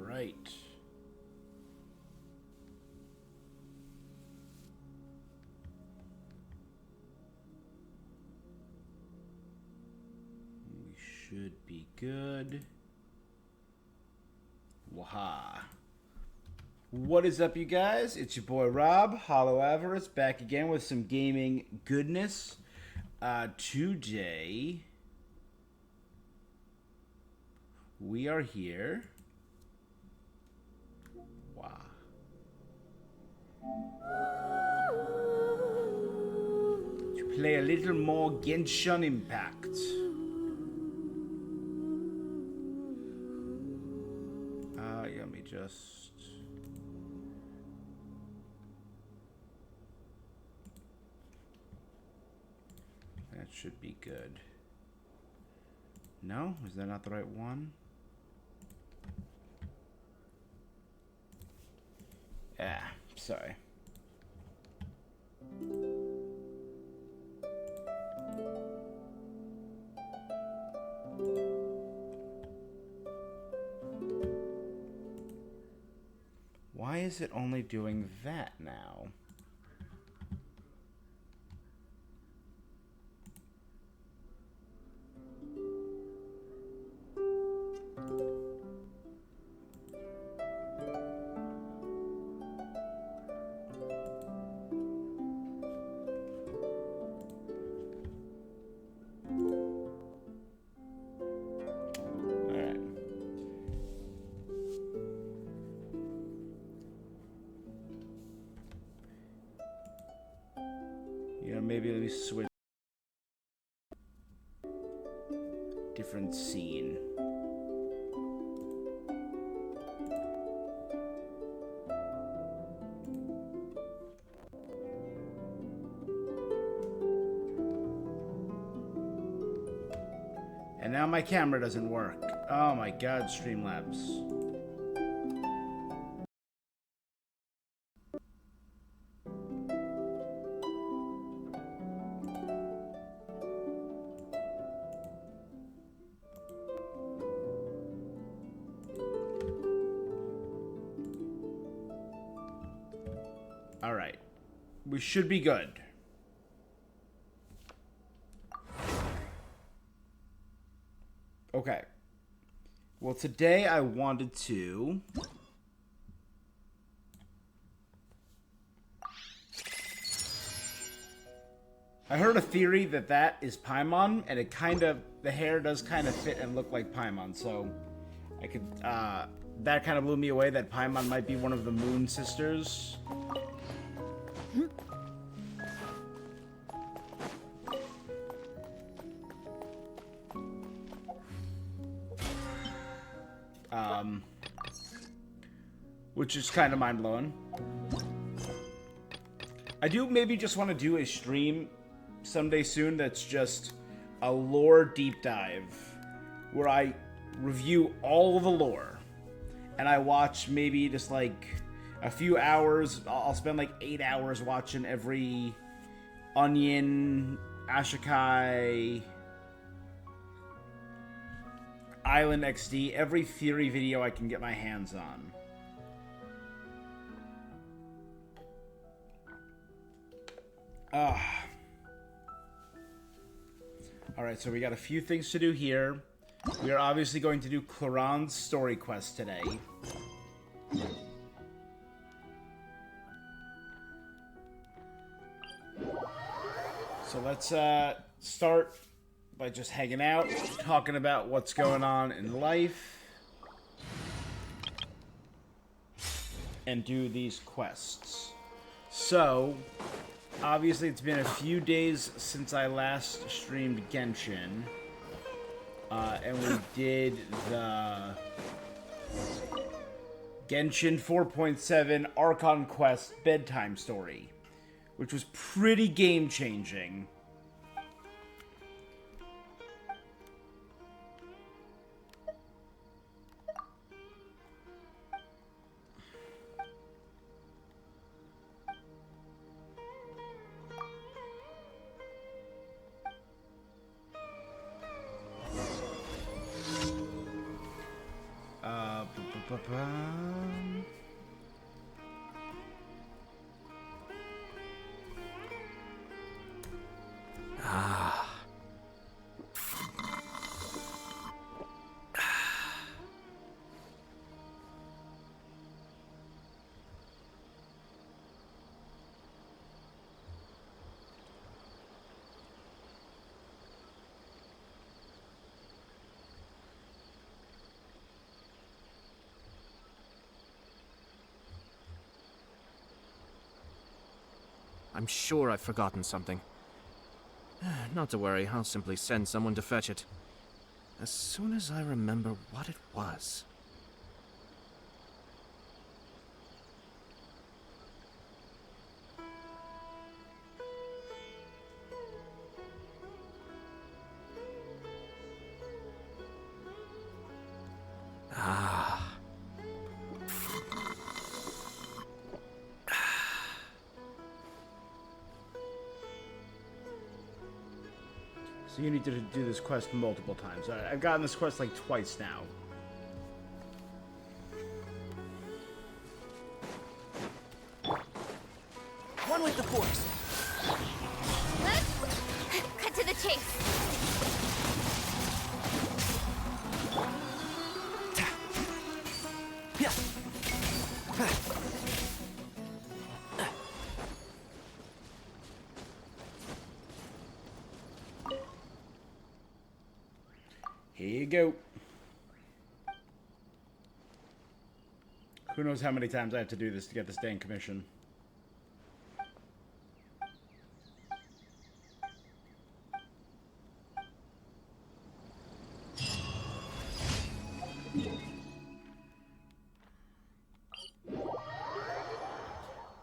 right. We should be good. Waha. What is up, you guys? It's your boy Rob, Hollow Avarice, back again with some gaming goodness. Today, we are here. Wow. To play a little more Genshin Impact. Let me just... That should be good. No? Is that not the right one? Ah, sorry. Why is it only doing that now? Maybe let me switch. Different scene. And now my camera doesn't work. Oh my god, Streamlabs. All right, we should be good. Okay. Well, today I wanted to... I heard a theory that that is Paimon, and it kind of... The hair does kind of fit and look like Paimon, so... I could, that kind of blew me away, that Paimon might be one of the Moon Sisters. Which is kind of mind-blowing. I do maybe just want to do a stream someday soon that's just a lore deep dive, where I review all the lore, and I watch maybe just like a few hours. I'll spend like 8 hours watching every Onion, Ashikai, Island XD, every theory video I can get my hands on. Alright, so we got a few things to do here. We are obviously going to do CLORINDE'S story quest today. So let's start by just hanging out, talking about what's going on in life, and do these quests. So, obviously it's been a few days since I last streamed Genshin, and we did the Genshin 4.7 Archon Quest bedtime story, which was pretty game-changing. Ba-ba-ba. Ah. I'm sure I've forgotten something. Not to worry, I'll simply send someone to fetch it. As soon as I remember what it was. Ah. So you need to do this quest multiple times. I've gotten this quest like twice now. One with the force. Cut to the chase. Here you go. Who knows how many times I have to do this to get this dang commission.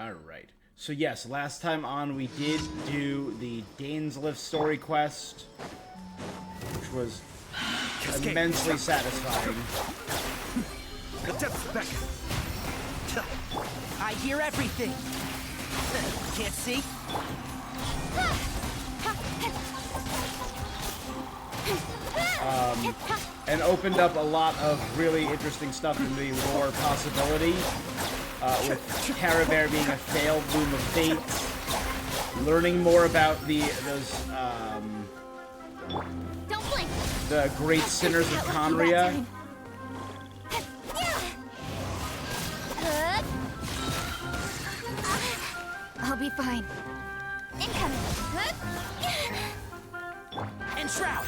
Alright. So yes, last time on we did do the Dainslift story quest, which was immensely satisfying. The depths beckon. I hear everything. Can't see? And opened up a lot of really interesting stuff in the lore possibility. With Caraver being a failed Loom of Fate, learning more about Don't blink. the great sinners of Conria. I'll be fine. Incoming. And Shroud.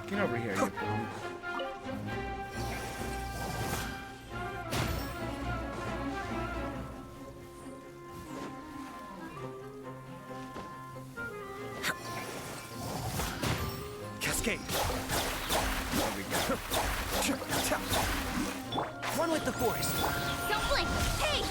Get over here, you punk. Cascade. There we go. One with the force. Don't blink. Hey.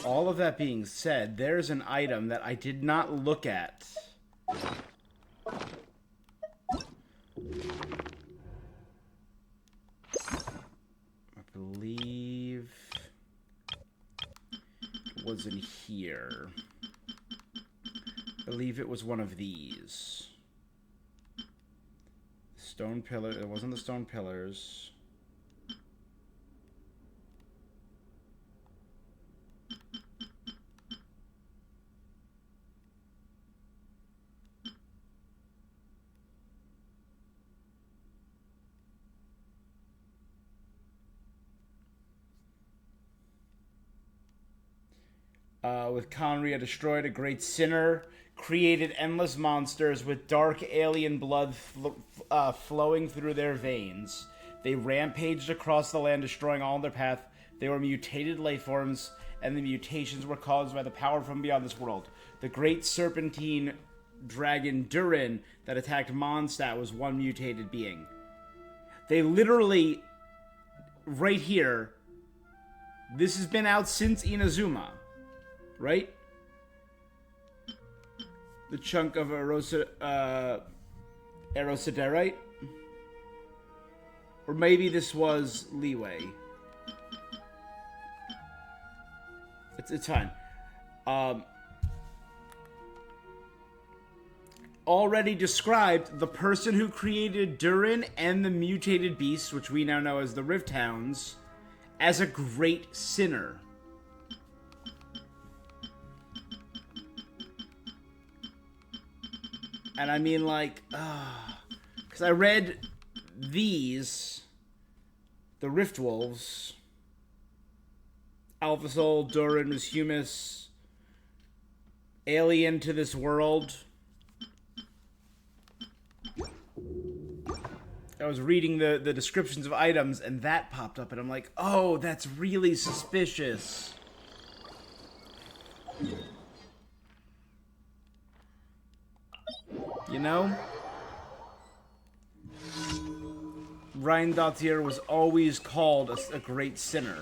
All of that being said, there's an item that I did not look at. I believe it was in here. I believe it was one of these. Stone pillar. It wasn't the stone pillars. With Conria destroyed a great sinner, created endless monsters with dark alien blood flowing through their veins. They rampaged across the land, destroying all in their path. They were mutated life forms, and the mutations were caused by the power from beyond this world. The great serpentine dragon Durin that attacked Mondstadt was one mutated being. They literally, right here, this has been out since Inazuma. Right? The chunk of Arosa, Erosiderite? Or maybe this was Leeway. It's fine. Already described, the person who created Durin and the mutated beasts, which we now know as the Rift Hounds, as a great sinner. And I mean, like, because I read these, the Rift Wolves, Alpha Soul, Durin was Humus, alien to this world. I was reading the descriptions of items, and that popped up, and I'm like, oh, that's really suspicious. You know? Rheindattir was always called a great sinner.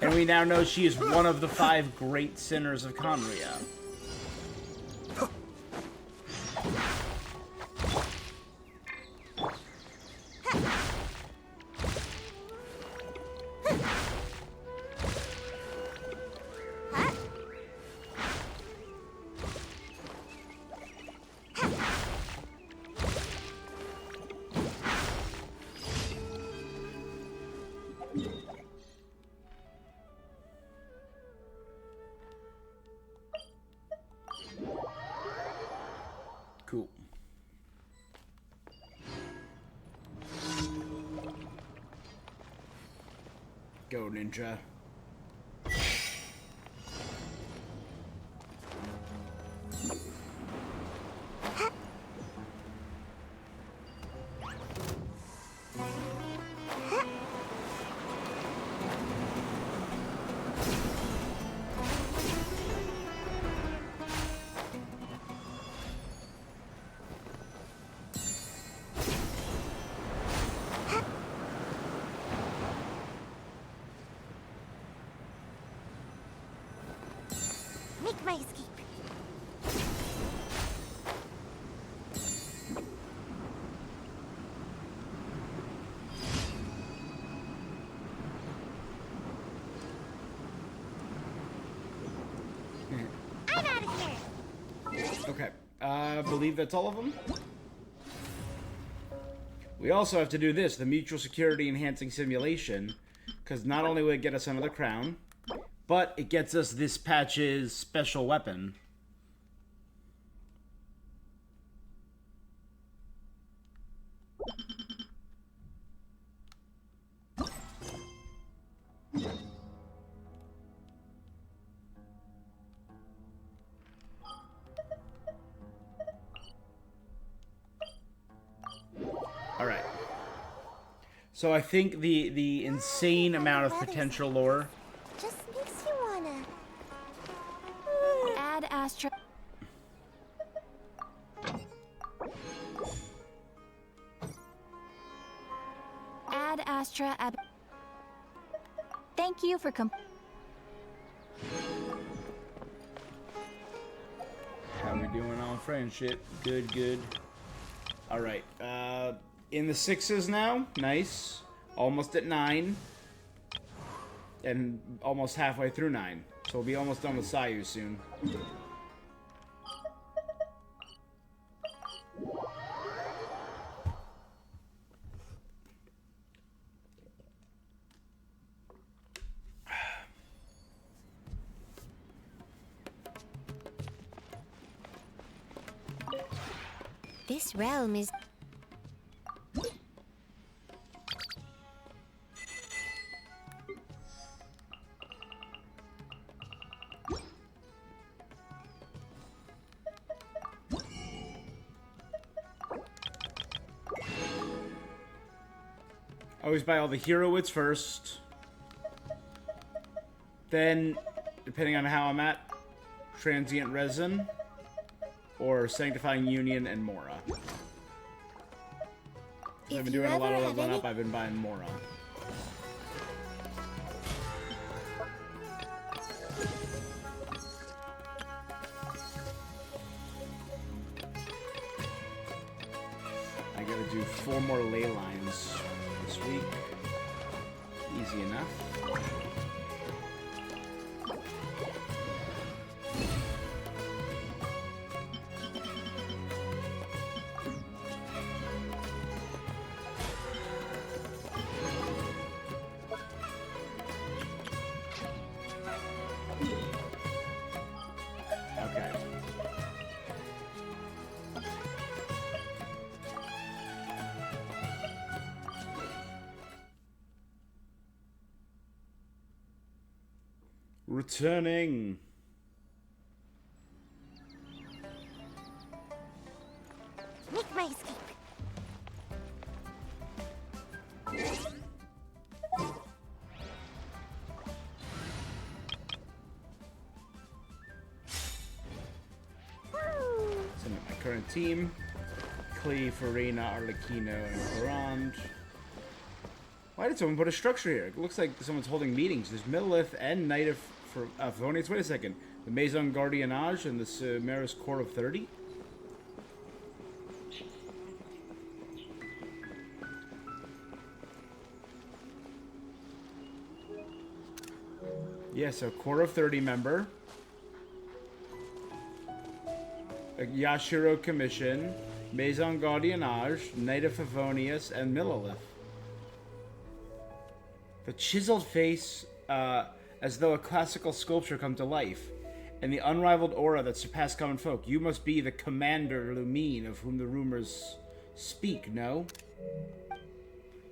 And we now know she is one of the 5 great sinners of Conria. Cool. Go, ninja. Make my escape. I'm out of here. Okay. I believe that's all of them. We also have to do this, the mutual security enhancing simulation, because not only will it get us another crown, but it gets us this patch's special weapon. All right. So I think the insane amount of potential lore. Just makes you wanna add Astra. Add Astra. Thank you for How we doing on friendship? Good, good. All right. In the 6s now. Nice. Almost at 9. And almost halfway through 9. So we'll be almost done with Sayu soon. This realm is. Always buy all the hero wits first. Then, depending on how I'm at, Transient Resin or Sanctifying Union and Mora. I've been doing a lot of leveling up, I've been buying Mora. 4 more ley lines this week. Easy enough. Okay. Returning. Make my escape. Some of my current team. Clee, Farina, Arlecchino, and Corand. Why did someone put a structure here? It looks like someone's holding meetings. There's Millilith and Knight of Favonius. Wait a second. The Maison Gardiennage and the Cimmera's Core of 30? Yeah, so Core of 30 member. A Yashiro Commission, Maison Gardiennage, Knight of Favonius, and Millilith. The chiseled face, as though a classical sculpture come to life, and the unrivaled aura that surpassed common folk. You must be the Commander Lumine of whom the rumors speak, no?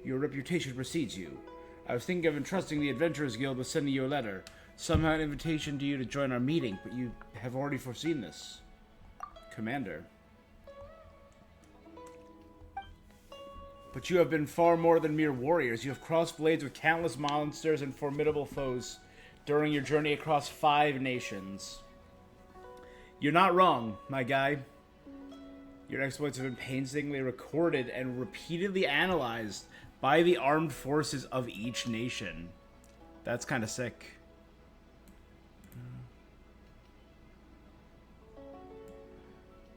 Your reputation precedes you. I was thinking of entrusting the Adventurers Guild with sending you a letter. Somehow an invitation to you to join our meeting, but you have already foreseen this. Commander. But you have been far more than mere warriors. You have crossed blades with countless monsters and formidable foes during your journey across 5 nations. You're not wrong, my guy. Your exploits have been painstakingly recorded and repeatedly analyzed by the armed forces of each nation. That's kind of sick.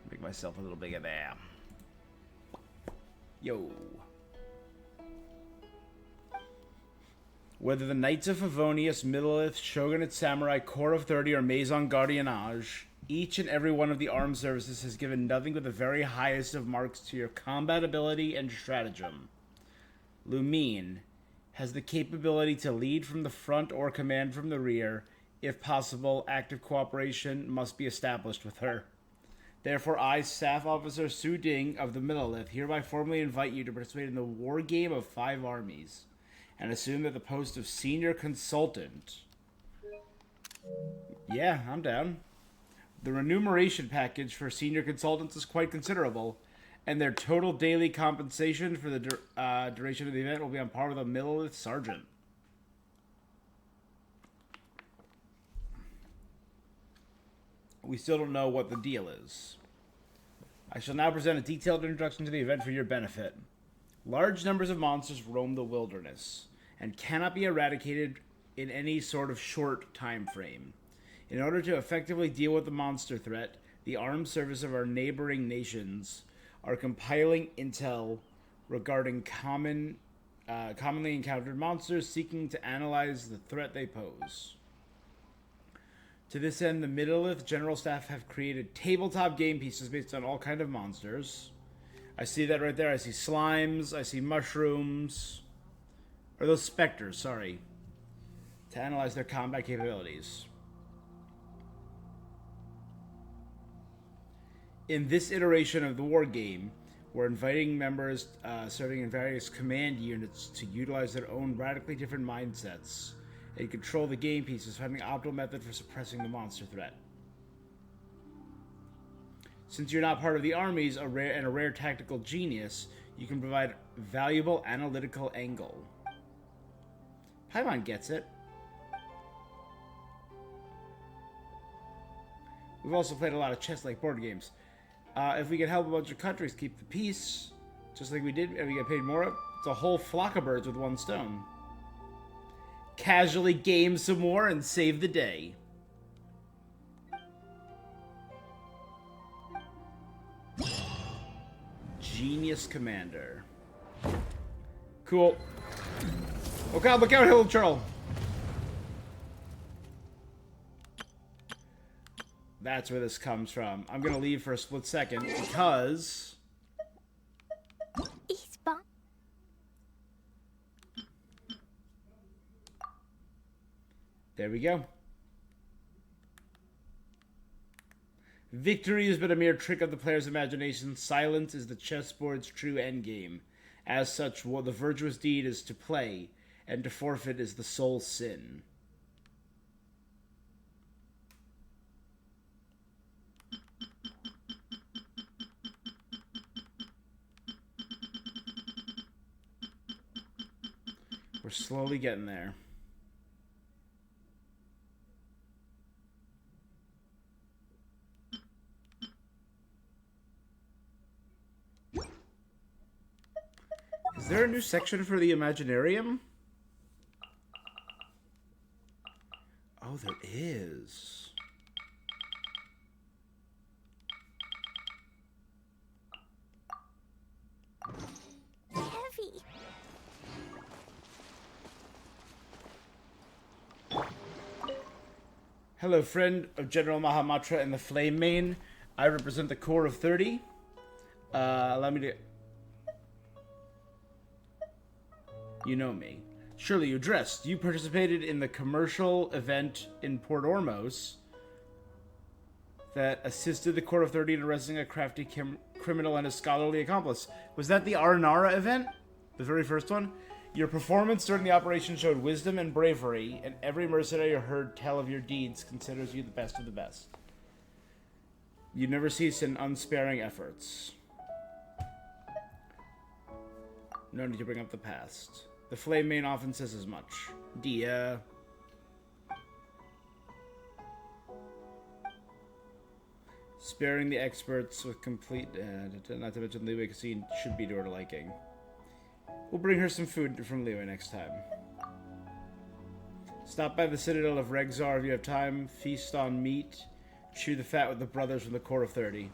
Make myself a little bigger there. Yo. Whether the Knights of Favonius, Millilith, Shogunate Samurai, Core of 30, or Maison Gardiennage, each and every one of the armed services has given nothing but the very highest of marks to your combat ability and stratagem. Lumine has the capability to lead from the front or command from the rear. If possible, active cooperation must be established with her. Therefore, I, Staff Officer Su Ding of the Millilith, hereby formally invite you to participate in the war game of 5 armies, and assume that the post of Senior Consultant. Yeah, I'm down. The remuneration package for Senior Consultants is quite considerable, and their total daily compensation for the duration of the event will be on par with a Millilith Sergeant. We still don't know what the deal is. I shall now present a detailed introduction to the event for your benefit. Large numbers of monsters roam the wilderness, and cannot be eradicated in any sort of short time frame. In order to effectively deal with the monster threat, the armed service of our neighboring nations are compiling intel regarding commonly encountered monsters, seeking to analyze the threat they pose. To this end, the Millilith General Staff have created tabletop game pieces based on all kinds of monsters. I see that right there. I see slimes. I see mushrooms. Or those specters, sorry. To analyze their combat capabilities. In this iteration of the war game, we're inviting members serving in various command units to utilize their own radically different mindsets and control the game pieces, finding an optimal method for suppressing the monster threat. Since you're not part of the armies, a rare tactical genius, you can provide valuable analytical angle. Paimon gets it. We've also played a lot of chess-like board games. If we can help a bunch of countries keep the peace, just like we did, and we get paid more, it's a whole flock of birds with one stone. Casually game some more and save the day. Genius Commander. Cool. Oh god, look out, little Charles. That's where this comes from. I'm gonna leave for a split second because... Ispa. There we go. Victory has been a mere trick of the player's imagination. Silence is the chessboard's true endgame. As such, the virtuous deed is to play, and to forfeit is the sole sin. We're slowly getting there. Is there a new section for the Imaginarium? Oh, there is. Heavy. Hello, friend of General Mahamatra and the Flame Mane. I represent the Corps of 30. Allow me to... You know me. Surely you dressed. You participated in the commercial event in Port Ormos that assisted the Court of 30 in arresting a crafty criminal and a scholarly accomplice. Was that the Arnara event? The very first one? Your performance during the operation showed wisdom and bravery, and every mercenary who heard tell of your deeds considers you the best of the best. You never cease in unsparing efforts. No need to bring up the past. The Flame Mane often says as much. Dia. Sparing the experts with complete... not to mention Leeway Casino should be to her liking. We'll bring her some food from Leeway next time. Stop by the Citadel of Regzar if you have time. Feast on meat. Chew the fat with the brothers from the Court of 30.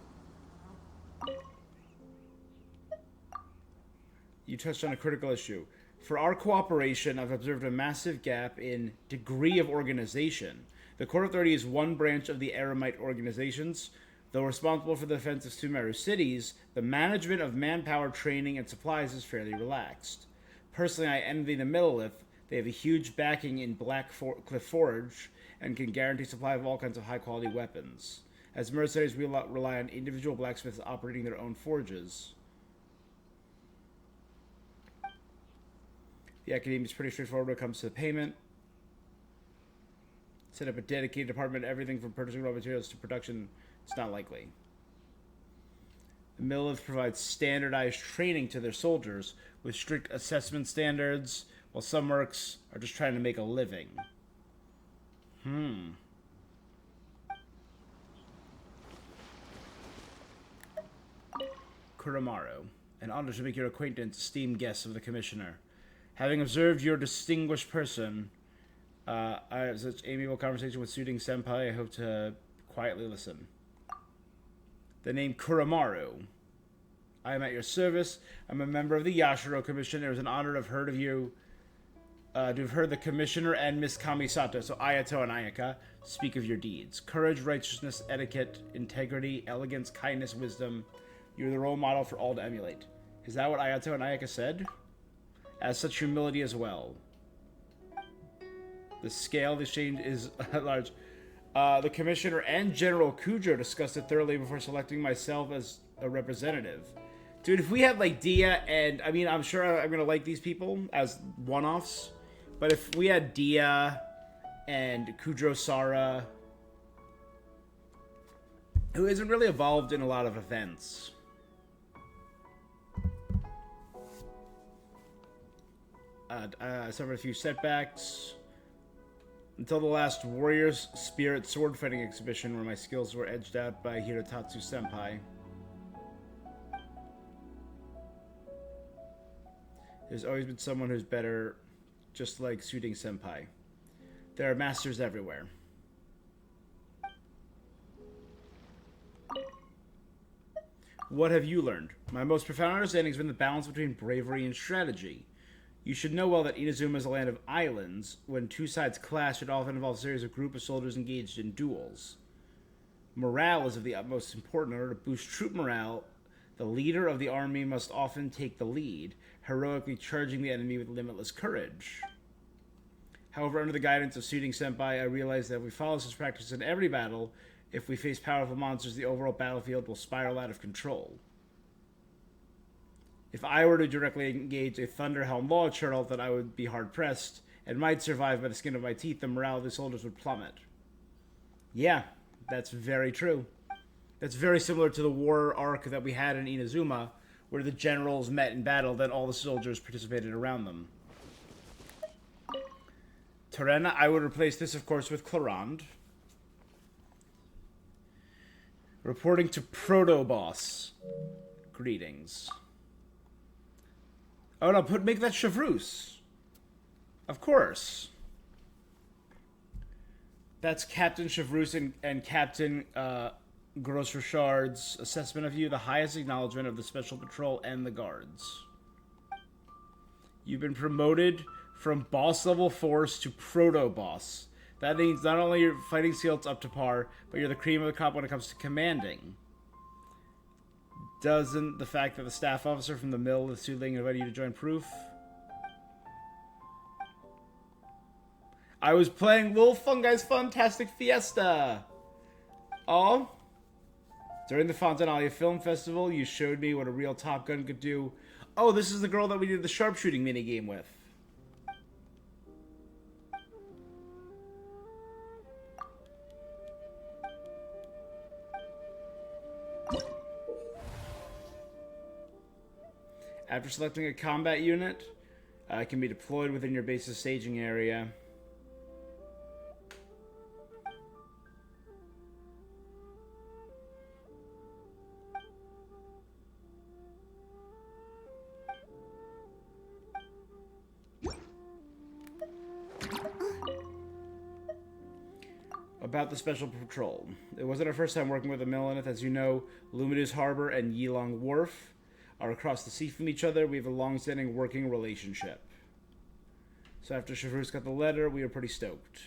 You touched on a critical issue. For our cooperation, I've observed a massive gap in degree of organization. The Court of 30 is one branch of the Eremite organizations. Though responsible for the defense of Sumeru cities, the management of manpower, training, and supplies is fairly relaxed. Personally, I envy the Millelith. They have a huge backing in Cliff Forge and can guarantee supply of all kinds of high-quality weapons. As mercenaries, we rely on individual blacksmiths operating their own forges. The Academy is pretty straightforward when it comes to payment. Set up a dedicated department, everything from purchasing raw materials to production. It's not likely. The Millelith provides standardized training to their soldiers with strict assessment standards, while some mercs are just trying to make a living. Kuramaru. An honor to make your acquaintance, esteemed guests of the Commissioner. Having observed your distinguished person, I have such amiable conversation with Suiting Senpai, I hope to quietly listen. The name Kuramaru. I am at your service. I'm a member of the Yashiro Commission. It was an honor to have heard of you, to have heard the Commissioner and Miss Kamisato, so Ayato and Ayaka, speak of your deeds. Courage, righteousness, etiquette, integrity, elegance, kindness, wisdom. You're the role model for all to emulate. Is that what Ayato and Ayaka said? As such humility as well. The scale of the exchange is large. The Commissioner and General Kujo discussed it thoroughly before selecting myself as a representative. Dude, if we had like Dia and... I mean, I'm sure I'm going to like these people as one-offs. But if we had Dia and Kujo Sara, who isn't really involved in a lot of events... I suffered a few setbacks until the last Warrior's Spirit sword fighting exhibition where my skills were edged out by Hirotatsu Senpai. There's always been someone who's better, just like Suiting Senpai. There are masters everywhere. What have you learned? My most profound understanding has been the balance between bravery and strategy. You should know well that Inazuma is a land of islands. When two sides clash, it often involves a series of group of soldiers engaged in duels. Morale is of the utmost importance. In order to boost troop morale, the leader of the army must often take the lead, heroically charging the enemy with limitless courage. However, under the guidance of Suiting Senpai, I realized that if we follow such practice in every battle, if we face powerful monsters, the overall battlefield will spiral out of control. If I were to directly engage a Thunderhelm Law Turtle, then I would be hard-pressed and might survive by the skin of my teeth. The morale of the soldiers would plummet. Yeah, that's very true. That's very similar to the war arc that we had in Inazuma, where the generals met in battle, then all the soldiers participated around them. Terena, I would replace this, of course, with Clorinde. Reporting to Proto-Boss. Greetings. Oh no, make that Chevreuse. Of course. That's Captain Chevreuse and Captain Gros Richard's assessment of you, the highest acknowledgement of the Special Patrol and the Guards. You've been promoted from boss level force to proto-boss. That means not only your fighting skills up to par, but you're the cream of the crop when it comes to commanding. Doesn't the fact that the staff officer from the mill is soothing invited you to join proof? I was playing Lil Fungai's Fantastic Fiesta. Oh. During the Fontanalia Film Festival, you showed me what a real Top Gun could do. Oh, this is the girl that we did the sharpshooting minigame with. After selecting a combat unit, it can be deployed within your base's staging area. About the Special Patrol. It wasn't our first time working with a Millionth. As you know, Luminous Harbor and Yilong Wharf are across the sea from each other. We have a long-standing working relationship. So after Chevreuse got the letter, we were pretty stoked.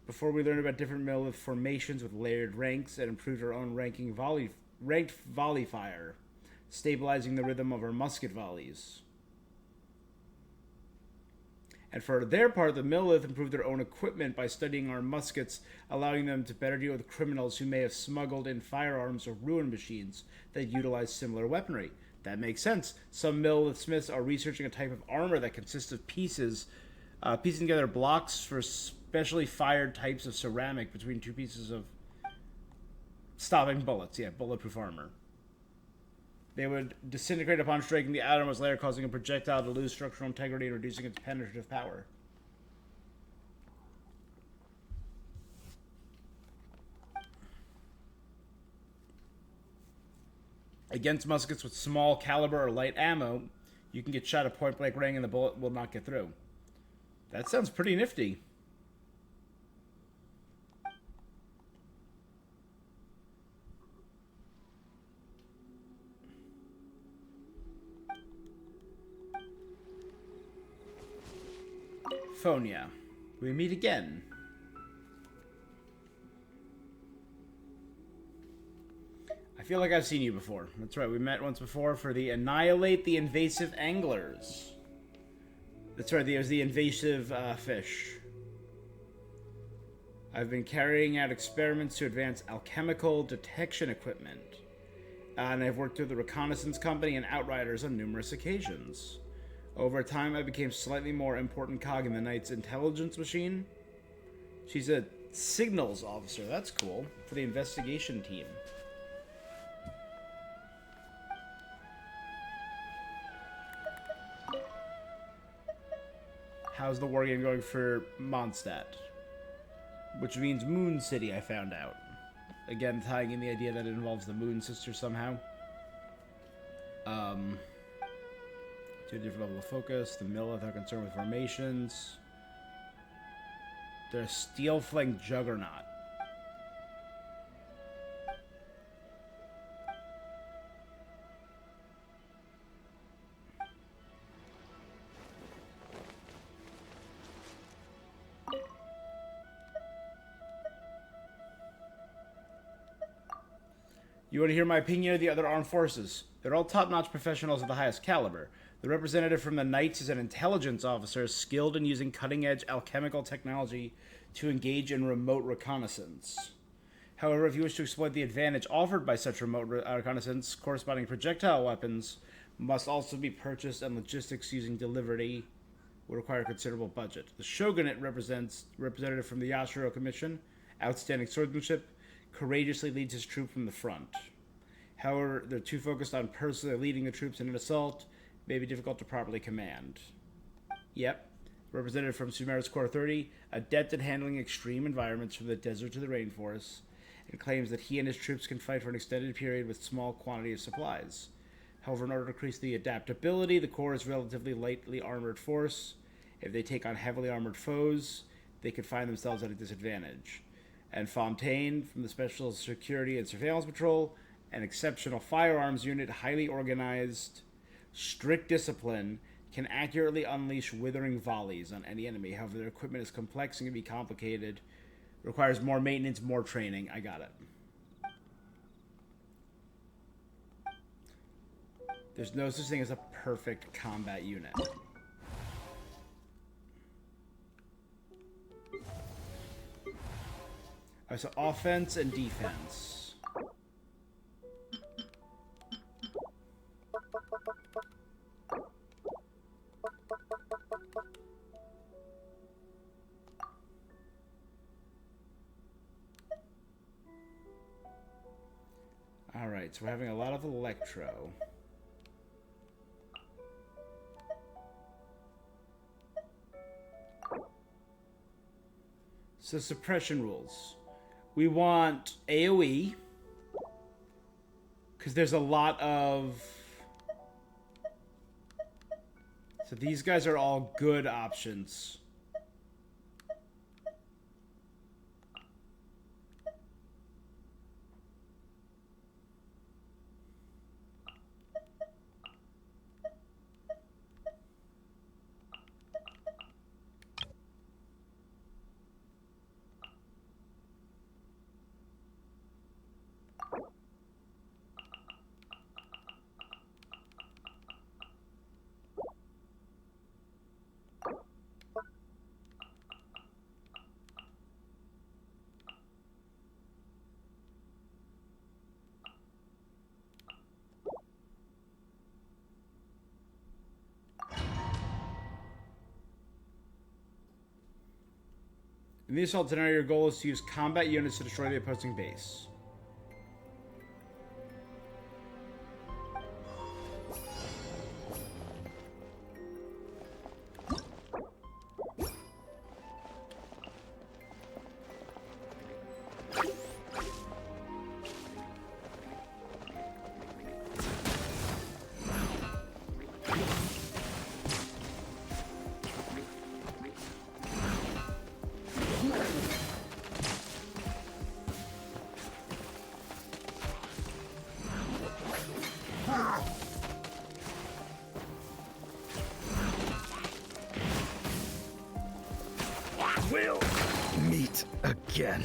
Before we learned about different Millionth formations with layered ranks and improved our own ranked volley fire, stabilizing the rhythm of our musket volleys. And for their part, the Millionth improved their own equipment by studying our muskets, allowing them to better deal with criminals who may have smuggled in firearms or ruin machines that utilize similar weaponry. That makes sense. Some Millionth smiths are researching a type of armor that consists of piecing together blocks for specially fired types of ceramic between two pieces of stopping bullets. Yeah, bulletproof armor. They would disintegrate upon striking the outermost layer, causing a projectile to lose structural integrity and reducing its penetrative power. Against muskets with small caliber or light ammo, you can get shot at point-blank range and the bullet will not get through. That sounds pretty nifty. Phonia. We meet again. I feel like I've seen you before. That's right, we met once before for the Annihilate the Invasive Anglers. That's right, there's the invasive fish. I've been carrying out experiments to advance alchemical detection equipment. And I've worked with the Reconnaissance Company and Outriders on numerous occasions. Over time, I became slightly more important cog in the Knight's intelligence machine. She's a signals officer. That's cool. For the investigation team. How's the war game going for Mondstadt? Which means Moon City, I found out. Again, tying in the idea that it involves the Moon Sister somehow. To a different level of focus. The Millionth are concerned with formations. They're a steel-flanked juggernaut. You want to hear my opinion of the other armed forces? They're all top-notch professionals of the highest caliber. The representative from the Knights is an intelligence officer skilled in using cutting-edge alchemical technology to engage in remote reconnaissance. However, if you wish to exploit the advantage offered by such remote reconnaissance, corresponding projectile weapons must also be purchased, and logistics using delivery will require a considerable budget. The Shogunate representative from the Yashiro Commission, outstanding swordsmanship, courageously leads his troop from the front. However, they're too focused on personally leading the troops in an assault, may be difficult to properly command. Yep. Representative from Sumeru's Core 30, adept at handling extreme environments from the desert to the rainforest, and claims that he and his troops can fight for an extended period with small quantity of supplies. However, in order to increase the adaptability, the Corps is a relatively lightly armored force. If they take on heavily armored foes, they could find themselves at a disadvantage. And Fontaine, from the Special Security and Surveillance Patrol, an exceptional firearms unit, highly organized, strict discipline, can accurately unleash withering volleys on any enemy. However, their equipment is complex and can be complicated, requires more maintenance, more training. I got it. There's no such thing as a perfect combat unit. Alright, so offense and defense. Alright, so we're having a lot of electro. So suppression rules. We want AoE, because there's a lot of... So these guys are all good options. In the assault scenario, your goal is to use combat units to destroy the opposing base. We'll meet again.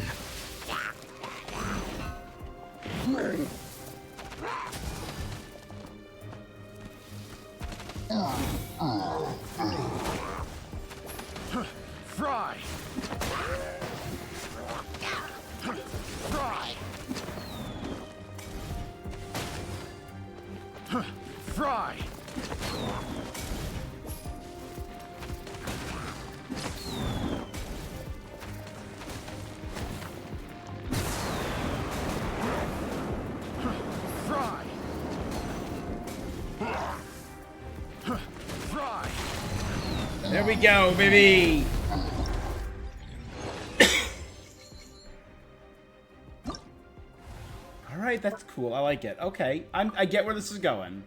Fry! Fry! Fry! There we go, baby! Alright, that's cool. I like it. Okay, I get where this is going.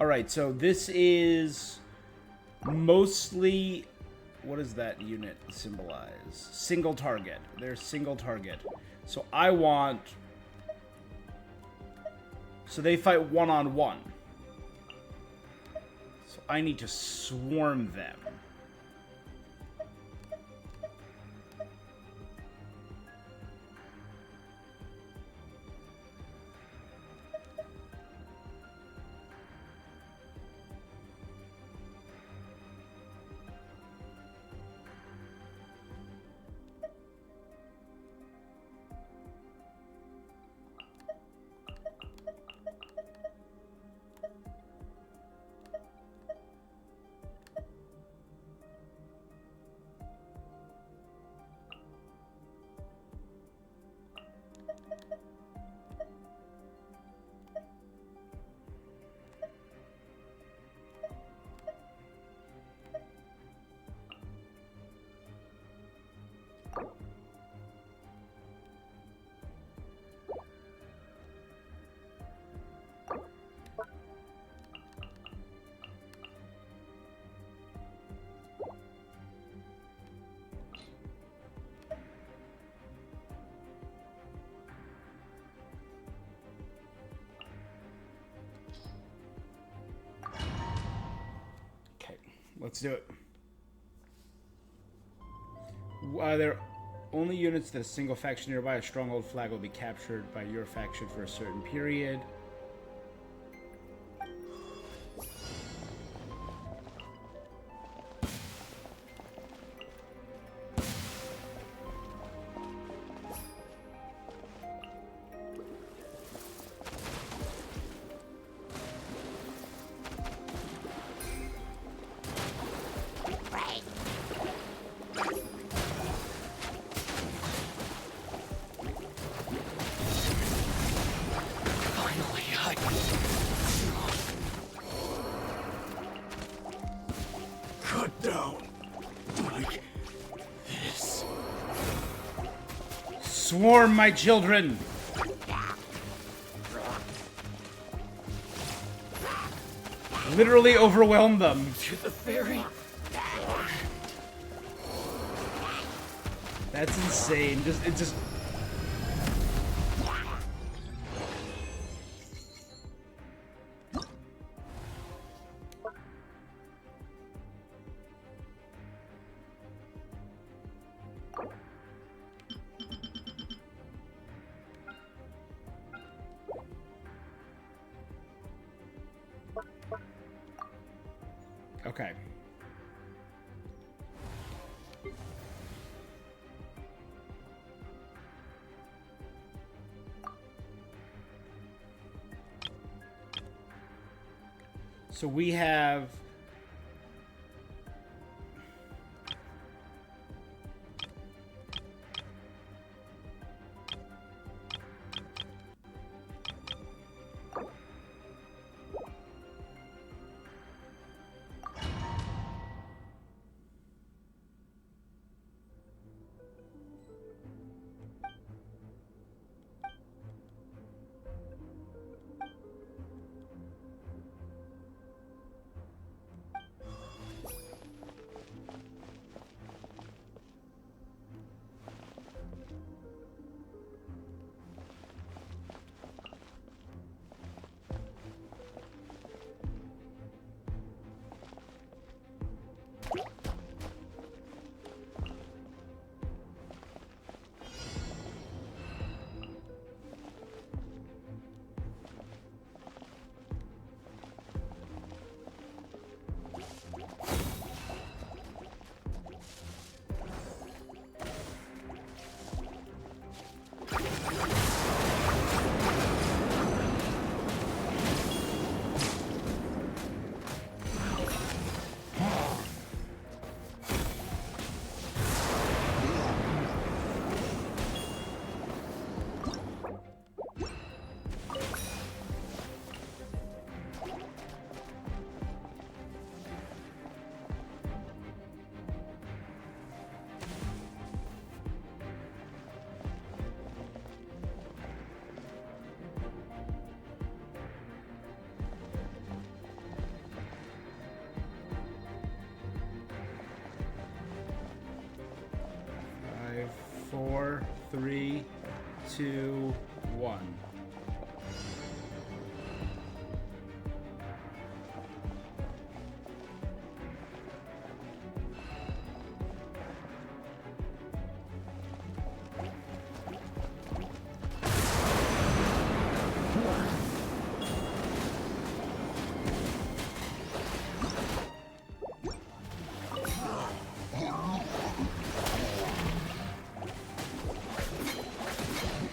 Alright, so this is mostly... What does that unit symbolize? Single target. There's single target. So I want... So they fight one-on-one. So I need to swarm them. Let's do it. There only units that a single faction nearby a stronghold flag will be captured by your faction for a certain period. Cut down. Like this. Swarm, my children! Literally overwhelm them. To the ferry. That's insane. It just. Okay. So we have five, four, three, two, one.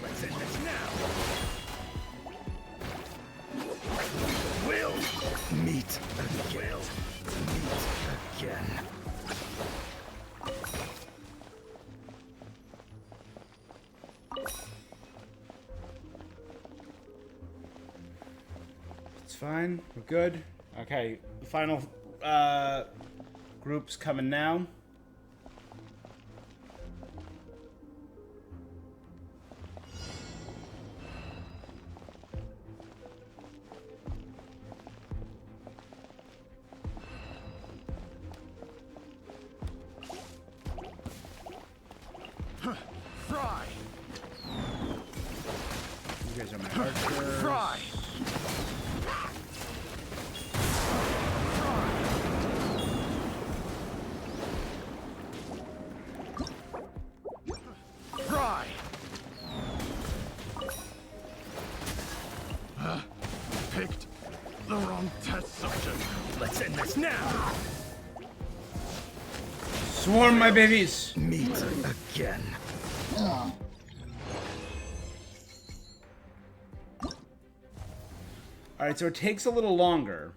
Let's end this now. We'll meet again. Meet again. It's fine. We're good. Okay, the final group's coming now. Fry. You guys are my archers. Fry. Assumption. Let's end this now. Swarm, my babies. Meet again. Alright, so it takes a little longer.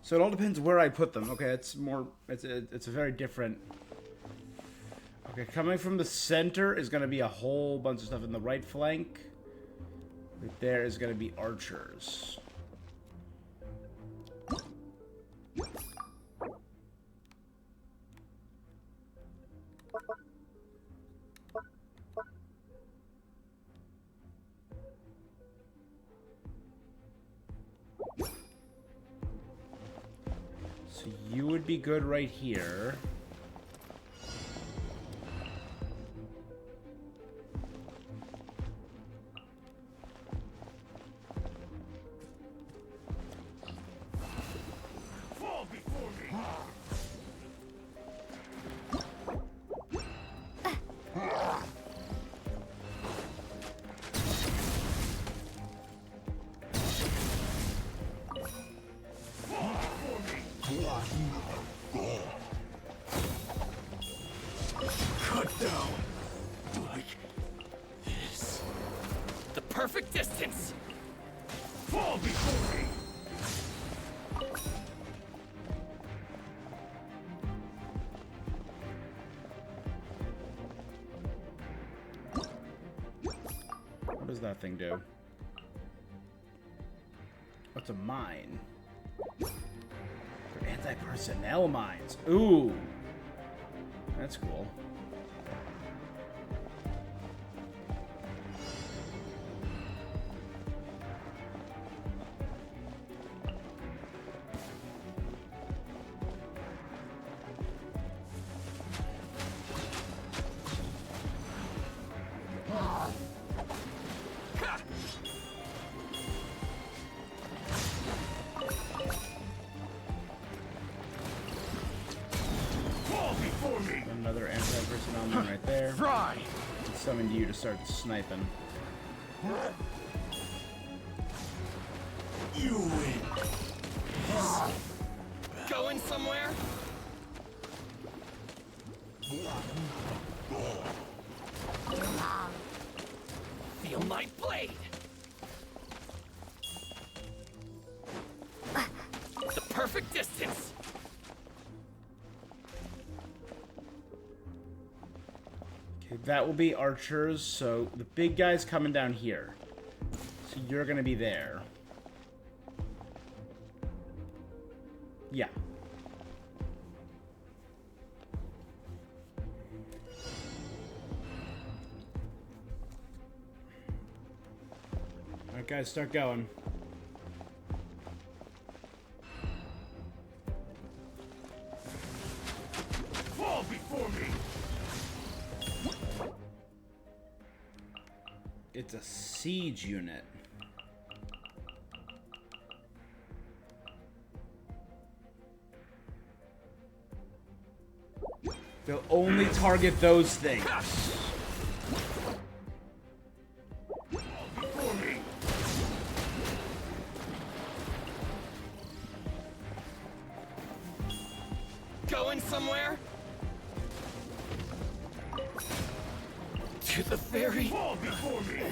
So it all depends where I put them. Okay, it's more... It's a very different... Okay, coming from the center is going to be a whole bunch of stuff in the right flank. Right there is going to be archers. So you would be good right here. Fall before me. Cut down. Like this. The perfect distance. Fall before me. What does that thing do? What's a mine? They're anti-personnel mines. Ooh. That's cool. Fall before me. Another anti-personnel mine right there. Fry. Summoned you to start sniping. You win. Going somewhere? Feel my blade. The perfect distance. Okay, that will be archers, so the big guy's coming down here. So you're gonna be there. Yeah. Alright guys, start going. Fall before me. It's a siege unit. They'll only target those things. Before me. Going somewhere? To the ferry? Fall before me.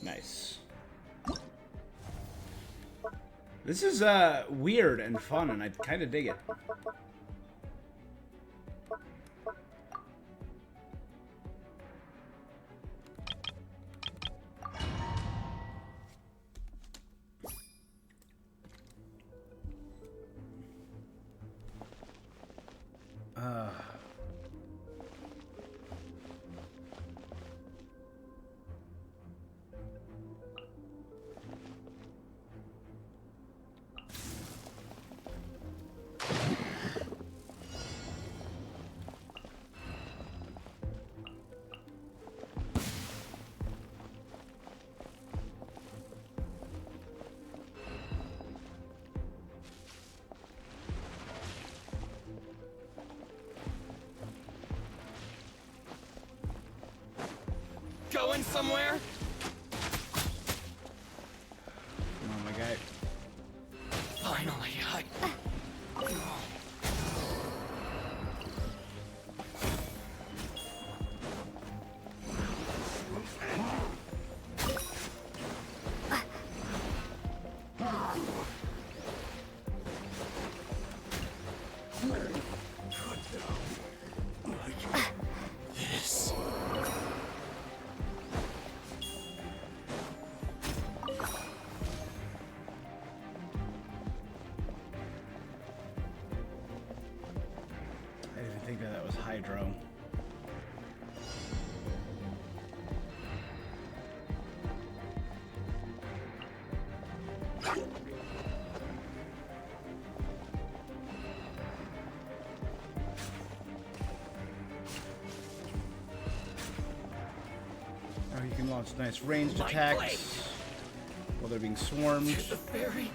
Nice. This is weird and fun, and I kind of dig it. going somewhere? Come on, my guy. Finally, this. I didn't even think that was Hydro. Oh, you can launch nice ranged Light attacks blade. while they're being swarmed. To the very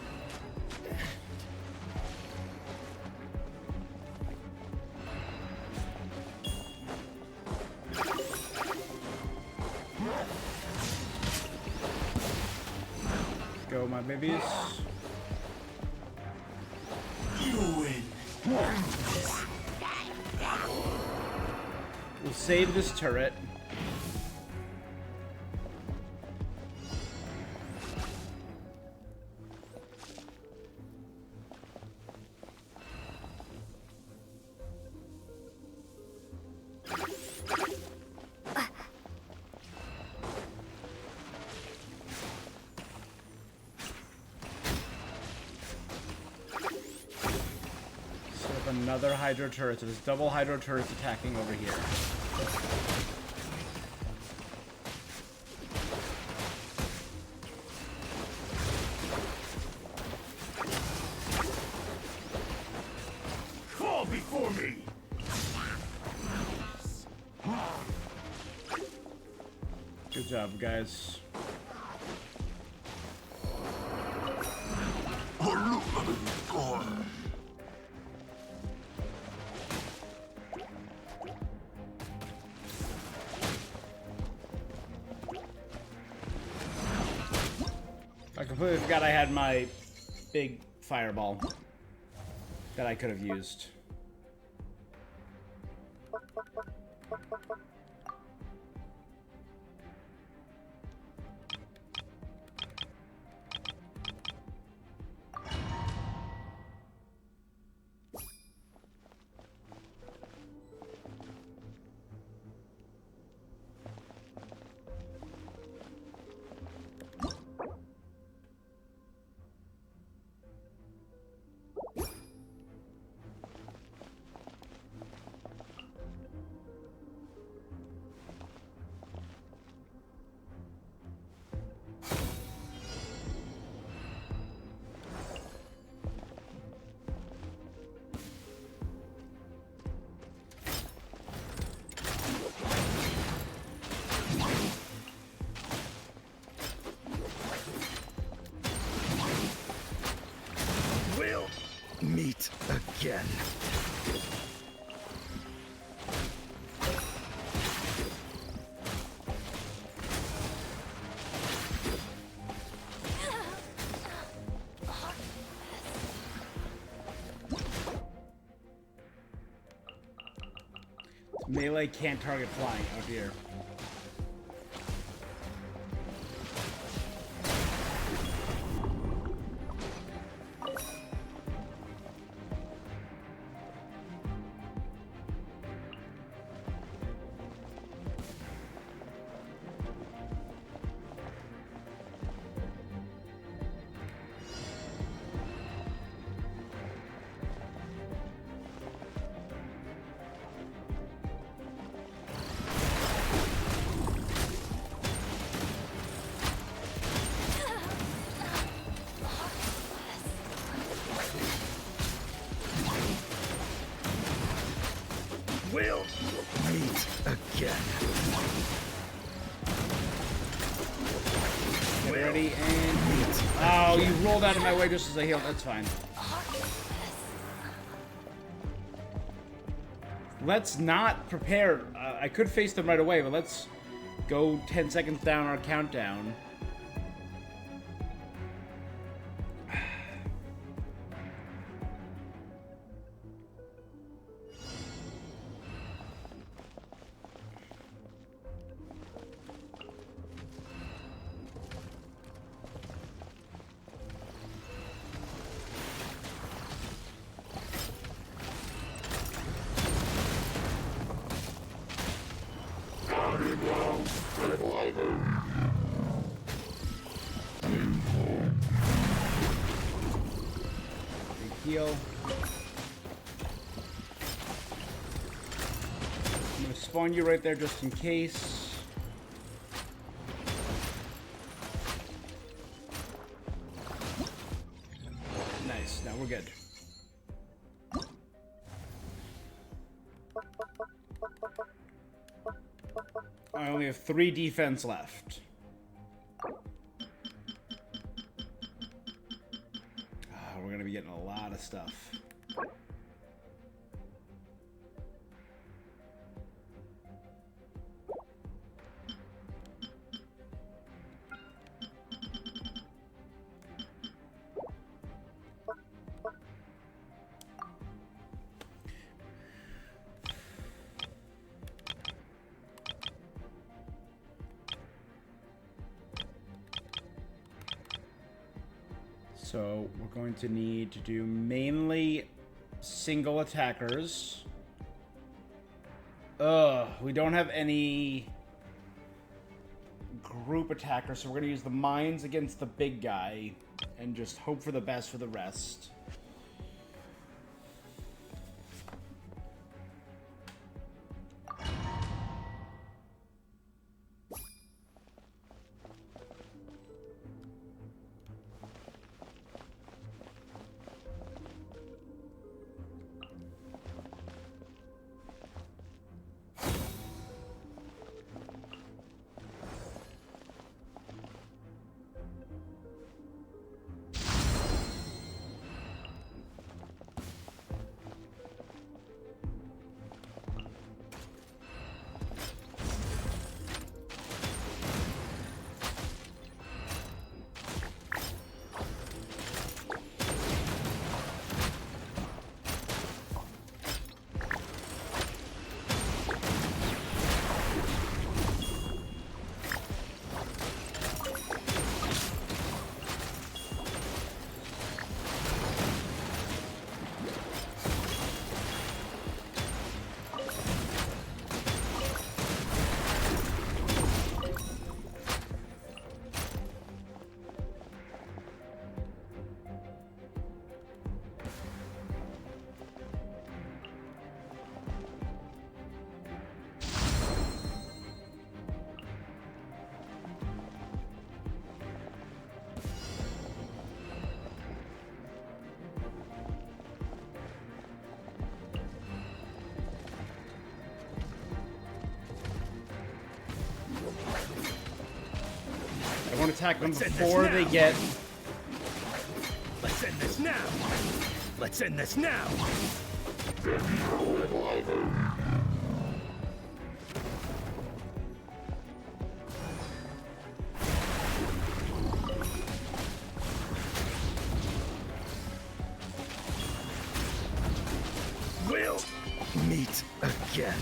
Go, my babies. You win. We'll save this turret. Set up another Hydro turret. So there's double Hydro turrets attacking over here. Fall before me. Good job, guys. I completely forgot I had my big fireball that I could have used. We'll meet again. Melee can't target flying. Oh dear. We'll meet again. Get ready and... Oh, you rolled out of my way just as I healed. That's fine. Let's not prepare. I could face them right away, but let's go 10 seconds down our countdown. Heal. I'm gonna spawn you right there just in case. Nice, now we're good. I only have 3 defense left. We're gonna be getting a lot of stuff. So we're going to need to do mainly single attackers. We don't have any group attackers, so we're gonna use the mines against the big guy and just hope for the best for the rest. I want to attack them before they get... Let's end this now! Let's end this now! We'll meet again.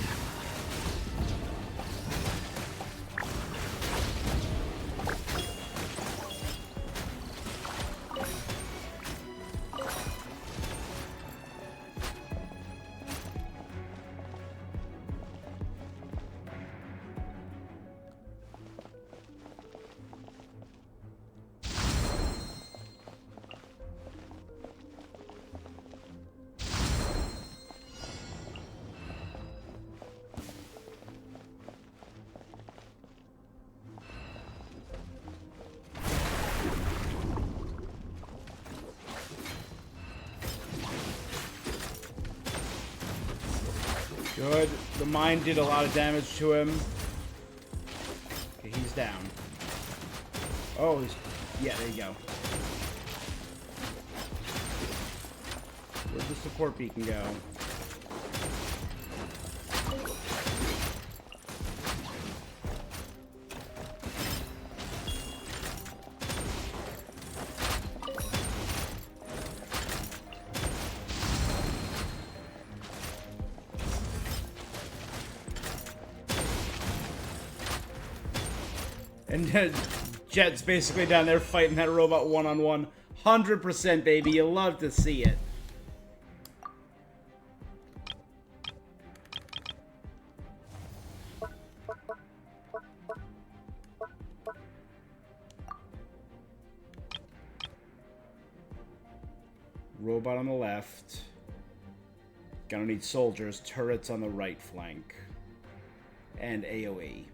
Good. The mine did a lot of damage to him. Okay, he's down. Oh, he's... Yeah, there you go. Where'd the support beacon go? And Jet's basically down there fighting that robot one-on-one. 100%, baby. You love to see it. Robot on the left. Gonna need soldiers. Turrets on the right flank. And AoE.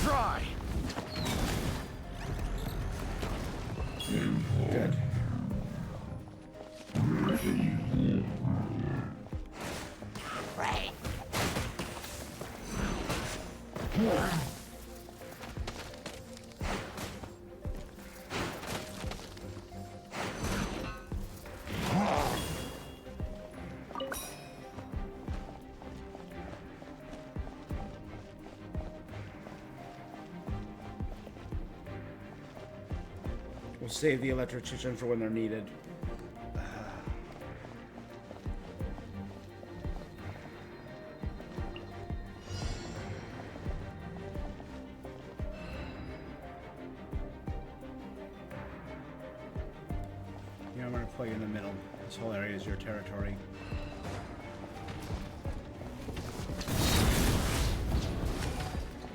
Try. Good. Right. We'll save the electrician for when they're needed. Yeah, I'm gonna plug you in the middle. This whole area is your territory.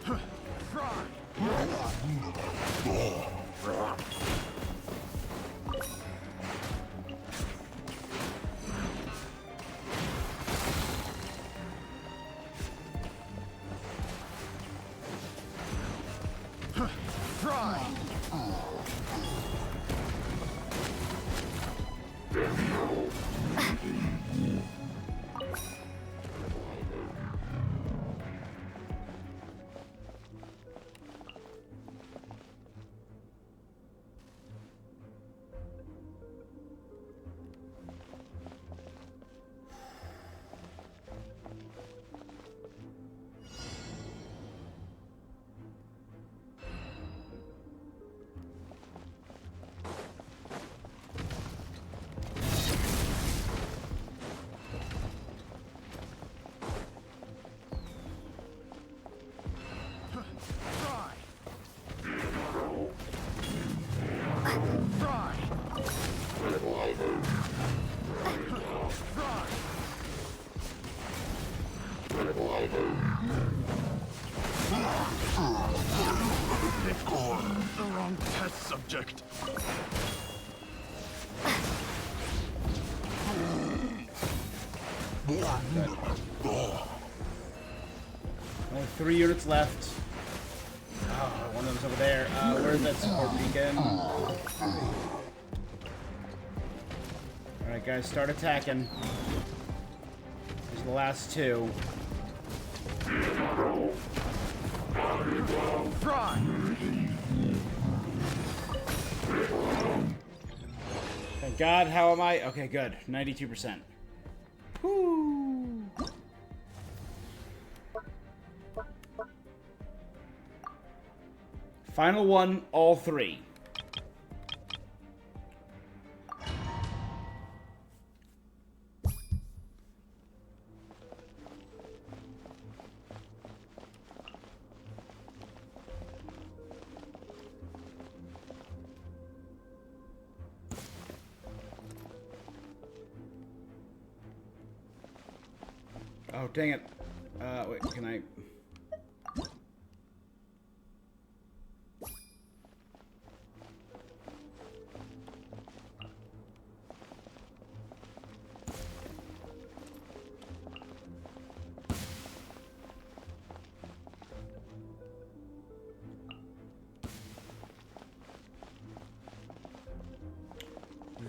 Try. The wrong test subject. Only 3 units left. Oh, one of them's over there. Where's that support beacon? Alright, guys, start attacking. There's the last 2. Try. Thank God, how am I? Okay, good. 92%. Whoo! Final one, all 3. Oh, dang it. Wait, can I...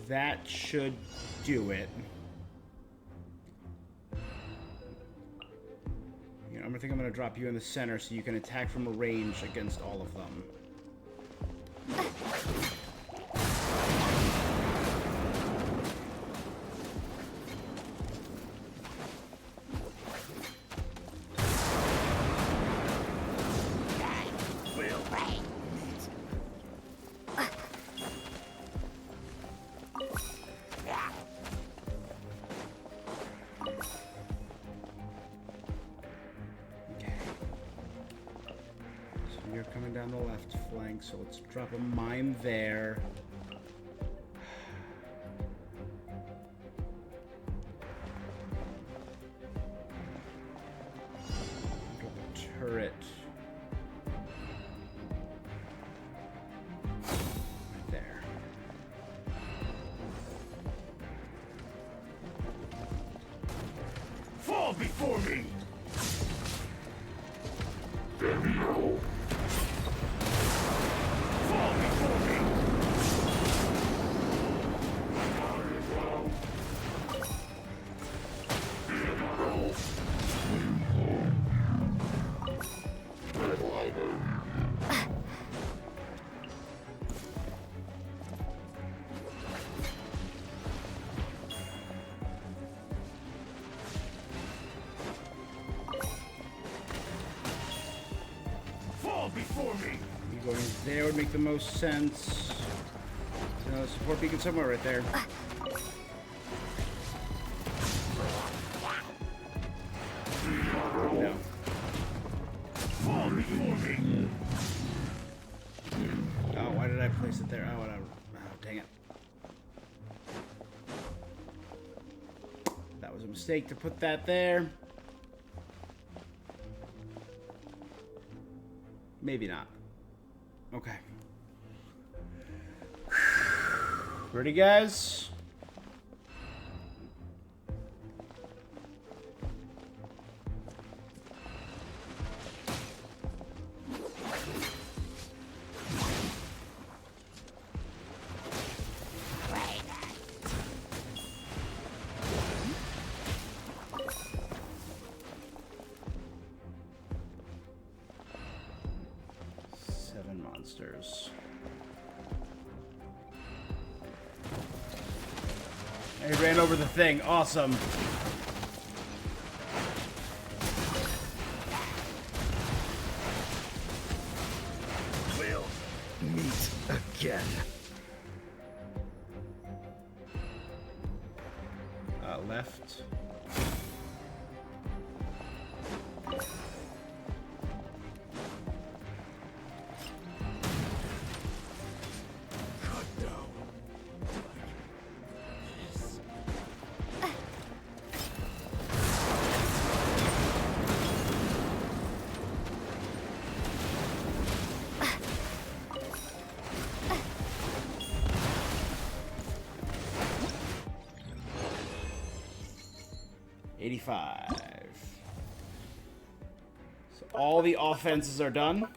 that should do it. You know, I'm gonna drop you in the center so you can attack from a range against all of them. You're coming down the left flank, so let's drop a mine there. Drop a turret. Right there. Fall before me! Before me. You going there would make the most sense. There's another support beacon somewhere right there. No. Fall before me. Oh, why did I place it there? Oh, whatever. Oh, dang it. That was a mistake to put that there. Maybe not. Okay. Ready, guys? Monsters. I ran over the thing. Awesome. We'll meet again. Left. So all the offenses are done.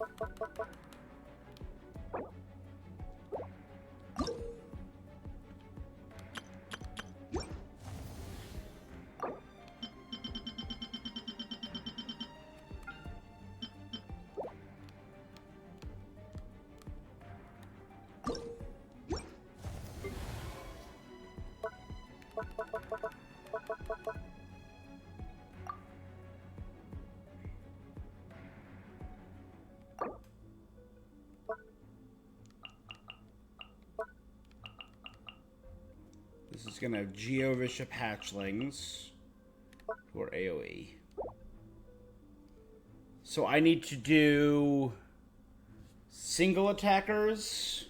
This is going to have Geovishap hatchlings, who are AoE. So I need to do single attackers.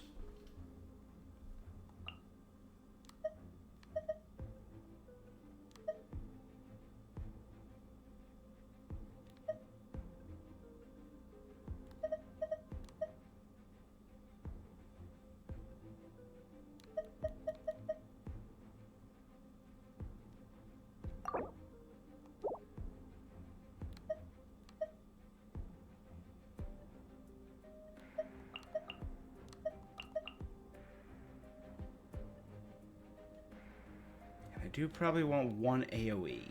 do probably want one AoE.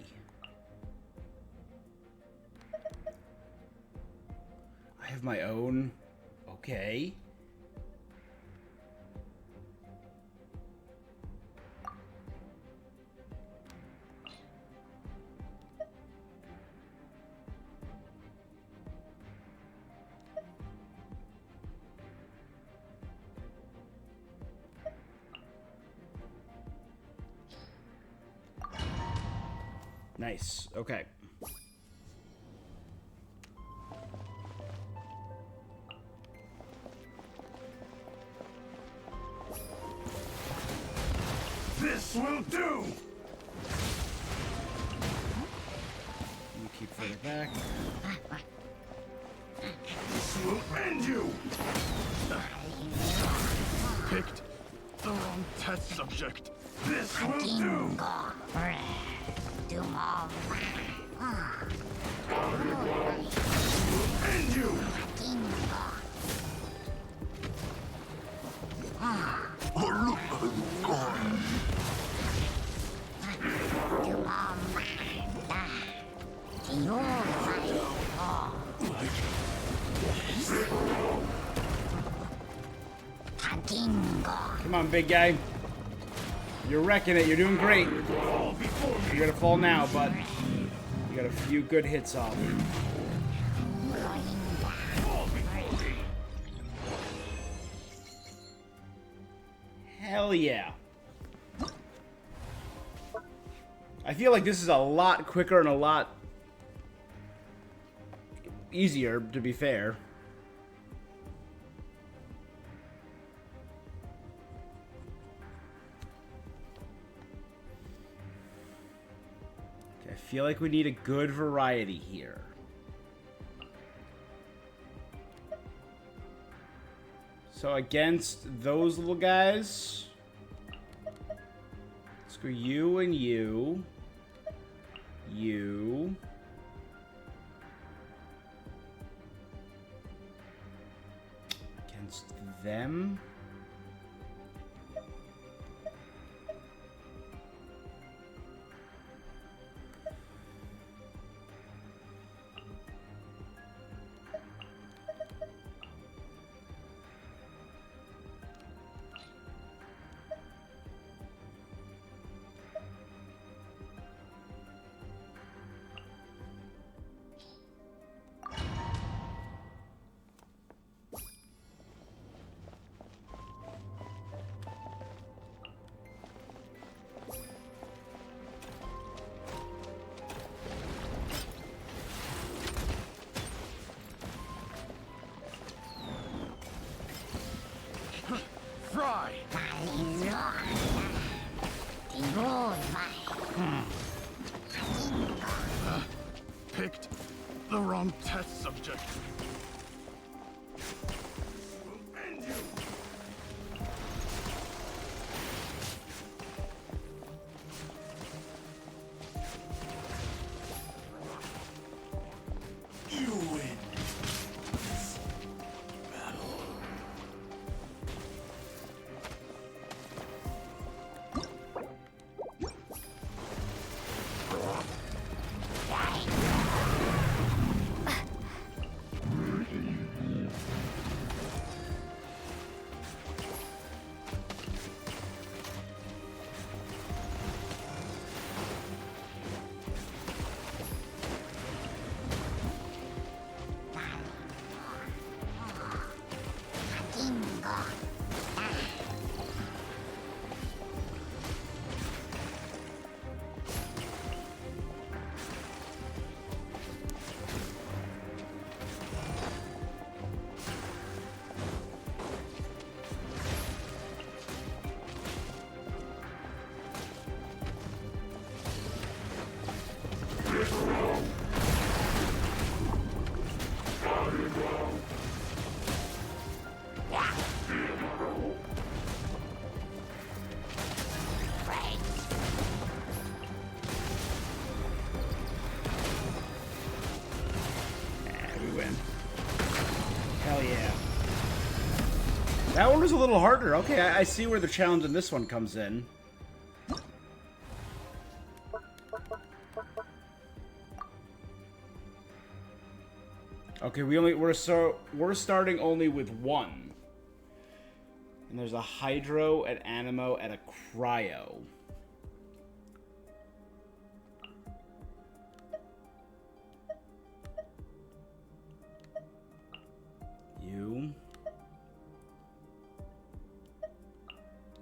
I have my own. Okay. Nice. Okay. This will do! You keep further back. This will end you! Picked the wrong test subject. This will do! End you! Come on, big guy. You're wrecking it. You're doing great. You're gonna fall now, but you got a few good hits off. Hell yeah. I feel like this is a lot quicker and a lot easier, to be fair. Okay, I feel like we need a good variety here. So against those little guys, let's go you and you. You. Against them. Fry! Picked the wrong test subject. Will end you. You win. We win. Hell yeah. That one was a little harder. Okay, I see where the challenge in this one comes in. Okay, we're starting only with one. And there's a hydro, an animo, and a cryo.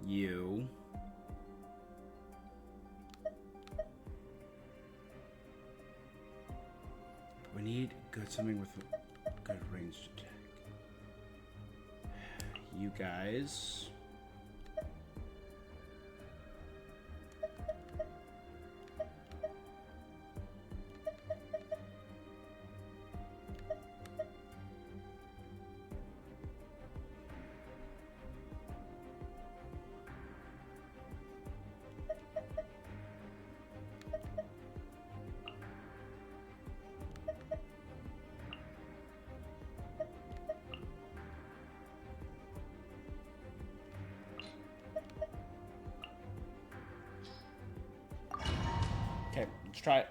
You. We need something with a good ranged attack. You guys. Okay, let's try it.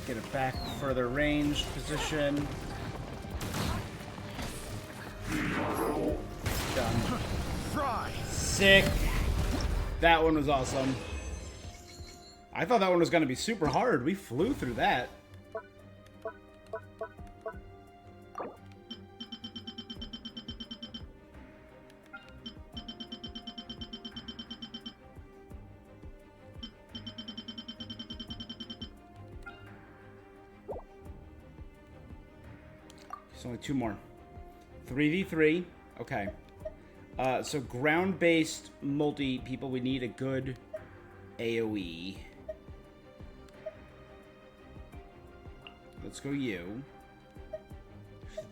Get it back further range position. Done. Sick. That one was awesome. I thought that one was going to be super hard. We flew through that. There's only two more. 3v3. Okay. So ground-based multi-people, we need a good AoE. Let's go you.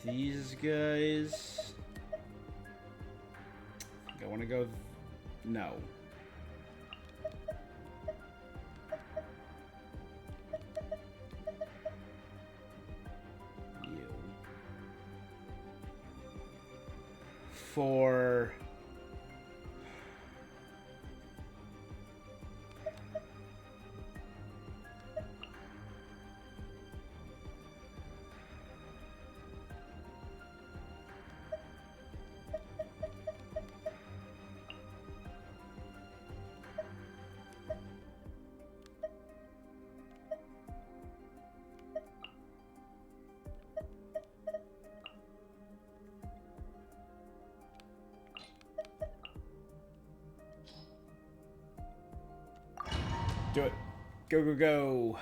These guys... I think I want to go... No. For do it. Go, go, go.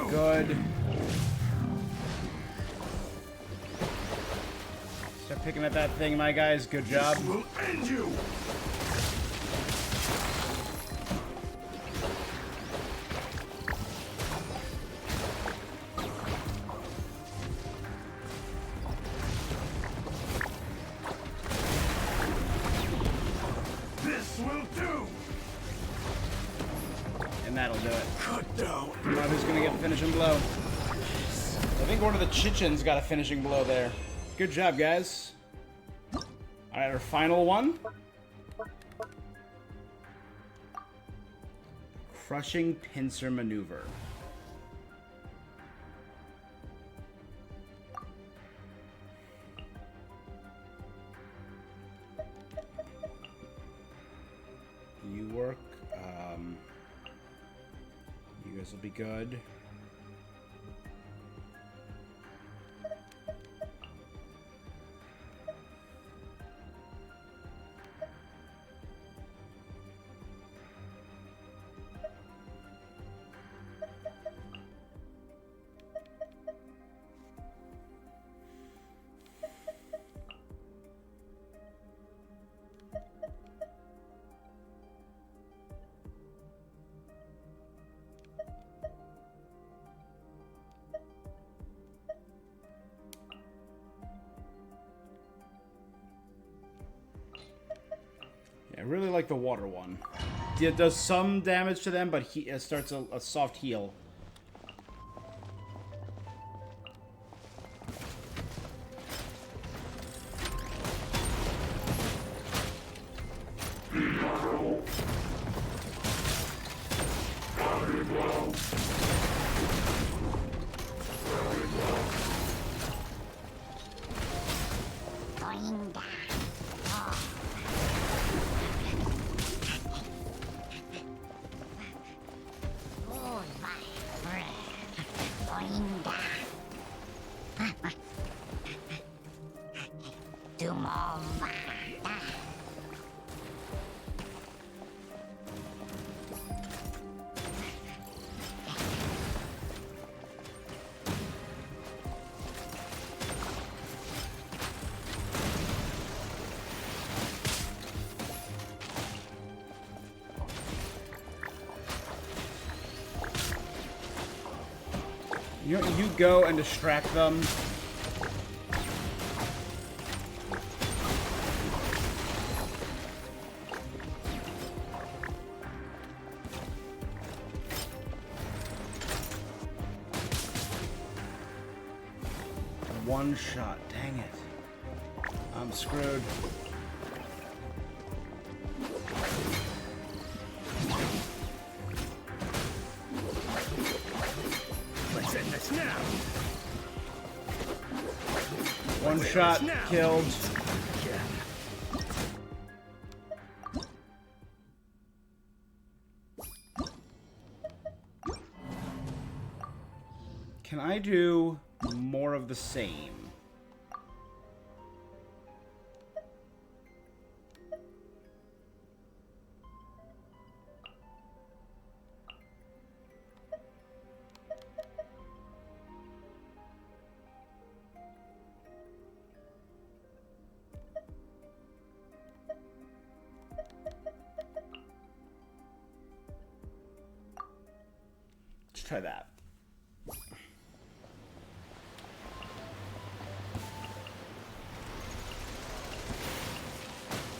Good. Start picking at that thing, my guys. Good job. Will end you. down. Come on, who's gonna get the finishing blow? I think one of the Chechens got a finishing blow there. Good job, guys. Alright, our final one. Crushing pincer maneuver. You work. You guys will be good. I really like the water one. It does some damage to them, but it starts a soft heal. Going down. Oh, my friend. Going down. Do more. You go and distract them. One shot, dang it. I'm screwed. Let's end this now. One shot, killed. Can I do more of the same? Let's try that.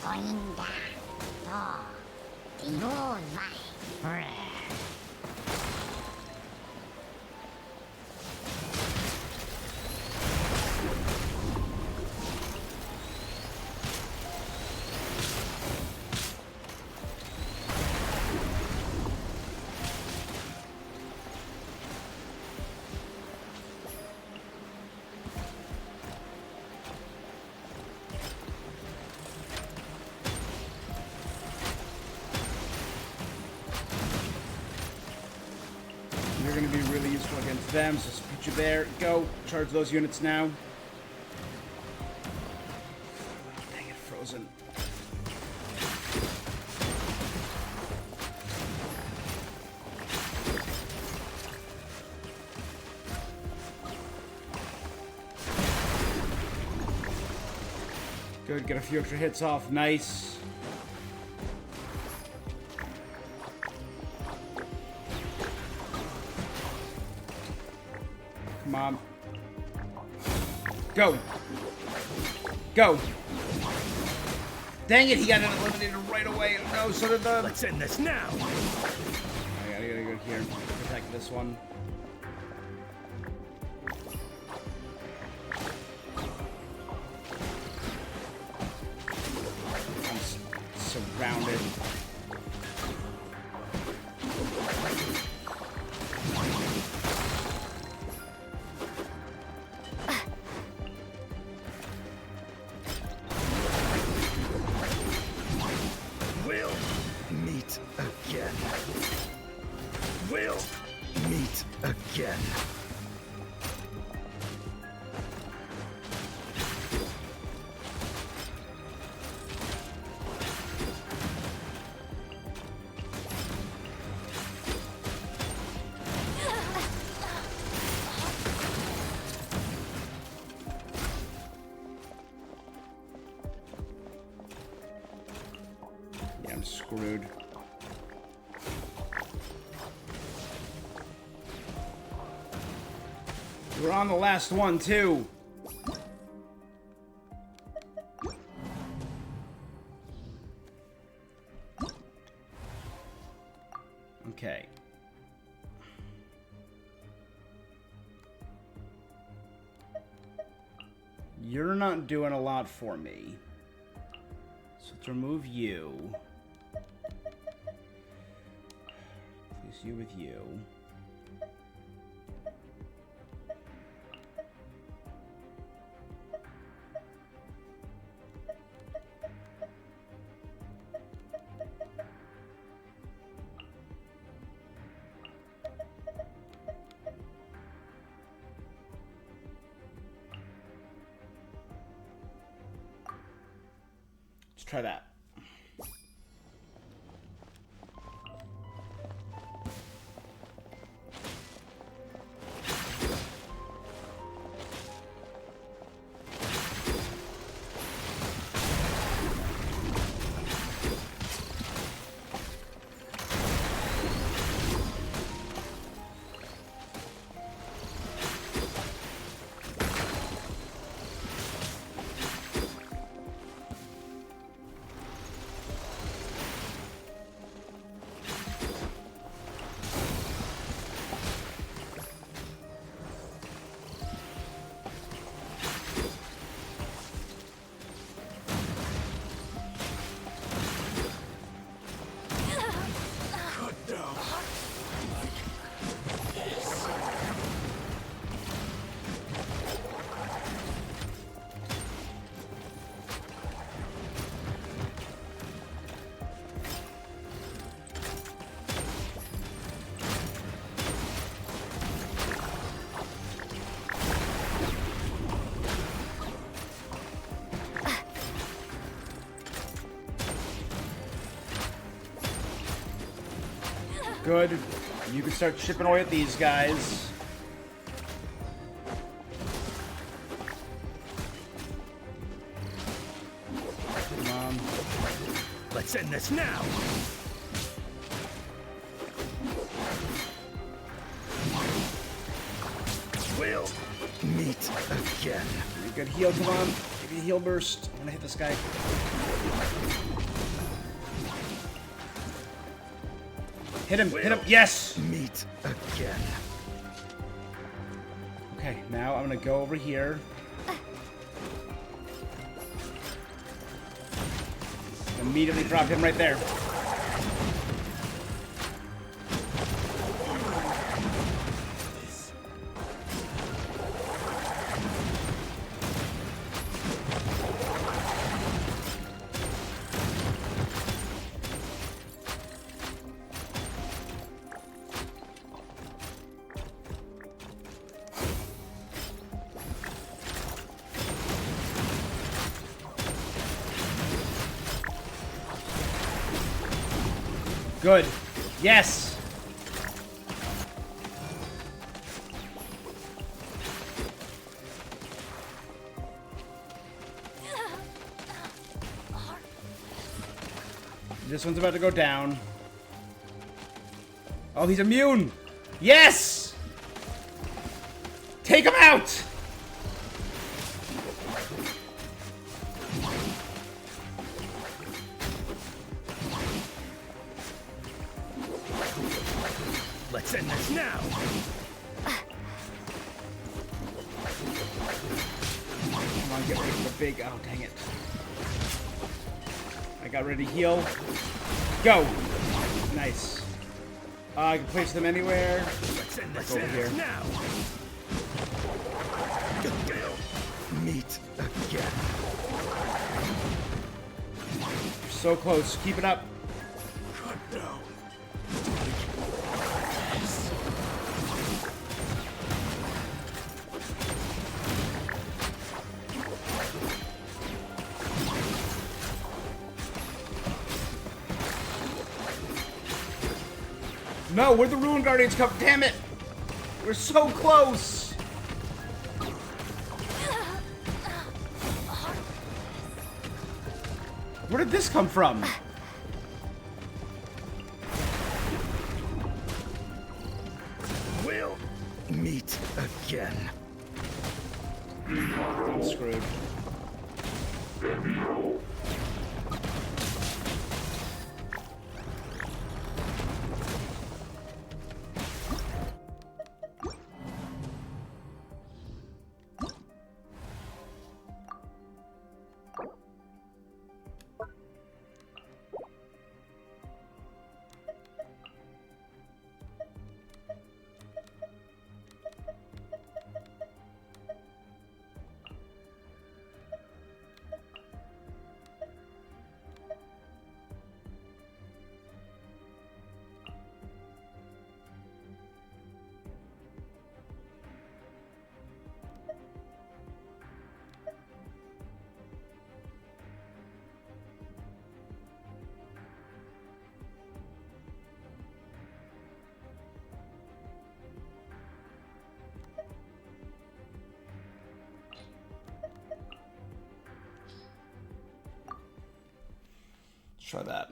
Going down. Oh, ignore my friend. You're going to be really useful against them, so put you there. Go. Charge those units now. Dang it, frozen. Good, get a few extra hits off. Nice. Come on. Go. Go. Dang it, he got it eliminated right away. No, so did the... Let's end this now. I gotta go here. Protect. this one. I'm surrounded. We'll meet again. We'll meet again. Yeah, I'm screwed. We're on the last one, too. Okay. You're not doing a lot for me. So let's remove you. Place you with you. Let's try that. Good. You can start chipping away at these guys. Come on. Let's end this now. We'll meet again. Pretty good heal. Come on. Give me a heal burst. I'm gonna hit this guy. Hit him. Hit him. Yes. Meet again. Okay. Now I'm gonna go over here. Immediately drop him right there. Good. Yes. This one's about to go down. Oh, he's immune. Yes. Take him out. Let's end this now. Come on, get ready for the big. Oh, dang it. I got ready to heal. Go! Nice. I can place them anywhere. Let's end this over here. now. Meet again. You're so close. Keep it up. Cut down. No, where'd the Ruin Guardians come? Damn it! We're so close! Where did this come from? We'll meet again. I'm screwed. Let's try that.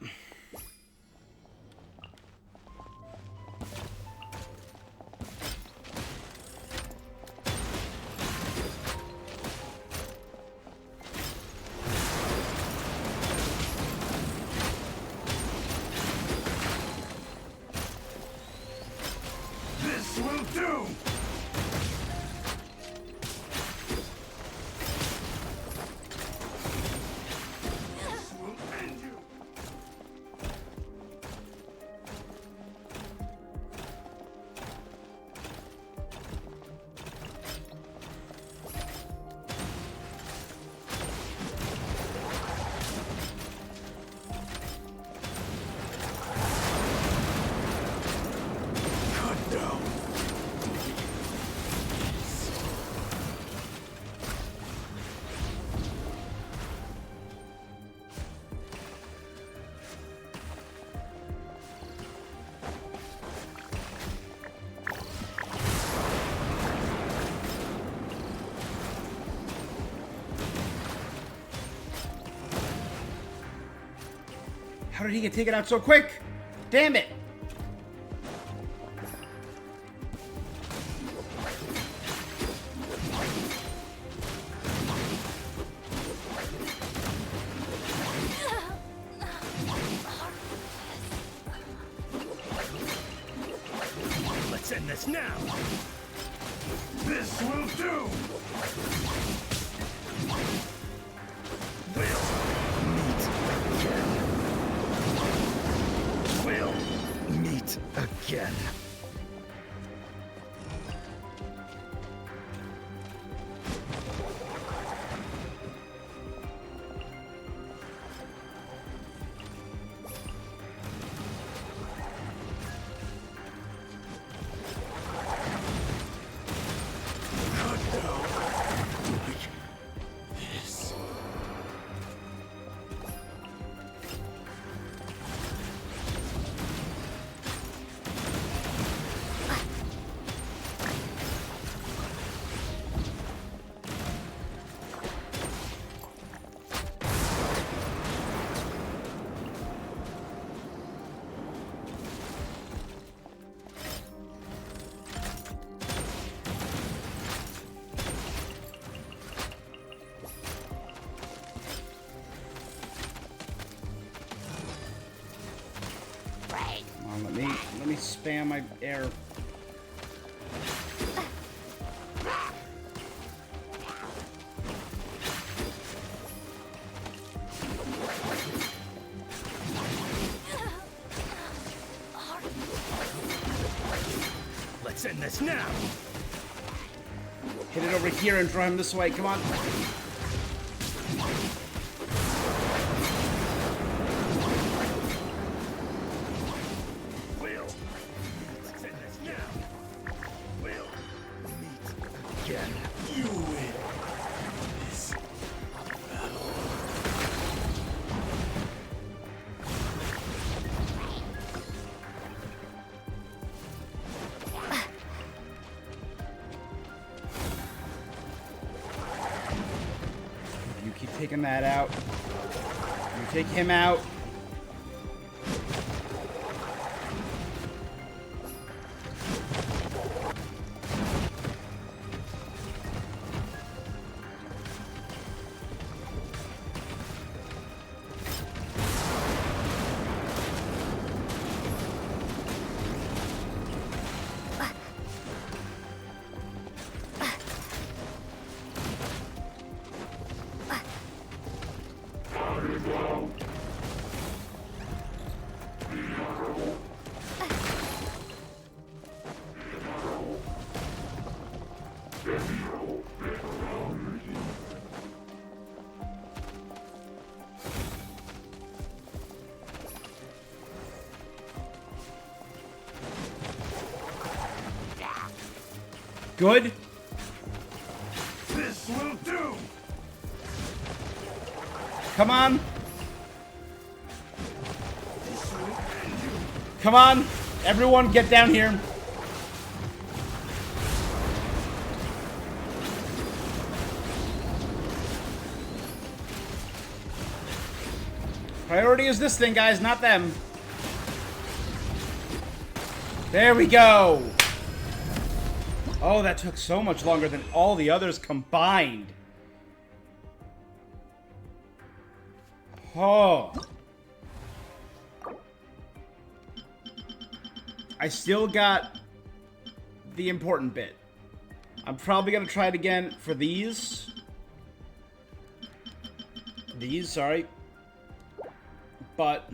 This will do. This will end you. Cut down. How did he get taken out so quick? Damn it! Let's end this now. This will do. We'll meet again. We'll meet again. Cut down. stay on my air. Let's end this now. Hit it over here and draw him this way. Come on. Will. Let's end this now. Will. Meet again. You win. This battle. You keep taking that out. You take him out. Good. This will do. Come on. Come on. Everyone get down here. Priority is this thing, guys, not them. There we go. Oh, that took so much longer than all the others combined. Oh. I still got the important bit. I'm probably going to try it again for these. These, sorry. But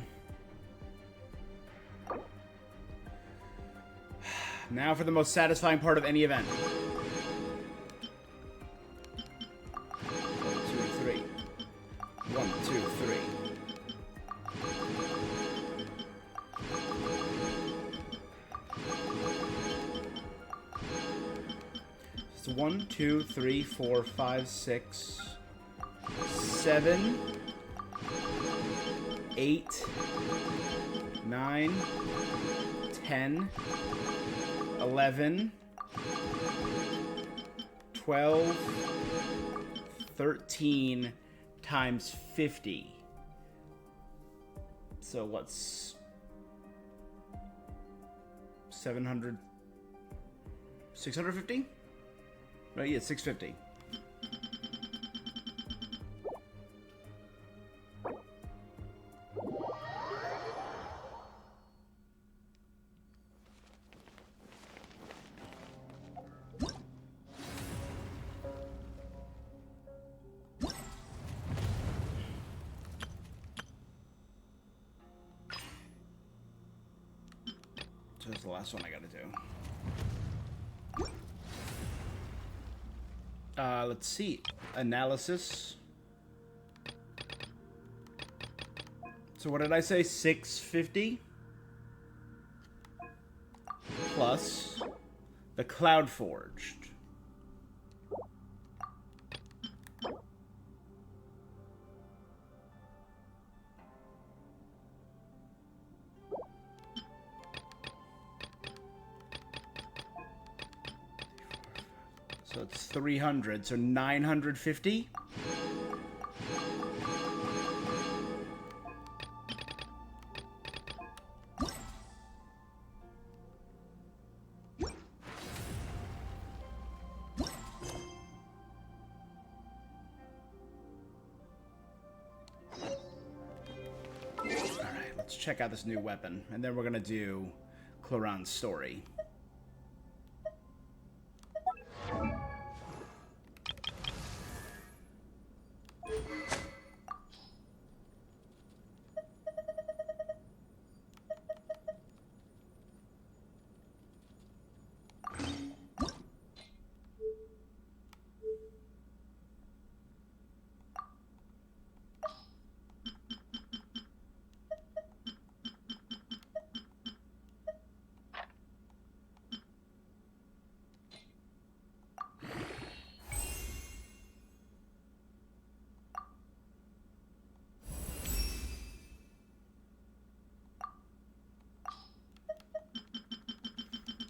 now for the most satisfying part of any event. 1, 2, 3. 1, 2, 3. It's 1, 2, 3, 4, 5, 6, 7, 8, 9, 10, 11, 12, 13 times 50. So what's 700? 650? Right, yeah, 650. So that's the last one I gotta do. Let's see. Analysis. So what did I say? 650? Plus the Cloud Forged. So it's 300, so 950? Alright, let's check out this new weapon, and then we're gonna do Clorinde's story.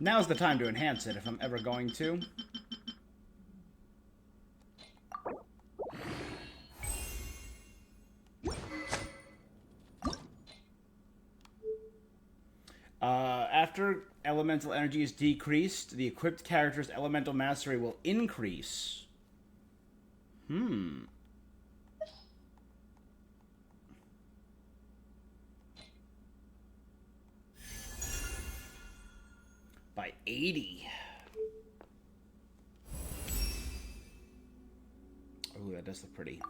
Now's the time to enhance it if I'm ever going to. After elemental energy is decreased, the equipped character's elemental mastery will increase. By 80. Ooh, that does look pretty.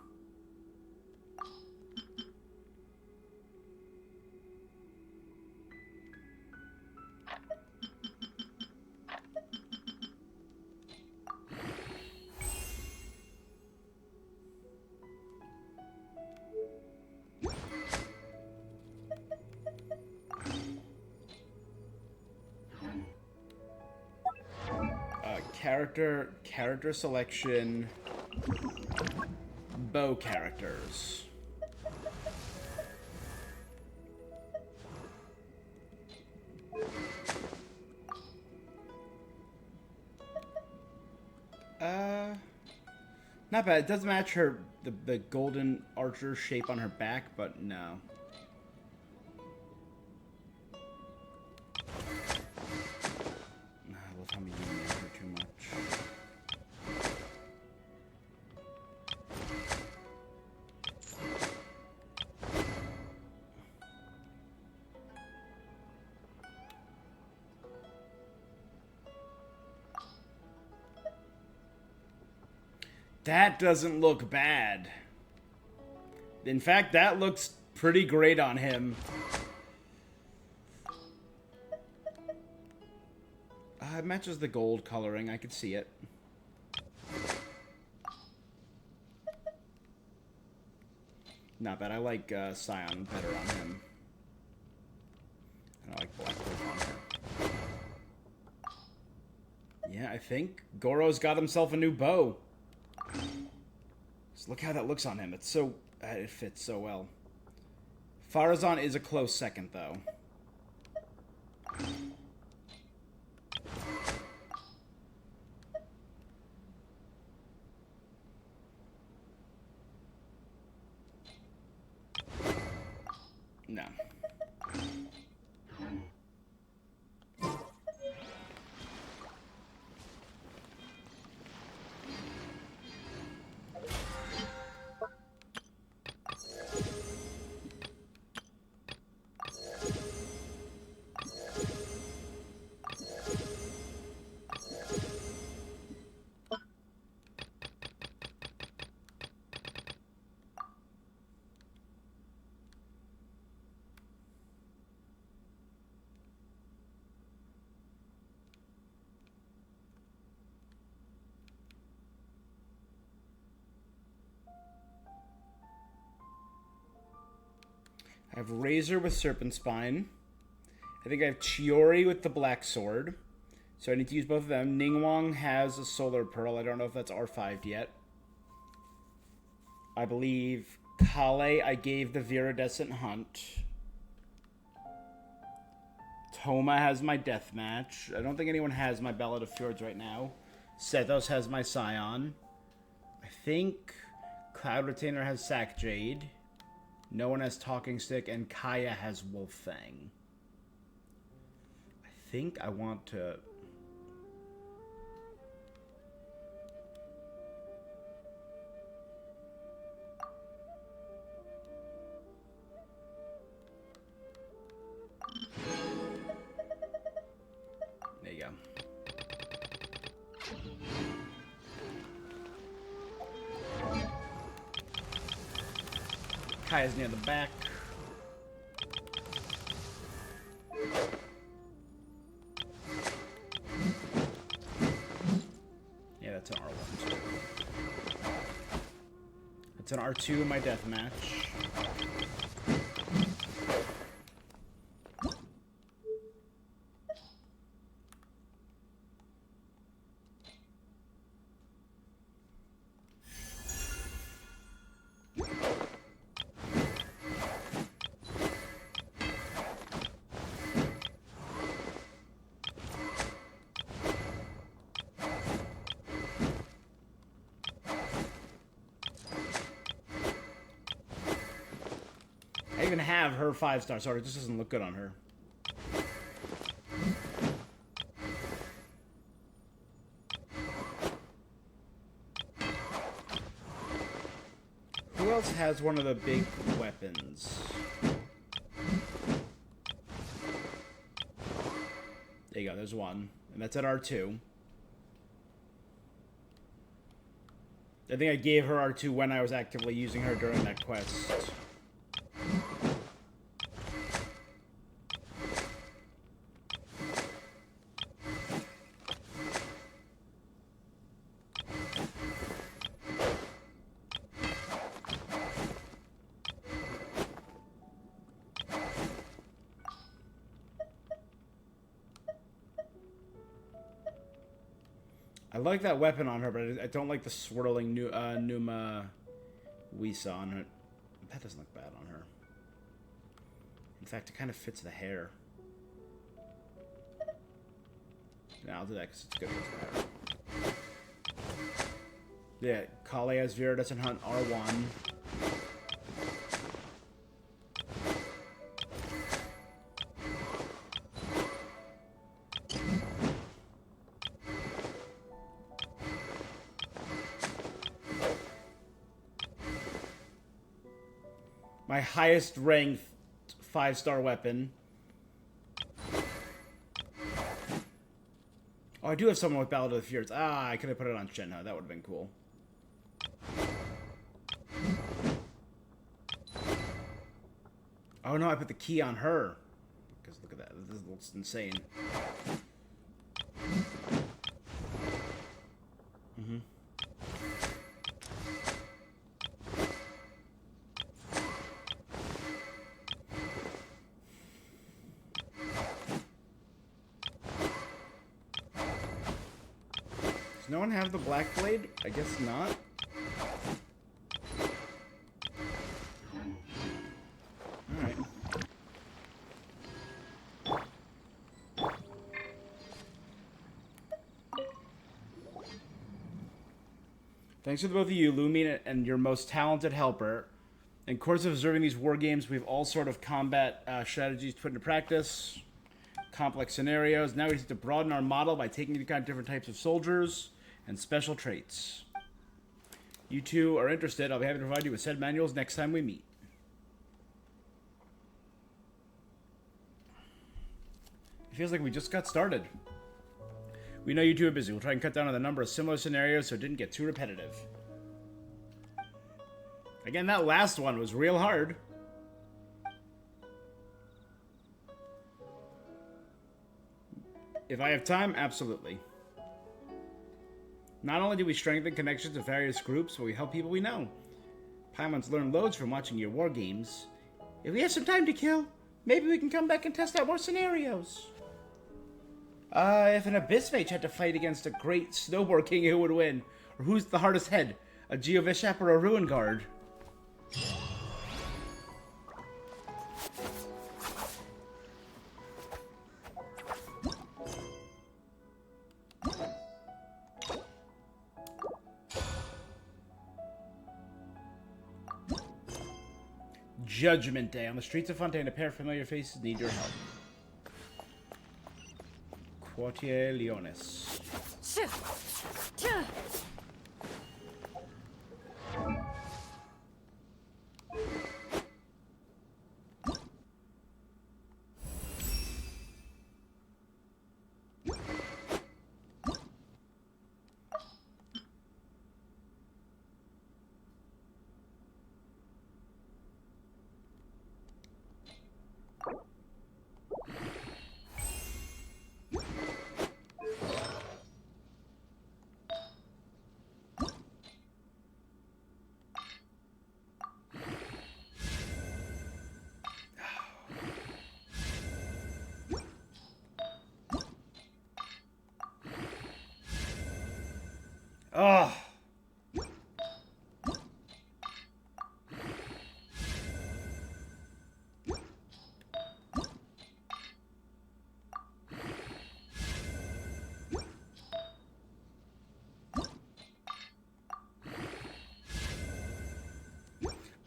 Character selection, bow characters. Not bad. It does match her the golden archer shape on her back, but no. I love how I'm using her too much. That doesn't look bad. In fact, that looks pretty great on him. It matches the gold coloring. I could see it. Not bad. I like Scion better on him. And I like Black Wolf on her. Yeah, I think Goro's got himself a new bow. Just look how that looks on him. It's so... it fits so well. Farazan is a close second, though. No. I have Razor with Serpent Spine. I think I have Chiori with the Black Sword. So I need to use both of them. Ningguang has a Solar Pearl. I don't know if that's R5'd yet. I believe Kale I gave the Viridescent Hunt. Toma has my Deathmatch. I don't think anyone has my Ballad of Fjords right now. Sethos has my Scion. I think Cloud Retainer has Sack Jade. No one has Talking Stick, and Kaya has Wolf Fang. I think I want to... Kaya's near the back. Yeah, that's an R1 too. That's an R2 in my deathmatch. I even have her 5-star sword. It just doesn't look good on her. Who else has one of the big weapons? There you go, there's one. And that's at R2. I think I gave her R2 when I was actively using her during that quest. I like that weapon on her, but I don't like the swirling Numa Wisa on it. That doesn't look bad on her. In fact, it kind of fits the hair. Yeah, I'll do that because it's good with the hair. Yeah, Kale as Viridis and Hunt R1. My highest ranked 5-star weapon. Oh, I do have someone with Ballad of the Fjords. Ah, I could have put it on Shenhe. That would have been cool. Oh no, I put the key on her. Because look at that. This looks insane. Mm-hmm. Does no one have the Black Blade? I guess not. Alright. Thanks to the both of you, Lumion and your most talented helper. In course of observing these war games, we've all sort of combat strategies put into practice. Complex scenarios. Now we need to broaden our model by taking into account different types of soldiers and special traits. You two are interested. I'll be happy to provide you with said manuals next time we meet. It feels like we just got started. We know you two are busy. We'll try and cut down on the number of similar scenarios so it didn't get too repetitive. Again, that last one was real hard. If I have time, absolutely. Not only do we strengthen connections with various groups, but we help people we know. Paimons learn loads from watching your war games. If we have some time to kill, maybe we can come back and test out more scenarios. If an Abyss Mage had to fight against a great snowboard king, who would win? Or who's the hardest head? A Geovishap or a Ruin Guard? Judgment Day. On the streets of Fontaine, a pair of familiar faces need your help. Quartier Leonis. Ugh.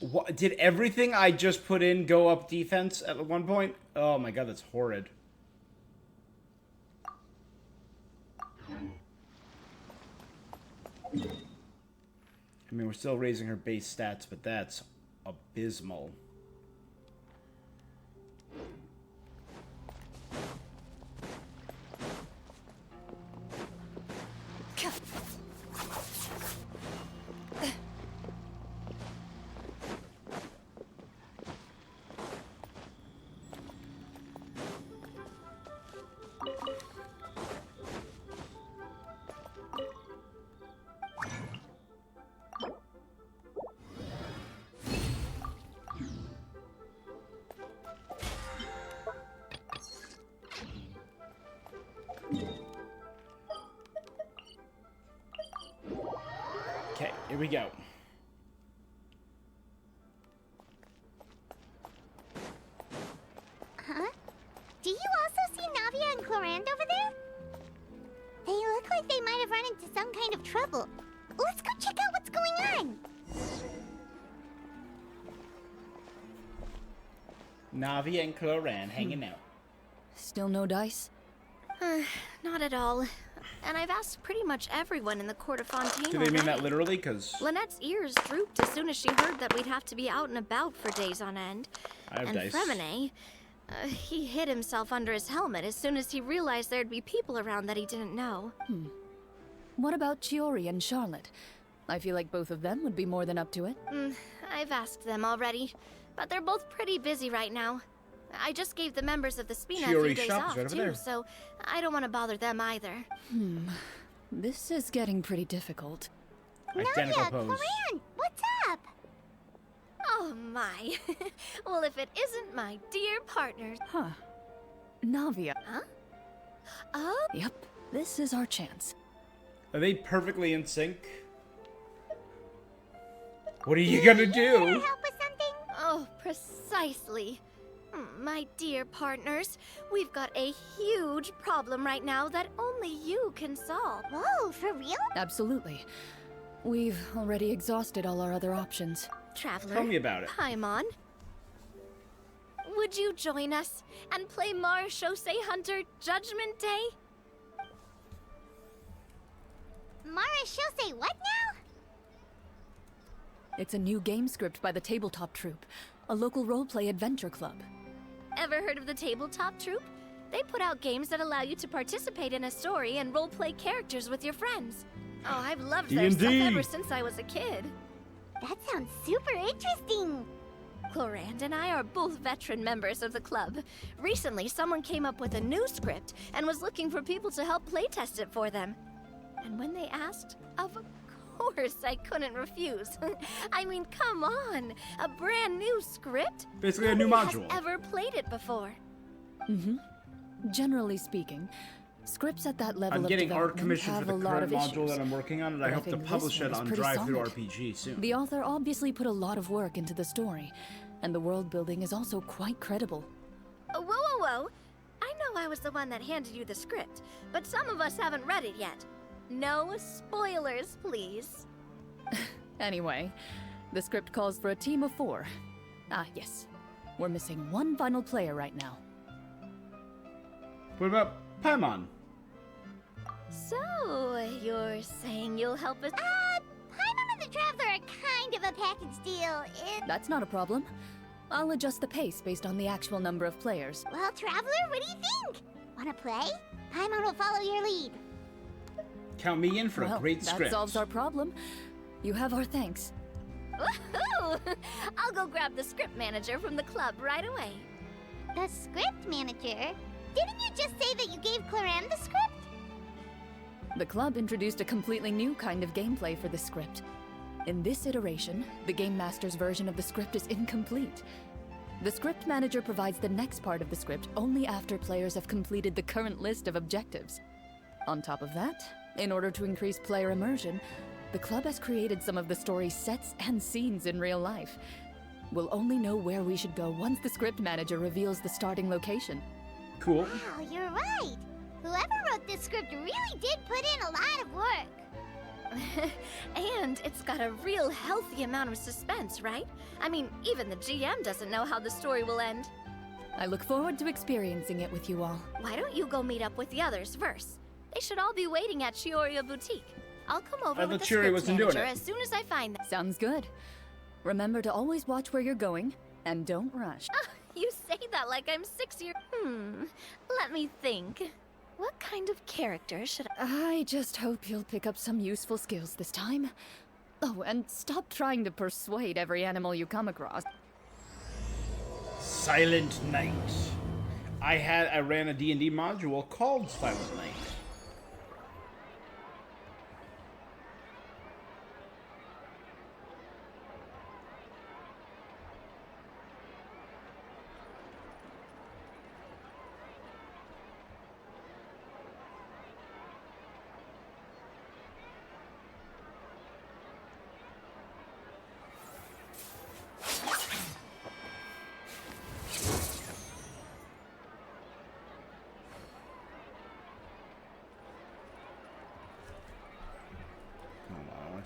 What, did everything I just put in go up defense at one point? Oh my god, that's horrid. I mean, we're still raising her base stats, but that's abysmal. Okay, here we go. Huh? Do you also see Navia and Clorinde over there? They look like they might have run into some kind of trouble. Let's go check out what's going on. Navi and Clorinde hanging out. Still no dice? Not at all. And I've asked pretty much everyone in the court of Fontaine Do they mean that already. literally? Because Lynette's ears drooped as soon as she heard that we'd have to be out and about for days on end. I have And dice. Fremine, he hid himself under his helmet as soon as he realized there'd be people around that he didn't know. What about Chiori and Charlotte? I feel like both of them would be more than up to it. I've asked them already, but they're both pretty busy right now. I just gave the members of the Spina a few Chiori's days shop is off, right over too, there. so I don't want to bother them either. This is getting pretty difficult. Identical Navia, pose. Clorinde, what's up? Oh my. Well, if it isn't my dear partner. Huh. Navia. Oh, Yep, this is our chance. Are they perfectly in sync? What are you gonna do? Help with something? oh, precisely. My dear partners, we've got a huge problem right now that only you can solve. Whoa, for real? Absolutely. We've already exhausted all our other options. Traveler, Tell me about it. Paimon, would you join us and play Marechaussee Hunter Judgment Day? Marechaussee what now? It's a new game script by the Tabletop Troupe, a local roleplay adventure club. Ever heard of the Tabletop Troupe? They put out games that allow you to participate in a story and roleplay characters with your friends. Oh, I've loved their stuff D&D. ever since I was a kid. That sounds super interesting. Clorinde and I are both veteran members of the club. Recently, someone came up with a new script and was looking for people to help playtest it for them. And when they asked, of course I couldn't refuse. I mean, come on, a brand new script? Basically a new Nobody module. has ever played it before. Generally speaking, scripts at that level I'm of getting art development commission for have the a lot current of module issues. that I'm working on, and I But I hope to think this publish one it is on pretty Drive-Thru solid. RPG soon. The author obviously put a lot of work into the story, and the world building is also quite credible. Whoa, whoa, whoa. I know I was the one that handed you the script, but some of us haven't read it yet. No spoilers, please. Anyway, the script calls for a team of 4. Ah, yes. We're missing one final player right now. What about Paimon? So, you're saying you'll help us? Paimon and the Traveler are kind of a package deal. That's not a problem. I'll adjust the pace based on the actual number of players. Well, Traveler, what do you think? Wanna play? Paimon will follow your lead. Count me in for Well, a great that script. solves our problem. You have our thanks. Woohoo! I'll go grab the script manager from the club right away. The script manager? Didn't you just say that you gave Clorinde the script? The club introduced a completely new kind of gameplay for the script. In this iteration, the Game Master's version of the script is incomplete. The script manager provides the next part of the script only after players have completed the current list of objectives. On top of that, In order to increase player immersion, the club has created some of the story's sets and scenes in real life. We'll only know where we should go once the script manager reveals the starting location. Cool. Wow, you're right. Whoever wrote this script really did put in a lot of work. And it's got a real healthy amount of suspense, right? I mean, even the GM doesn't know how the story will end. I look forward to experiencing it with you all. Why don't you go meet up with the others first? They should all be waiting at Chioria Boutique. I'll come over I with thought the Chiori script wasn't doing manager it. as soon as I find them. Sounds good. Remember to always watch where you're going, and don't rush. You say that like I'm 6 years. Let me think. What kind of character should I... I just hope you'll pick up some useful skills this time. Oh, and stop trying to persuade every animal you come across. Silent Night. I ran a D&D module called Silent Night.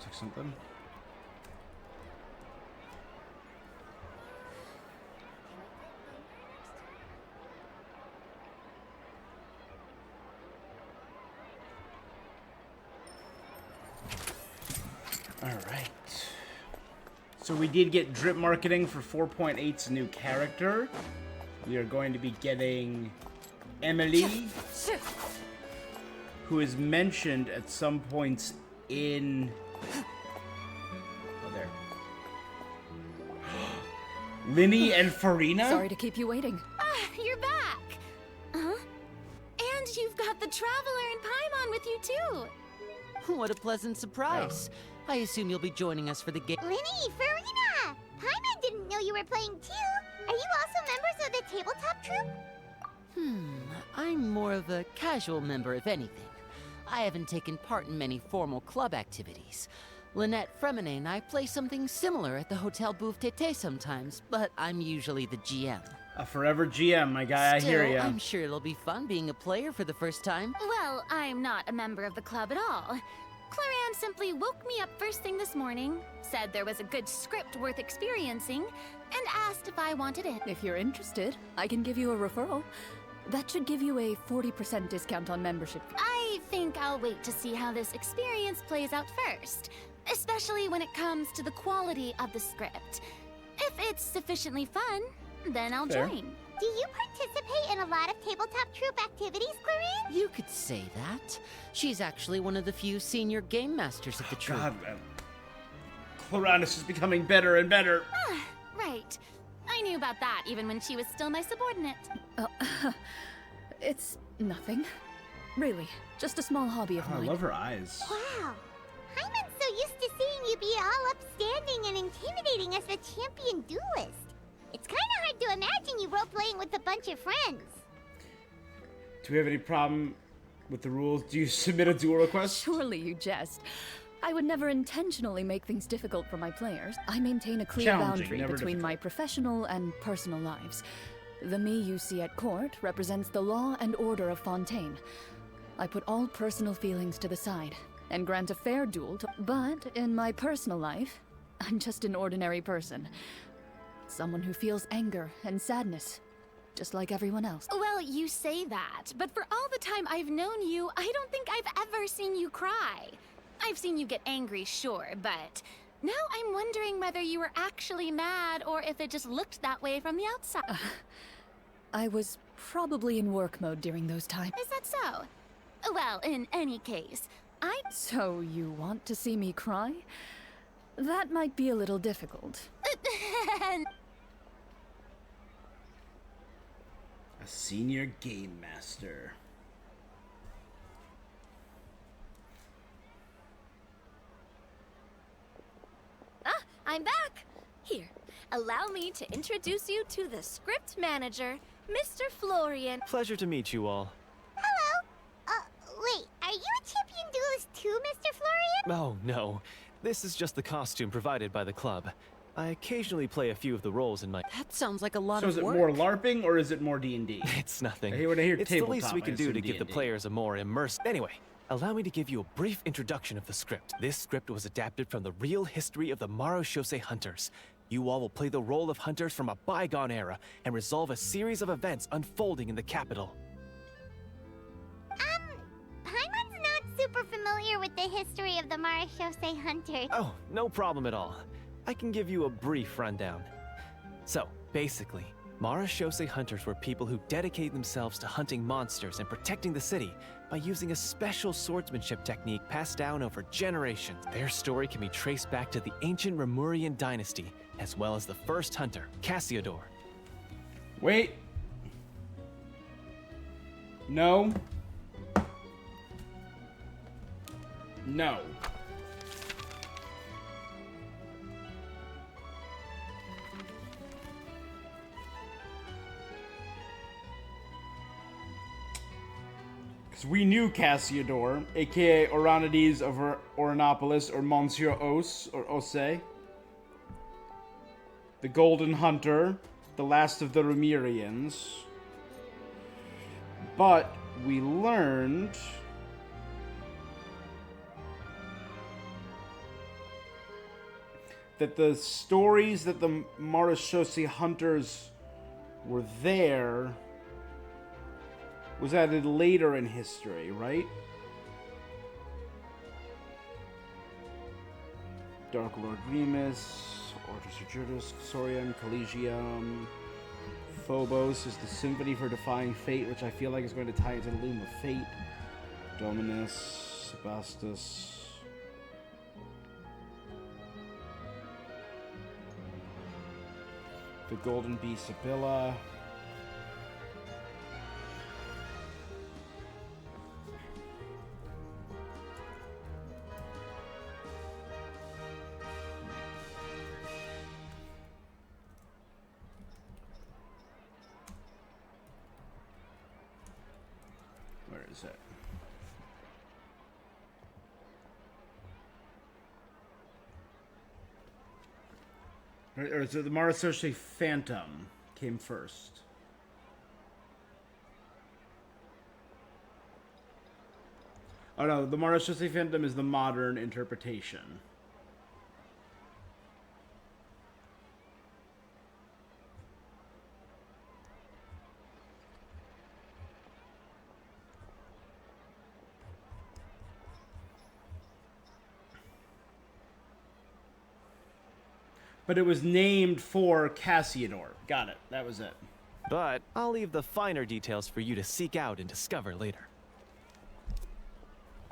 Check something. All right. So we did get drip marketing for 4.8's new character. We are going to be getting Emily, who is mentioned at some points in... Oh, there. Linny and Farina? Sorry to keep you waiting. You're back! Huh? And you've got the Traveler and Paimon with you, too! What a pleasant surprise. I assume you'll be joining us for the game. Linny, Farina! Paimon didn't know you were playing too. Are you also members of the tabletop troupe? I'm more of a casual member, if anything. I haven't taken part in many formal club activities. Lynette Fremine and I play something similar at the Hotel Bouffe Tété sometimes, but I'm usually the GM. A forever GM, my guy, Still, I hear ya. I'm sure it'll be fun being a player for the first time. Well, I'm not a member of the club at all. Cloran simply woke me up first thing this morning, said there was a good script worth experiencing, and asked if I wanted it. If you're interested, I can give you a referral. That should give you a 40% discount on membership. I think I'll wait to see how this experience plays out first, especially when it comes to the quality of the script. If it's sufficiently fun, then I'll Fair. join. Do you participate in a lot of tabletop troupe activities, Clorin? You could say that. She's actually one of the few senior game masters of the troupe. God, Cloranus is becoming better and better. Right. I knew about that even when she was still my subordinate. It's nothing. Really, just a small hobby of Oh, I mine. love her eyes. Wow. Hyman's so used to seeing you be all upstanding and intimidating as the champion duelist. It's kind of hard to imagine you role-playing with a bunch of friends. Do we have any problem with the rules? Do you submit a duel request? Surely you jest. I would never intentionally make things difficult for my players. I maintain a clear Challenging, boundary never between my difficult. professional and personal lives. The me you see at court represents the law and order of Fontaine. I put all personal feelings to the side and grant a fair duel to... But in my personal life, I'm just an ordinary person. Someone who feels anger and sadness, just like everyone else. Well, you say that, but for all the time I've known you, I don't think I've ever seen you cry. I've seen you get angry, sure, but now I'm wondering whether you were actually mad or if it just looked that way from the outside. I was probably in work mode during those times. Is that so? Well, in any case, So you want to see me cry? That might be a little difficult. A senior game master. I'm back! Here, allow me to introduce you to the script manager, Mr. Florian. Pleasure to meet you all. Hello. Wait, are you a champion duelist Oh, no. This is just the costume provided by the club. I occasionally play a few of the roles in my... That sounds like a lot So of is it work. more LARPing or is it more D&D? It's nothing. When I hear It's the tabletop, least we I can do assume to give the D&D. players a more immersive... Anyway, allow me to give you a brief introduction of the script. This script was adapted from the real history of the Marushose hunters. You all will play the role of hunters from a bygone era and resolve a series of events unfolding in the capital. Paimon's not super familiar with the history of the Marashose hunters. Oh, no problem at all. I can give you a brief rundown. So, basically, Marushose hunters were people who dedicated themselves to hunting monsters and protecting the city by using a special swordsmanship technique passed down over generations. Their story can be traced back to the ancient Remurian dynasty, as well as the first hunter, Cassiodor. Wait. No. No. Because we knew Cassiodor, aka Oranides of Oranopolis, or Monsieur Os, or Ose. The Golden Hunter, the last of the Remurians. But we learned that the stories that the Marushose hunters were there was added later in history, right? Dark Lord Remus, Ortus Jurus, Sorium, Collegium, Phobos is the Symphony for Defying Fate, which I feel like is going to tie into the Loom of Fate. Dominus, Sebastus. The Golden Bee Sibylla. Where is it? Or is it the Marushose Phantom came first? Oh no, the Marushose Phantom is the modern interpretation. But it was named for Cassiodor. Got it. That was it. But I'll leave the finer details for you to seek out and discover later.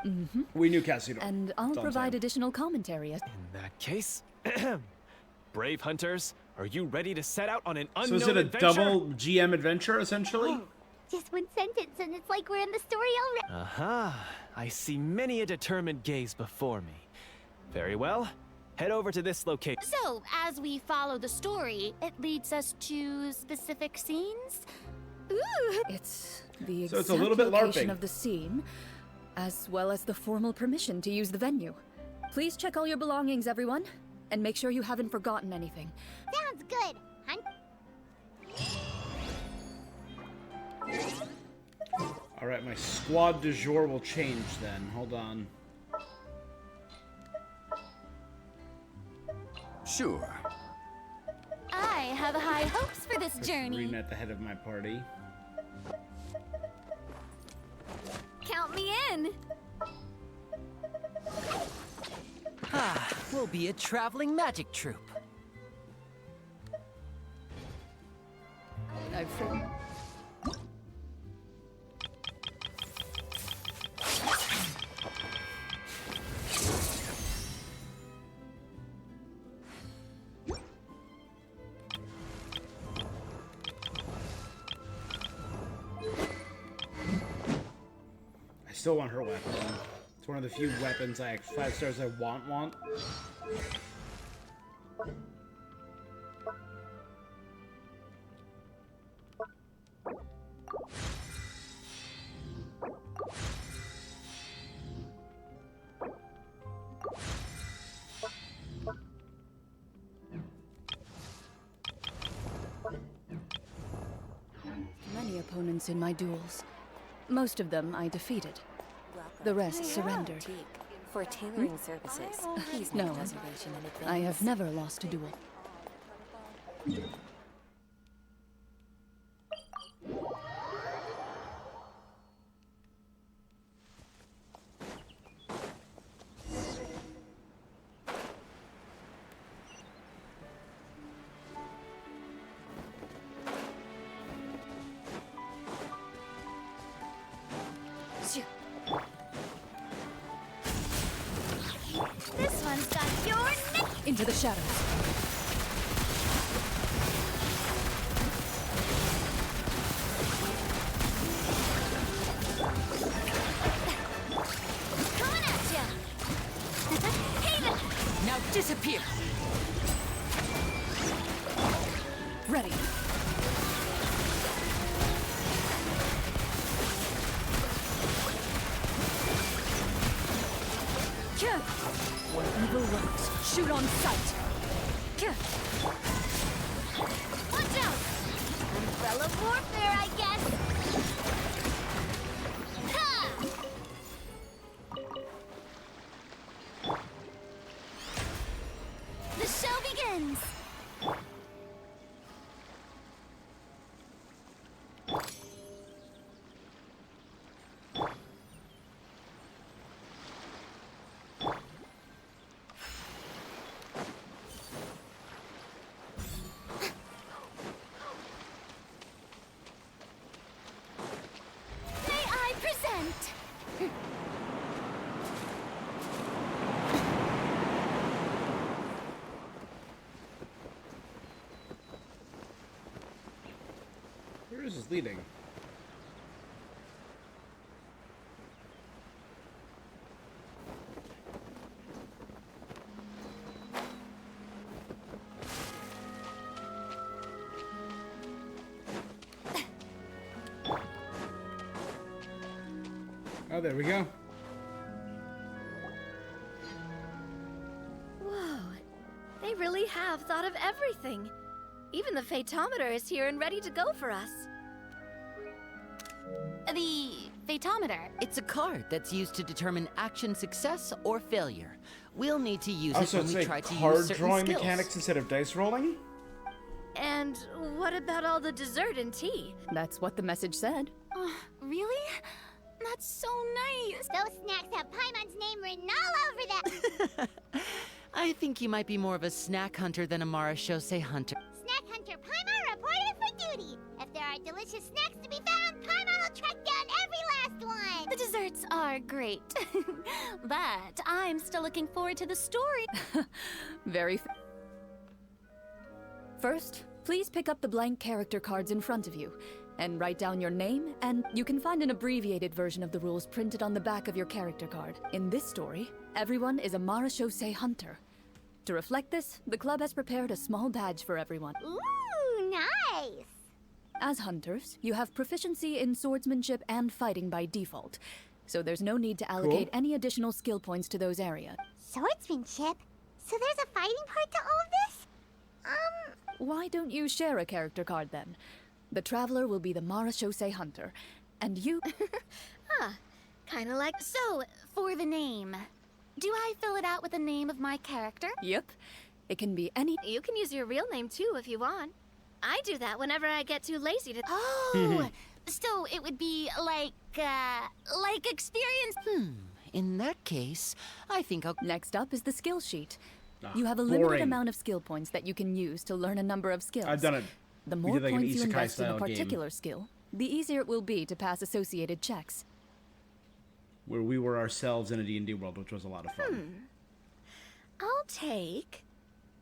Mm-hmm. We knew Cassiodor. And I'll That's all I'm provide saying. additional commentary. In that case, brave hunters, are you ready to set out on an So unknown is it a adventure? double GM adventure, essentially? Just one sentence and it's like we're in the story already. Aha, I see many a determined gaze before me. Very well, head over to this location. So, as we follow the story, it leads us to specific scenes? Ooh! It's the So exact it's a little bit location LARPing. of the scene, as well as the formal permission to use the venue. Please check all your belongings, everyone, and make sure you haven't forgotten anything. Sounds good, hun. Alright, my squad du jour will change then. Hold on. Sure. I have high hopes for this journey. Reading at the head of my party. Count me in. Ah, we'll be a traveling magic troupe. I still want her weapon. It's one of the few weapons I 5 stars I want. opponents in my duels. Most of them I defeated. The rest surrendered. For tailoring services, please make No, a reservation in advance. I have never lost a duel. This one's got your neck. Into the shadows. Coming at ya. Hey there. Now disappear! Ready. Kia! Where evil lurks, shoot on sight. Kia! Watch out. Umbrella warfare, I guess. Ha! The show begins. May I present? Where is this leading? Oh, there we go. Whoa. They really have thought of everything. Even the Fatometer is here and ready to go for us. The Fatometer. It's a card that's used to determine action success or failure. We'll need to use it Also, when it's we like try to use card certain drawing skills. mechanics instead of dice rolling? And what about all the dessert and tea? That's what the message said. Really? That's so nice. Those snacks have Paimon's name written all over them. I think you might be more of a snack hunter than a Marashose hunter. Snack Hunter Paimon reported for duty. If there are delicious snacks to be found, Paimon will track down every last one. The desserts are great. But I'm still looking forward to the story. First, please pick up the blank character cards in front of you and write down your name, and you can find an abbreviated version of the rules printed on the back of your character card. In this story, everyone is a Marashose hunter. To reflect this, the club has prepared a small badge for everyone. Ooh, nice. As hunters, you have proficiency in swordsmanship and fighting by default, so there's no need to allocate any additional skill points to those areas. Swordsmanship? So there's a fighting part to all of this? Why don't you share a character card then? The Traveler will be the Marashose hunter, and you... Kinda like... So, for the name, do I fill it out with the name of my character? Yep. It can be any... You can use your real name too if you want. I do that whenever I get too lazy to... Oh, so it would be like experience. In that case, I think I'll... Next up is the skill sheet. Ah, You have a limited boring. amount of skill points that you can use to learn a number of skills. I've done it. The We more did like an points you isekai invest in a style game. particular skill, the easier it will be to pass associated checks. Where we were ourselves in a D&D world, which was a lot of fun. I'll take...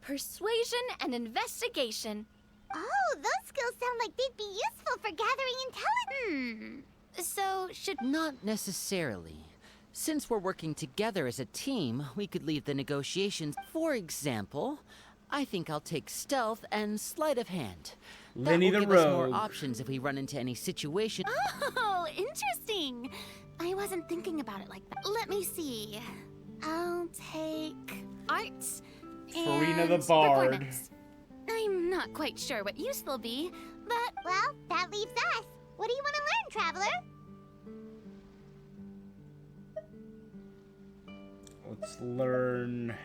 Persuasion and Investigation. Oh, those skills sound like they'd be useful for gathering intelligence. So, should Not necessarily. Since we're working together as a team, we could leave the negotiations. For example, I think I'll take stealth and sleight of hand. That Lenny will the give us more Rogue. options if we run into any situation. Oh, interesting. I wasn't thinking about it like that. Let me see. I'll take arts Farina the and Bard. performance. I'm not quite sure what use they'll be, but Well, that leaves us. What do you want to learn, traveler? Let's learn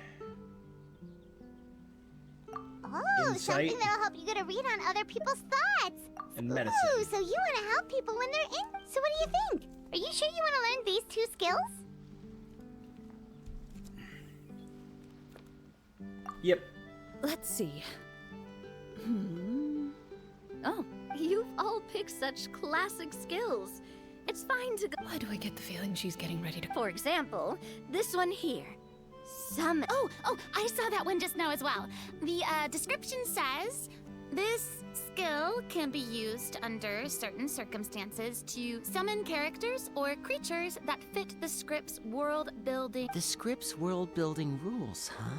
insight Something that'll help you get a read on other people's thoughts. and medicine. Ooh, so you want to help people when they're in. So what do you think? Are you sure you want to learn these 2 skills? Yep. Let's see. Oh, You've all picked such classic skills. It's fine to go. why do I get the feeling she's getting ready to... For example, this one here. Summon. Oh, I saw that one just now as well. The description says this skill can be used under certain circumstances to summon characters or creatures that fit the script's world building. The script's world building rules, huh?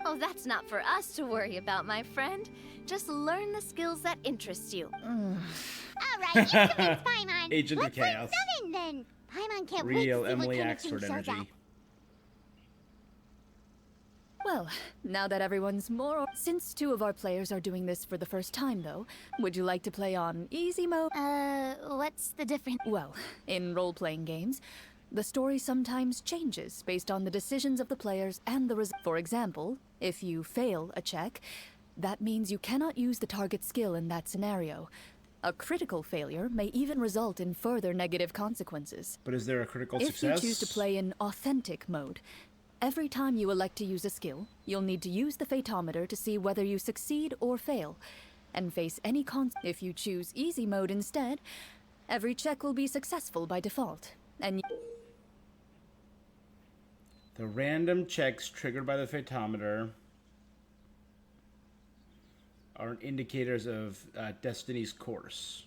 Oh, that's not for us to worry about, my friend. Just learn the skills that interest you. All right, you convinced Paimon. Agent of Let's learn Chaos. summon then. Paimon can't Real wait to see Emily what kind of Axford thing shows up. energy. Well, now that everyone's more... Since 2 of our players are doing this for the first time, though, would you like to play on easy mode? What's the difference? Well, in role-playing games, the story sometimes changes based on the decisions of the players and the For example, if you fail a check, that means you cannot use the target skill in that scenario. A critical failure may even result in further negative consequences. But is there a critical If success? you choose to play in authentic mode, every time you elect to use a skill, you'll need to use the Fatometer to see whether you succeed or fail, and face any If you choose easy mode instead, every check will be successful by default, and The random checks triggered by the Fatometer are indicators of Destiny's course.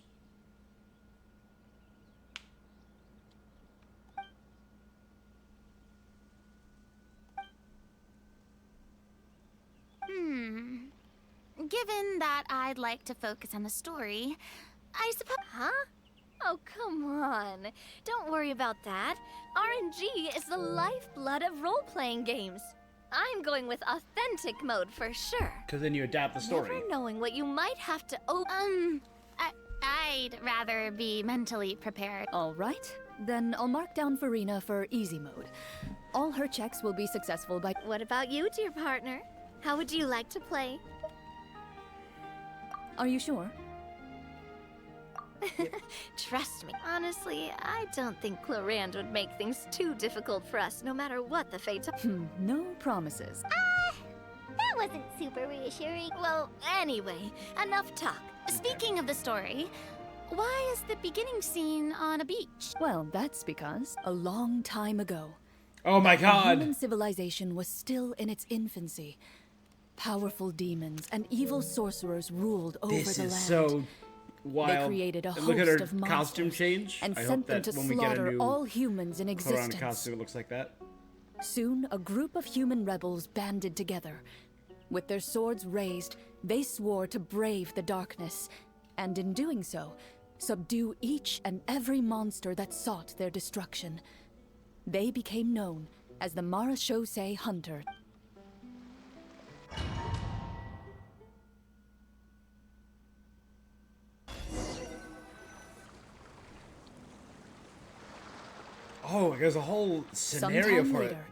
Given that I'd like to focus on the story, I suppose... Huh? Oh, come on. Don't worry about that. RNG is the lifeblood of role-playing games. I'm going with authentic mode for sure. Because then you adapt the story. Never knowing what you might have to I'd rather be mentally prepared. all right, then I'll mark down Farina for easy mode. All her checks will be successful by... What about you, dear partner? How would you like to play? Are you sure? Trust me. Honestly, I don't think Clorinde would make things too difficult for us, no matter what the fate... No promises. That wasn't super reassuring. Well, anyway, enough talk. Speaking of the story, why is the beginning scene on a beach? Well, that's because a long time ago, Oh my the god! human civilization was still in its infancy. Powerful demons and evil sorcerers ruled over This the is land. so wild. They created a And host look at her of monsters costume change. and I hope sent them that to when we get a slaughter new all humans in Quran existence. costume, it looks like that. Soon, a group of human rebels banded together. With their swords raised, they swore to brave the darkness, and in doing so, subdue each and every monster that sought their destruction. They became known as the Marachose Hunter. Oh, there's a whole scenario Sometime for later,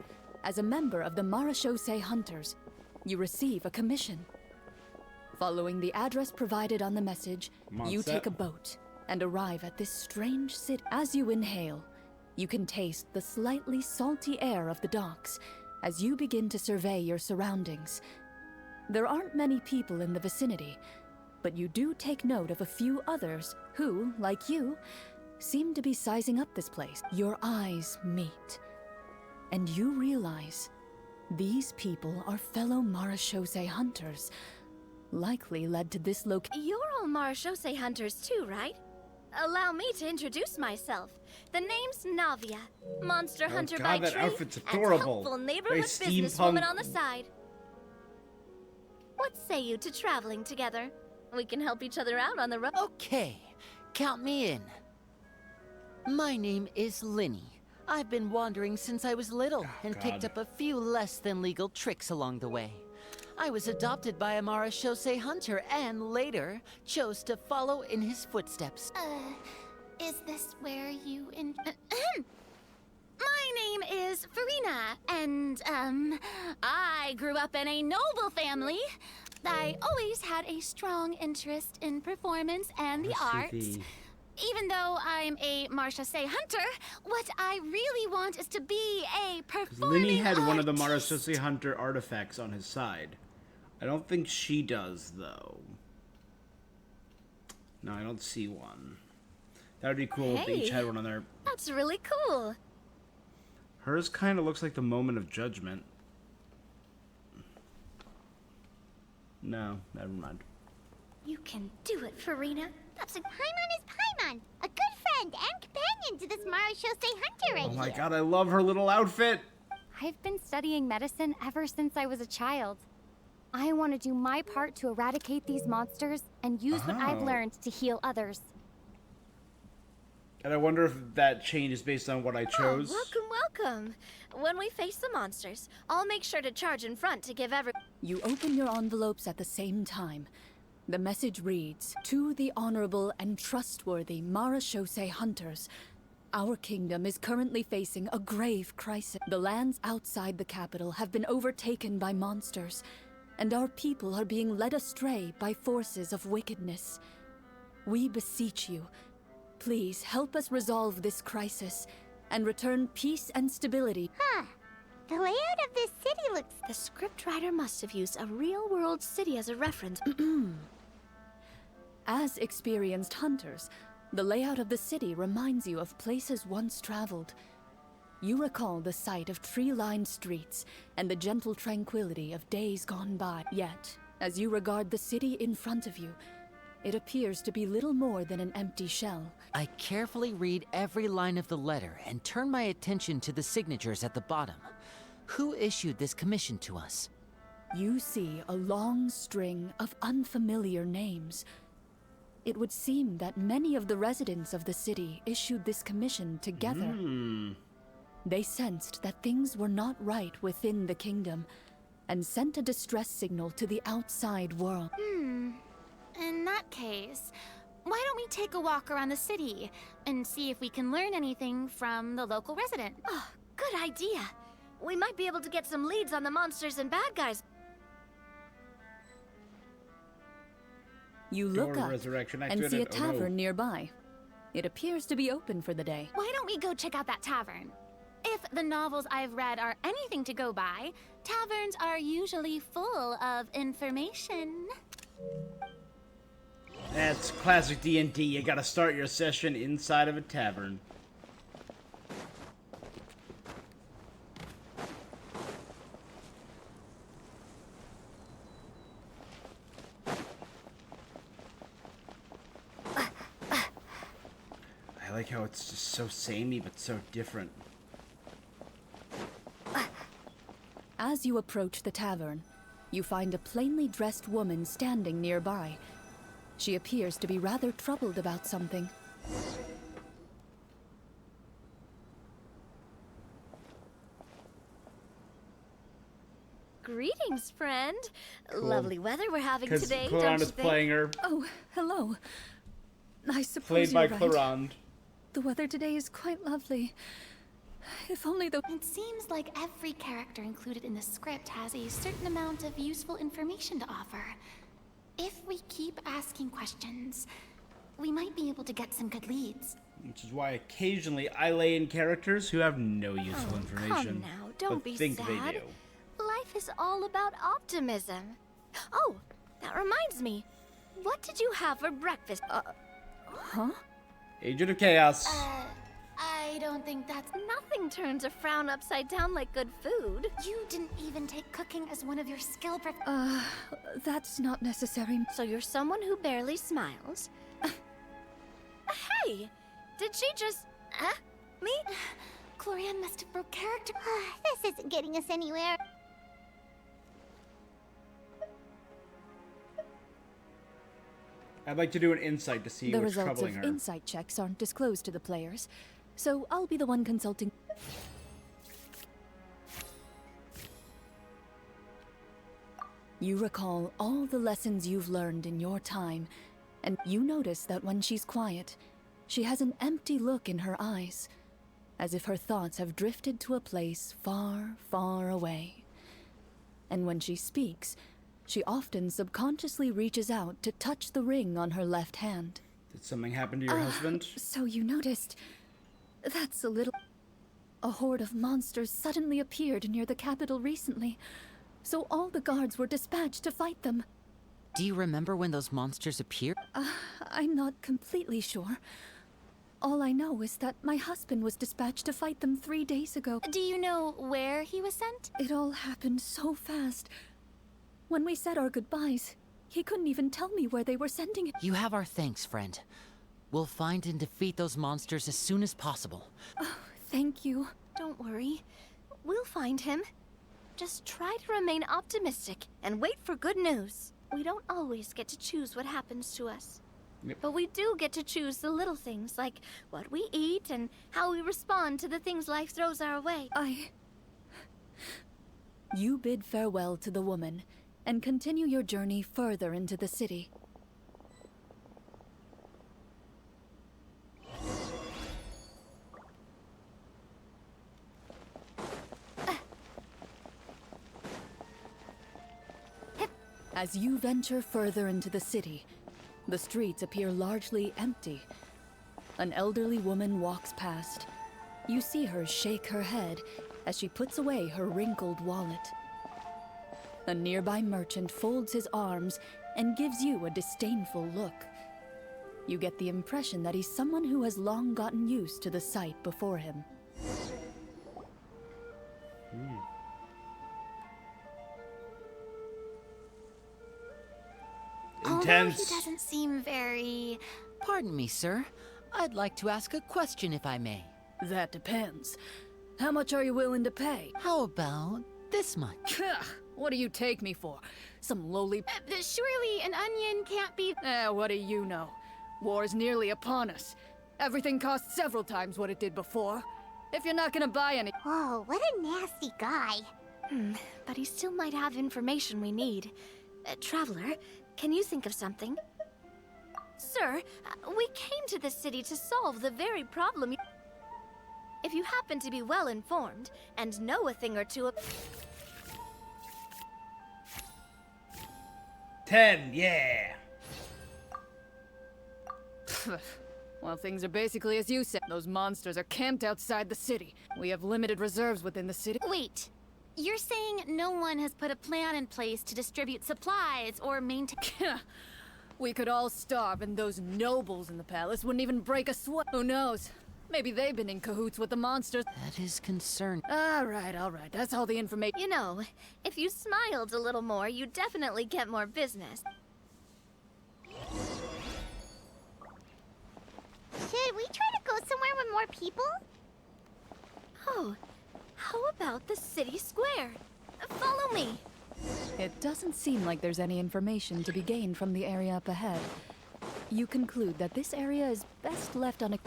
as a member of the Marachose Hunters, you receive a commission. Following the address provided on the message, you Mondstadt. take a boat and arrive at this strange city. As you inhale, you can taste the slightly salty air of the docks as you begin to survey your surroundings. There aren't many people in the vicinity, but you do take note of a few others who, like you, seem to be sizing up this place. Your eyes meet, and you realize these people are fellow Marachose hunters, likely led to this location. You're all Marachose hunters too, right? Allow me to introduce myself. The name's Navia, monster hunter God, by that trade, outfit's and adorable. helpful Very neighborhood steampunk. businesswoman on the side. What say you to traveling together? We can help each other out on the road. Okay, count me in. My name is Linny. I've been wandering since I was little and picked God. up a few less than legal tricks along the way. I was adopted by a Marashose hunter and later chose to follow in his footsteps. Is this where you My name is Farina, and, I grew up in a noble family. I always had a strong interest in performance and the arts. Even though I'm a Marashose hunter, what I really want is to be a performing Linny had one of the artist. Marashose Hunter artifacts on his side. I don't think she does, though. No, I don't see one. That would be cool if they each had one on there. That's really cool. Hers kind of looks like the moment of judgment. No, never mind. You can do it, Farina. That's a Paimon is Paimon, a good friend and companion to this Marashose hunter right Oh my here. god, I love her little outfit! I've been studying medicine ever since I was a child. I want to do my part to eradicate these monsters and use what I've Oh. learned to heal others. And I wonder if that change is based on what I chose. Welcome, welcome. When we face the monsters, I'll make sure to charge in front to give every... You open your envelopes at the same time. The message reads, "To the honorable and trustworthy Marashose hunters, our kingdom is currently facing a grave crisis. The lands outside the capital have been overtaken by monsters, and our people are being led astray by forces of wickedness. We beseech you, please help us resolve this crisis and return peace and stability." Huh. The layout of this city looks... The scriptwriter must have used a real-world city as a reference. As experienced hunters, the layout of the city reminds you of places once traveled. You recall the sight of tree-lined streets and the gentle tranquility of days gone by. Yet, as you regard the city in front of you, it appears to be little more than an empty shell. I carefully read every line of the letter and turn my attention to the signatures at the bottom. Who issued this commission to us? You see a long string of unfamiliar names. It would seem that many of the residents of the city issued this commission together. They sensed that things were not right within the kingdom and sent a distress signal to the outside world. In that case, why don't we take a walk around the city and see if we can learn anything from the local resident? Oh, good idea. We might be able to get some leads on the monsters and bad guys. You look Door up resurrection and see a activated. Oh, no. tavern nearby. It appears to be open for the day. Why don't we go check out that tavern? If the novels I've read are anything to go by, taverns are usually full of information. That's classic D&D. You gotta start your session inside of a tavern. I like how it's just so samey but so different. As you approach the tavern, you find a plainly dressed woman standing nearby. She appears to be rather troubled about something. Greetings, friend. Cool. Lovely weather we're having Because today, Clorinde don't you is think? playing her, Oh, hello. I suppose played by you're right. Clorinde. The weather today is quite lovely. If only the... It seems like every character included in the script has a certain amount of useful information to offer. If we keep asking questions, we might be able to get some good leads. Which is why occasionally I lay in characters who have no useful information. Come now, don't but be think sad. they do. Life is all about optimism. Oh, that reminds me. What did you have for breakfast? Huh? Agent of Chaos. I don't think that's... Nothing turns a frown upside down like good food. You didn't even take cooking as one of your skill That's not necessary. So you're someone who barely smiles? Hey, did she just... me? Clorinde must have broke character. This isn't getting us anywhere. I'd like to do an insight to see The what's results troubling of her. insight checks aren't disclosed to the players, so I'll be the one consulting. You recall all the lessons you've learned in your time, and you notice that when she's quiet, she has an empty look in her eyes, as if her thoughts have drifted to a place far, far away. And when she speaks, she often subconsciously reaches out to touch the ring on her left hand. Did something happen to your husband? So you noticed. That's a little... A horde of monsters suddenly appeared near the capital recently, so all the guards were dispatched to fight them. Do you remember when those monsters appeared? I'm not completely sure. All I know is that my husband was dispatched to fight them 3 days ago. Do you know where he was sent? It all happened so fast. When we said our goodbyes, he couldn't even tell me where they were sending it. You have our thanks, friend. We'll find and defeat those monsters as soon as possible. Oh, thank you. Don't worry. We'll find him. Just try to remain optimistic and wait for good news. We don't always get to choose what happens to us. Yep. But we do get to choose the little things, like what we eat and how we respond to the things life throws our way. You bid farewell to the woman, and continue your journey further into the city. As you venture further into the city, the streets appear largely empty. An elderly woman walks past. You see her shake her head as she puts away her wrinkled wallet. A nearby merchant folds his arms and gives you a disdainful look. You get the impression that he's someone who has long gotten used to the sight before him. Intense. Although he doesn't seem very... Pardon me, sir. I'd like to ask a question if I may. That depends. How much are you willing to pay? How about this much? What do you take me for? Some lowly... surely an onion can't be... What do you know? War's nearly upon us. Everything costs several times what it did before. If you're not gonna buy any... Whoa, what a nasty guy. But he still might have information we need. Traveler, can you think of something? Sir, we came to this city to solve the very problem. If you happen to be well informed and know a thing or two... 10, yeah. Well, things are basically as you said. Those monsters are camped outside the city. We have limited reserves within the city. Wait. You're saying no one has put a plan in place to distribute supplies or maintain... We could all starve and those nobles in the palace wouldn't even break a sweat. Who knows? Maybe they've been in cahoots with the monsters. That is concerning. All right. That's all the information. You know, if you smiled a little more, you'd definitely get more business. Should we try to go somewhere with more people? Oh, how about the city square? Follow me. It doesn't seem like there's any information to be gained from the area up ahead. You conclude that this area is best left on a...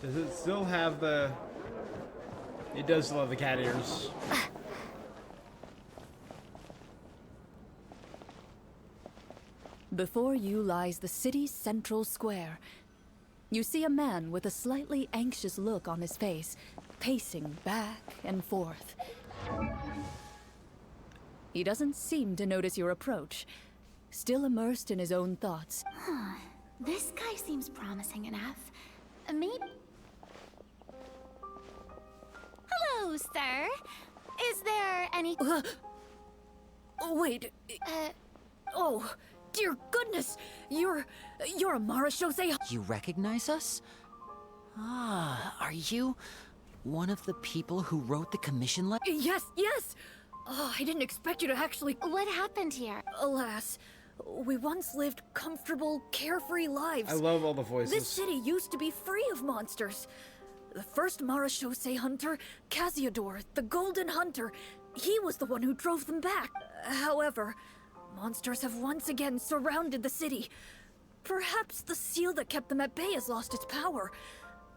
Does it still have the... It does still have the cat ears. Before you lies the city's central square. You see a man with a slightly anxious look on his face, pacing back and forth. He doesn't seem to notice your approach, still immersed in his own thoughts. This guy seems promising enough. Maybe... Hello, sir. Is there any... Wait. Oh, dear goodness! You're Amara Shosei. You recognize us? Ah, are you one of the people who wrote the commission letter? Yes! Oh, I didn't expect you to actually... What happened here? Alas, we once lived comfortable, carefree lives. I love all the voices. This city used to be free of monsters. The first Marashose hunter, Casiodor, the Golden Hunter, he was the one who drove them back. However, monsters have once again surrounded the city. Perhaps the seal that kept them at bay has lost its power.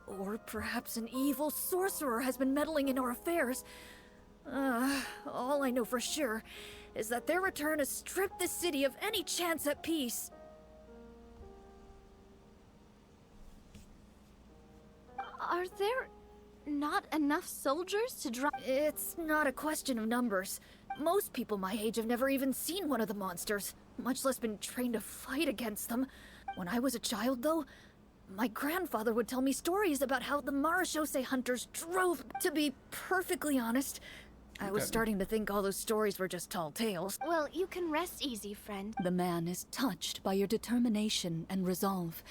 Or perhaps an evil sorcerer has been meddling in our affairs. All I know for sure is that their return has stripped the city of any chance at peace. Are there not enough soldiers to drive? It's not a question of numbers. Most people my age have never even seen one of the monsters, much less been trained to fight against them. When I was a child, though, my grandfather would tell me stories about how the Marashose hunters drove. To be perfectly honest, I was starting to think all those stories were just tall tales. Well, you can rest easy, friend. The man is touched by your determination and resolve.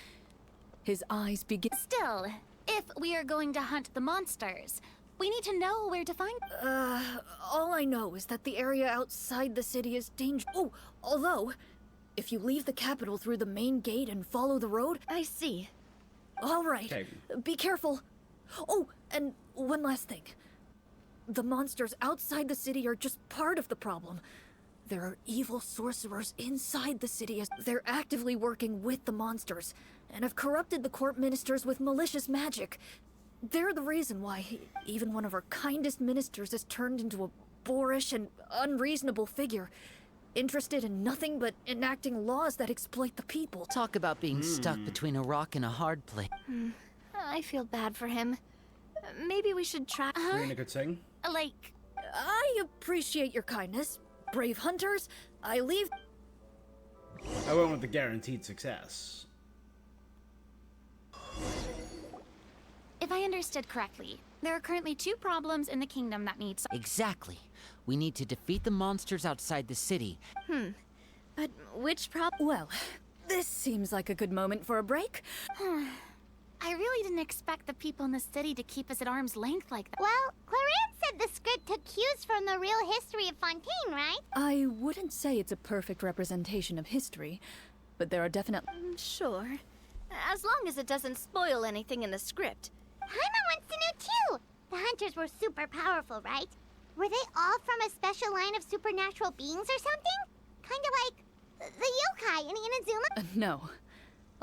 His eyes begin. Still, if we are going to hunt the monsters, we need to know where to find. All I know is that the area outside the city is dangerous. Oh, although, if you leave the capital through the main gate and follow the road. I see. All right. Okay. Be careful. Oh, and one last thing. The monsters outside the city are just part of the problem. There are evil sorcerers inside the city as they're actively working with the monsters and have corrupted the court ministers with malicious magic. They're the reason why even one of our kindest ministers has turned into a boorish and unreasonable figure, interested in nothing but enacting laws that exploit the people. Talk about being stuck between a rock and a hard place. I feel bad for him. Maybe we should try. Serena could sing. Like, I appreciate your kindness, brave hunters. I leave. I went with the guaranteed success. if I understood correctly, there are currently 2 problems in the kingdom that need. Exactly. We need to defeat the monsters outside the city. But which problem? Well, this seems like a good moment for a break. I really didn't expect the people in the city to keep us at arm's length like that. Well, Clarinde said the script took cues from the real history of Fontaine, right? I wouldn't say it's a perfect representation of history, but there are definite. Sure. As long as it doesn't spoil anything in the script. Paimon wants to know too! The hunters were super powerful, right? Were they all from a special line of supernatural beings or something? Kind of like the yokai in Inazuma? No.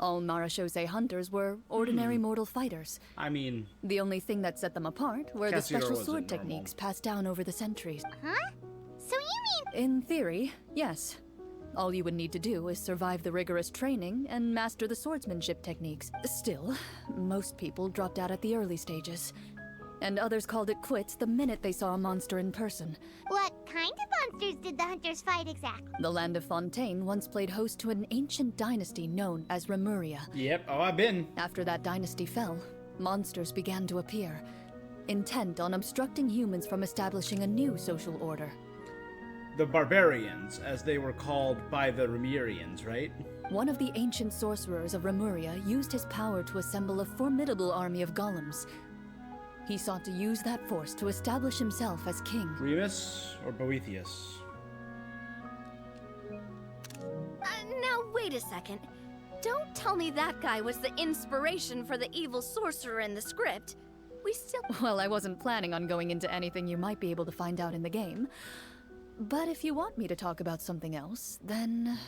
All Marashose hunters were ordinary mortal fighters. I mean... The only thing that set them apart were the Cassiodor special wasn't sword normal. techniques passed down over the centuries. Huh? So you mean... In theory, yes. All you would need to do is survive the rigorous training and master the swordsmanship techniques. Still, most people dropped out at the early stages. And others called it quits the minute they saw a monster in person. What kind of monsters did the hunters fight exactly? The land of Fontaine once played host to an ancient dynasty known as Remuria. Yep, oh, I've been. After that dynasty fell, monsters began to appear, intent on obstructing humans from establishing a new social order. The barbarians, as they were called by the Remurians, right? One of the ancient sorcerers of Remuria used his power to assemble a formidable army of golems. He sought to use that force to establish himself as king. Remus or Boethius? Now, wait a second. Don't tell me that guy was the inspiration for the evil sorcerer in the script. We still... Well, I wasn't planning on going into anything you might be able to find out in the game. But if you want me to talk about something else, then...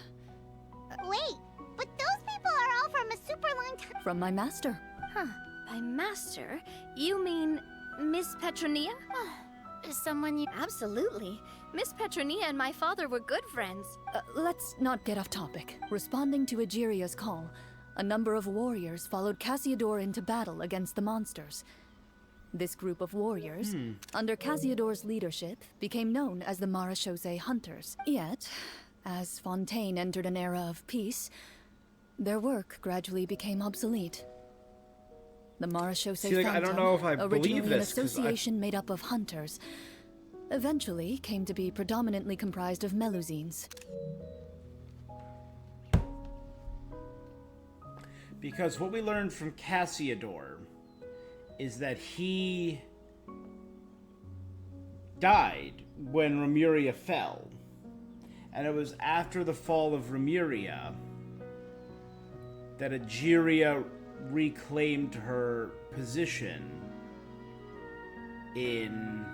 Wait, but those people are all from a super long time. From my master. Huh. By master, you mean Miss Petronia? Someone you... Absolutely. Miss Petronia and my father were good friends. Let's not get off topic. Responding to Egeria's call, a number of warriors followed Cassiodor into battle against the monsters. This group of warriors, under Cassiodor's leadership, became known as the Marashose Hunters. Yet, as Fontaine entered an era of peace, their work gradually became obsolete. The Marashose See, like, I don't Phantom, know if I believe originally an this, 'cause association made up of hunters, eventually came to be predominantly comprised of Melusines. Because what we learned from Cassiodor is that he died when Remuria fell. And it was after the fall of Remuria that Egeria reclaimed her position in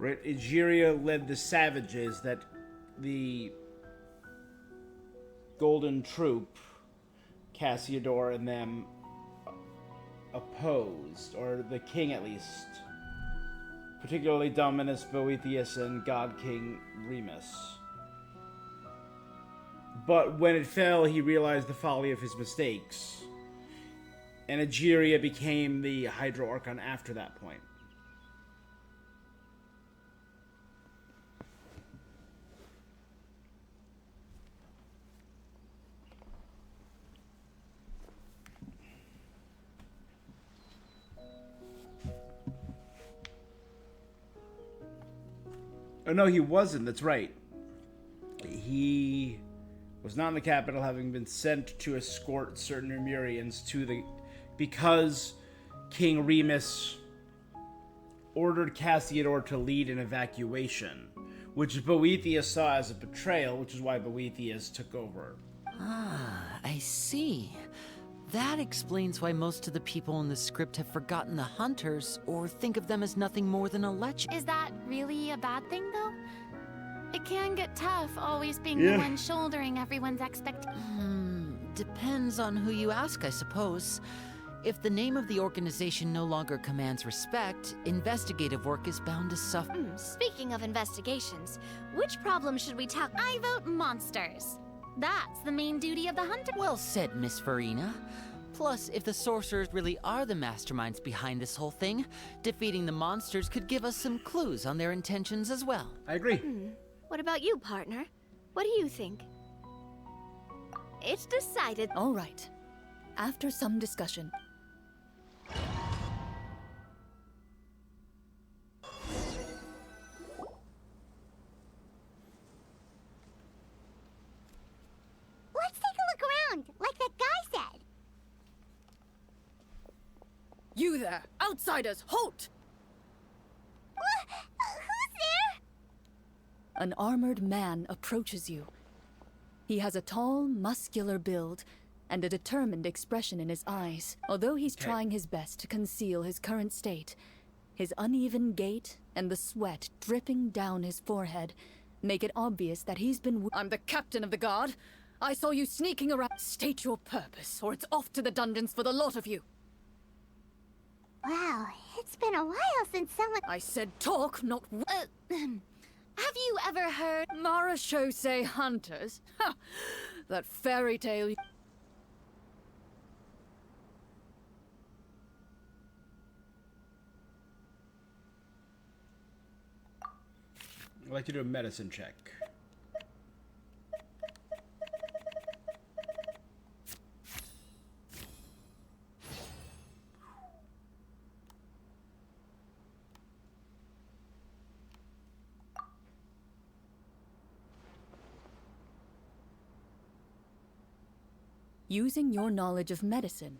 Right? Egeria led the savages that the Golden Troop, Cassiodor and them, opposed, or the king at least. Particularly Dominus Boethius and God King Remus. But when it fell, he realized the folly of his mistakes. And Egeria became the Hydro Archon after that point. Oh no, he wasn't, that's right. He was not in the capital, having been sent to escort certain Lemurians to the... because King Remus ordered Cassiodor to lead an evacuation, which Boethius saw as a betrayal, which is why Boethius took over. Ah, I see. That explains why most of the people in the script have forgotten the hunters, or think of them as nothing more than a legend. Is that really a bad thing, though? It can get tough always being Yeah. the one shouldering everyone's expectations. Depends on who you ask, I suppose. If the name of the organization no longer commands respect, investigative work is bound to suffer. Speaking of investigations, which problem should we tackle? I vote monsters. That's the main duty of the hunter. Well said, Miss Farina. Plus, if the sorcerers really are the masterminds behind this whole thing, defeating the monsters could give us some clues on their intentions as well. I agree. What about you, partner? What do you think? It's decided. All right. After some discussion, Let's take a look around, like that guy said. you there, outsiders, halt! Who's there? An armored man approaches you. He has a tall, muscular build and a determined expression in his eyes. Although he's trying his best to conceal his current state, his uneven gait and the sweat dripping down his forehead make it obvious that he's been... I'm the captain of the guard. I saw you sneaking around. State your purpose, or it's off to the dungeons for the lot of you. Wow, it's been a while since someone... I said talk, not... Have you ever heard? Marachose hunters? Ha! That fairy tale... I'd like to do a medicine check. Using your knowledge of medicine,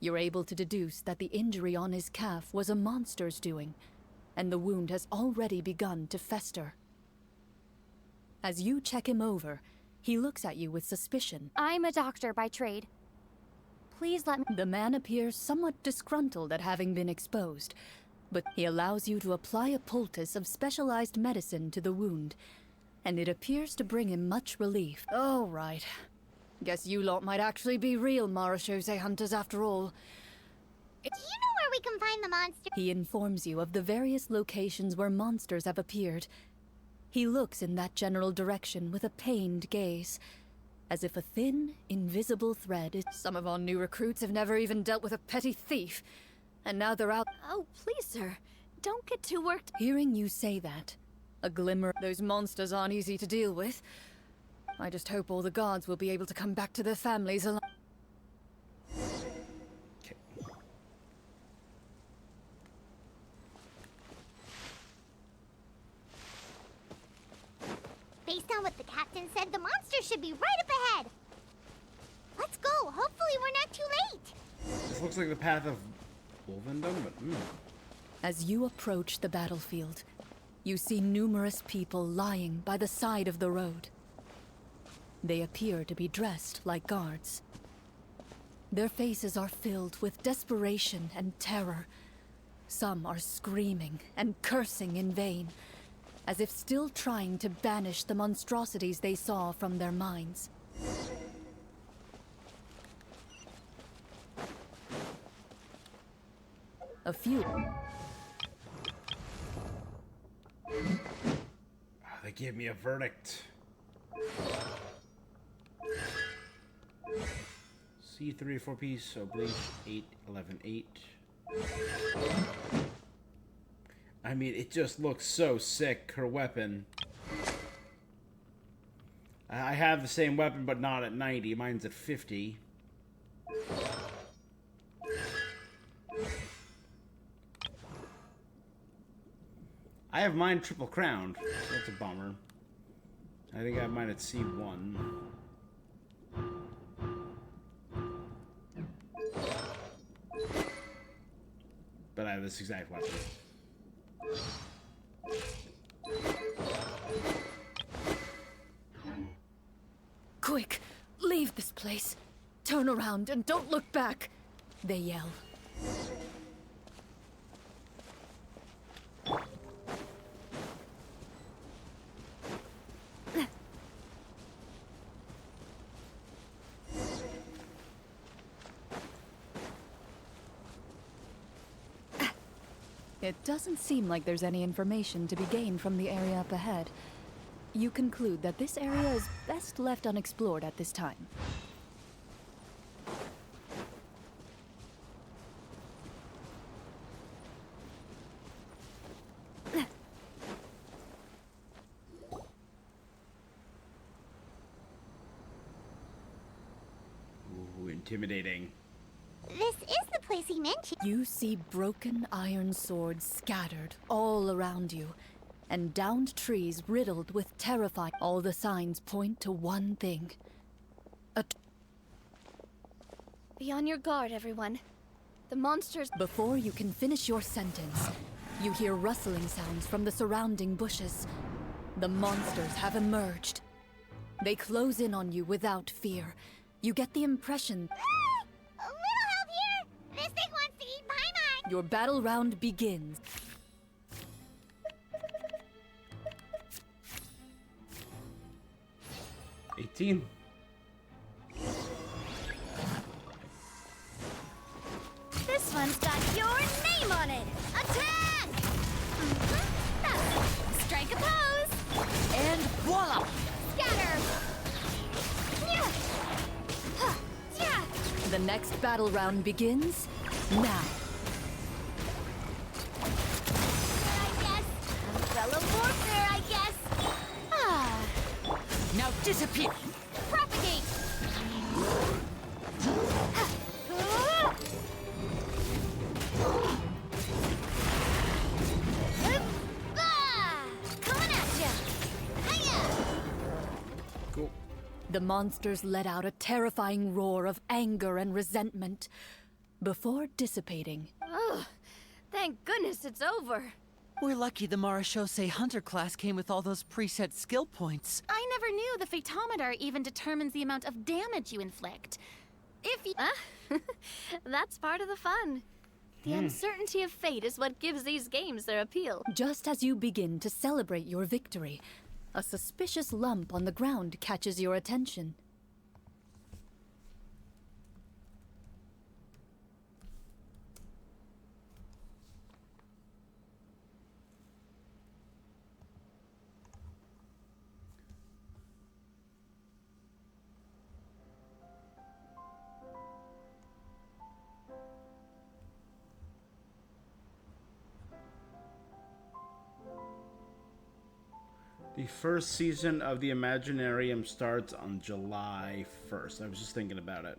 you're able to deduce that the injury on his calf was a monster's doing, and the wound has already begun to fester. As you check him over, he looks at you with suspicion. I'm a doctor by trade. Please let me... The man appears somewhat disgruntled at having been exposed, but he allows you to apply a poultice of specialized medicine to the wound, and it appears to bring him much relief. Oh, right. Guess you lot might actually be real Marachose hunters after all. Do you know where we can find the monster? He informs you of the various locations where monsters have appeared. He looks in that general direction with a pained gaze, as if a thin, invisible thread is... Some of our new recruits have never even dealt with a petty thief, and now they're out... Oh, please, sir. Don't get too worked. Hearing you say that, a glimmer... Those monsters aren't easy to deal with. I just hope all the guards will be able to come back to their families alive. Based on what the captain said, the monster should be right up ahead. Let's go. Hopefully we're not too late. This looks like the path of Wolvendom, but... As you approach the battlefield, you see numerous people lying by the side of the road. They appear to be dressed like guards. Their faces are filled with desperation and terror. Some are screaming and cursing in vain, as if still trying to banish the monstrosities they saw from their minds. A few. They gave me a verdict. C3 4 piece, oblique 8 11 8. I mean, it just looks so sick, her weapon. I have the same weapon, but not at 90. Mine's at 50. I have mine triple crowned. That's a bummer. I think I have mine at C1. But I have this exact weapon. Quick, leave this place. Turn around and don't look back, they yell. It doesn't seem like there's any information to be gained from the area up ahead. You conclude that this area is best left unexplored at this time. Ooh, intimidating. This is the place he mentioned. You see broken iron swords scattered all around you, and downed trees riddled with terrifying. All the signs point to one thing. Be on your guard, everyone. The monsters... Before you can finish your sentence, you hear rustling sounds from the surrounding bushes. The monsters have emerged. They close in on you without fear. You get the impression... A little help here! This thing wants to eat Paimon! Your battle round begins. $18. This one's got your name on it! Attack! Strike a pose! And voila! Scatter! The next battle round begins now. I guess. Umbrella warfare, I guess. Ah, Now disappear! propagate! Coming at ya! Hiya! Cool. The monsters let out a terrifying roar of anger and resentment before dissipating. Oh, thank goodness it's over. We're lucky the Marashose Hunter class came with all those preset skill points. I never knew the Fatometer even determines the amount of damage you inflict. If you... That's part of the fun. The uncertainty of fate is what gives these games their appeal. Just as you begin to celebrate your victory, a suspicious lump on the ground catches your attention. The first season of the Imaginarium starts on July 1st. I was just thinking about it.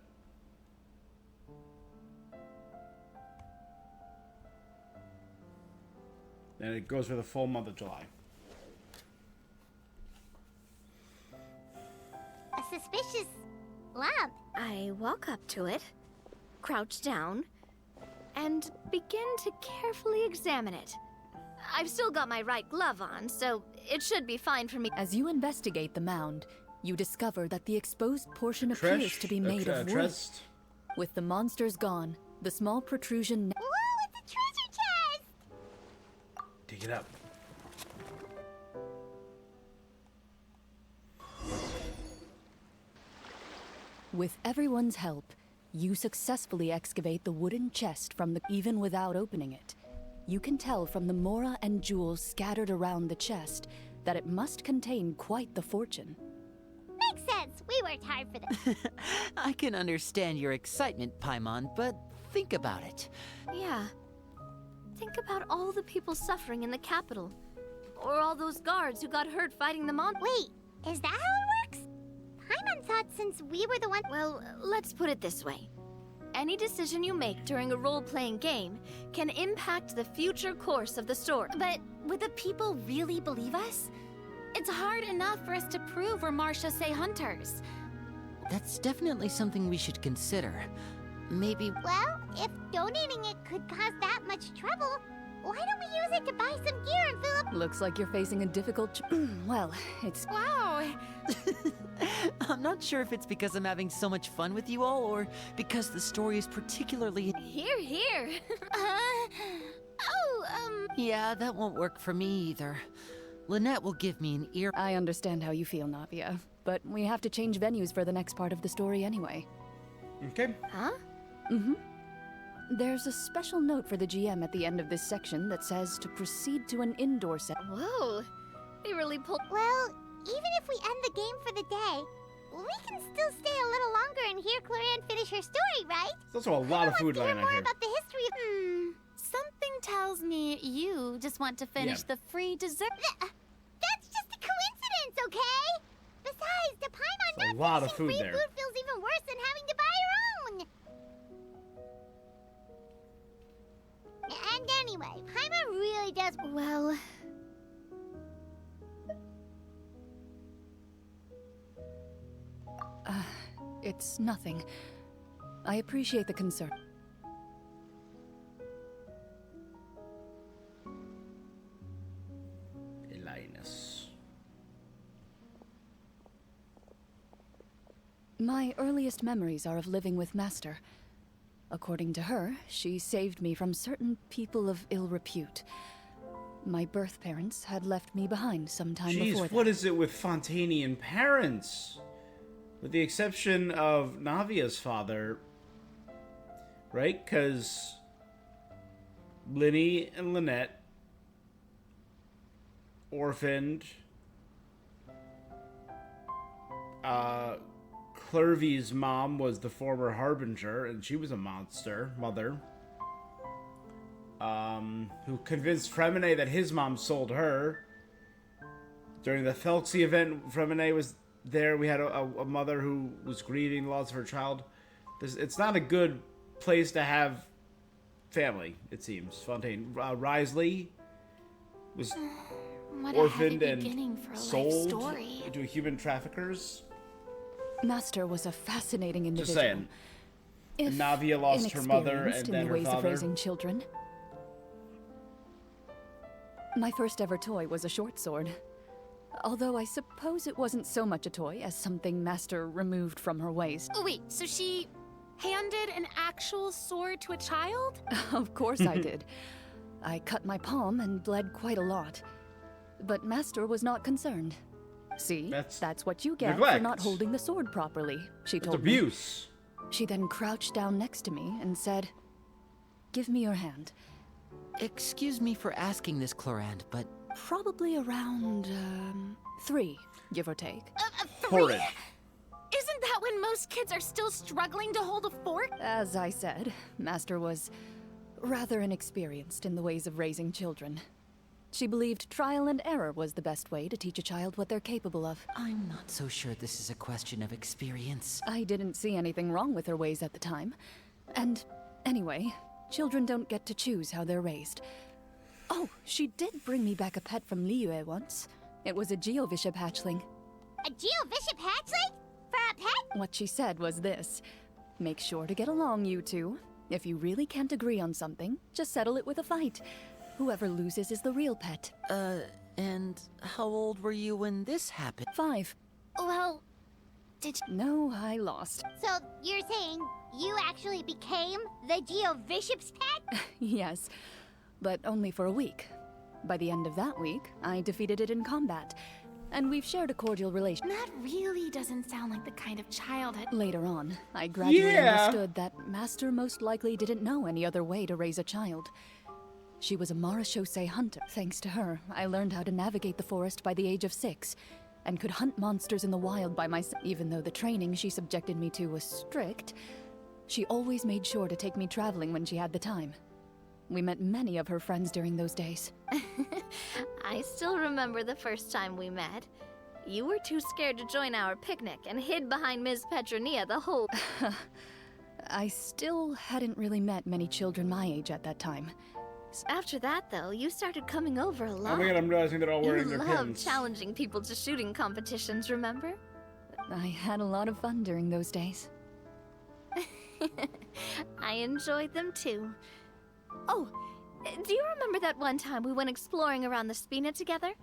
And it goes for the full month of July. A suspicious lump. I walk up to it, crouch down, and begin to carefully examine it. I've still got my right glove on, so it should be fine for me. As you investigate the mound, you discover that the exposed portion appears to be made of wood. Trest. With the monsters gone, the small protrusion... Whoa, it's a treasure chest! Dig it up. With everyone's help, you successfully excavate the wooden chest from the... Even without opening it, you can tell from the mora and jewels scattered around the chest that it must contain quite the fortune. Makes sense. We worked hard for this. I can understand your excitement, Paimon, but think about it. Yeah. Think about all the people suffering in the capital. Or all those guards who got hurt fighting the monsters. Wait, is that how it works? Paimon thought since we were the one... Well, let's put it this way. Any decision you make during a role-playing game can impact the future course of the story. But would the people really believe us? It's hard enough for us to prove we're Marcia Say hunters. That's definitely something we should consider. Maybe... Well, if donating it could cause that much trouble, why don't we use it to buy some gear and fill up... Looks like you're facing a difficult... well, it's... Wow! I'm not sure if it's because I'm having so much fun with you all, or because the story is particularly... Here, here! Yeah, that won't work for me either. Lynette will give me an ear... I understand how you feel, Navia, but we have to change venues for the next part of the story anyway. Okay. Huh? Mm-hmm. There's a special note for the GM at the end of this section that says to proceed to an indoor set. Whoa! They really pulled... Well, even if we end the game for the day, we can still stay a little longer and hear Clorinde finish her story, right? There's also a lot of food lying Learn on more here. about the history of... Something tells me you just want to finish the free dessert. That's just a coincidence, okay? Besides, the Paimon There's not a lot of finishing food free there. food feels even worse than having to buy your own. And anyway, Paimon really does... Well... It's nothing. I appreciate the concern. Linus. My earliest memories are of living with Master. According to her, she saved me from certain people of ill repute. My birth parents had left me behind some time before Jeez, that. what is it with Fontanian parents? With the exception of Navia's father, right? Because Linny and Lynette orphaned. Clervy's mom was the former Harbinger, and she was a monster mother. Who convinced Fremine that his mom sold her. During the Felxie event, Fremine was there. We had a mother who was grieving the loss of her child. It's not a good place to have family, it seems. Fontaine. Risley was orphaned and sold to human traffickers. Master was a fascinating individual. Just saying. And Navia lost her mother and in then the her ways father. of raising children. My first ever toy was a short sword. Although I suppose it wasn't so much a toy as something Master removed from her waist. Oh wait, so she handed an actual sword to a child? Of course I did. I cut my palm and bled quite a lot. But Master was not concerned. See, that's what you get neglect. for not holding the sword properly, she That's told abuse. me. She then crouched down next to me and said, "Give me your hand." Excuse me for asking this, Clorinde, but... Probably around, 3, give or take. 3? Horrid. Isn't that when most kids are still struggling to hold a fork? As I said, Master was rather inexperienced in the ways of raising children. She believed trial and error was the best way to teach a child what they're capable of. I'm not so sure this is a question of experience. I didn't see anything wrong with her ways at the time. And anyway, children don't get to choose how they're raised. Oh, she did bring me back a pet from Liyue once. It was a Geovishap hatchling. A Geovishap hatchling? For a pet? What she said was this: make sure to get along, you two. If you really can't agree on something, just settle it with a fight. Whoever loses is the real pet. And how old were you when this happened? 5. Well, did you... No, I lost. So you're saying you actually became the Geovishap's pet? Yes, but only for a week. By the end of that week, I defeated it in combat. and we've shared a cordial relation. That really doesn't sound like the kind of childhood. Later on, I gradually Yeah. understood that Master most likely didn't know any other way to raise a child. She was a marechaussee hunter. Thanks to her, I learned how to navigate the forest by the age of 6, and could hunt monsters in the wild by myself. Even though the training she subjected me to was strict, she always made sure to take me traveling when she had the time. We met many of her friends during those days. I still remember the first time we met. You were too scared to join our picnic and hid behind Ms. Petronia the whole... I still hadn't really met many children my age at that time. After that, though, you started coming over a lot. Oh my god, I'm realizing they're all wearing You their loved pins. challenging people to shooting competitions, remember? I had a lot of fun during those days. I enjoyed them too. Oh, do you remember that one time we went exploring around the Spina together?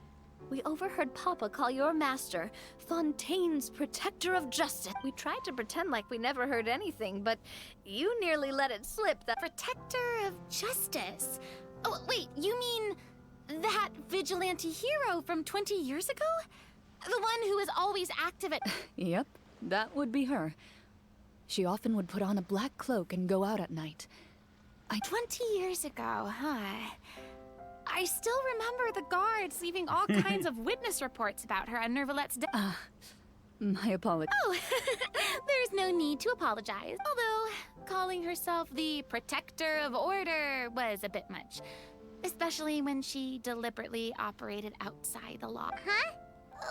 We overheard Papa call your master Fontaine's Protector of Justice. We tried to pretend like we never heard anything, but you nearly let it slip that— Protector of Justice? Oh, wait, you mean that vigilante hero from 20 years ago? The one who was always active at— Yep, that would be her. She often would put on a black cloak and go out at night. 20 years ago, huh? I still remember the guards leaving all kinds of witness reports about her on Nervalette's death. My apologies. Oh, there's no need to apologize. Although, calling herself the Protector of Order was a bit much. Especially when she deliberately operated outside the law. Huh?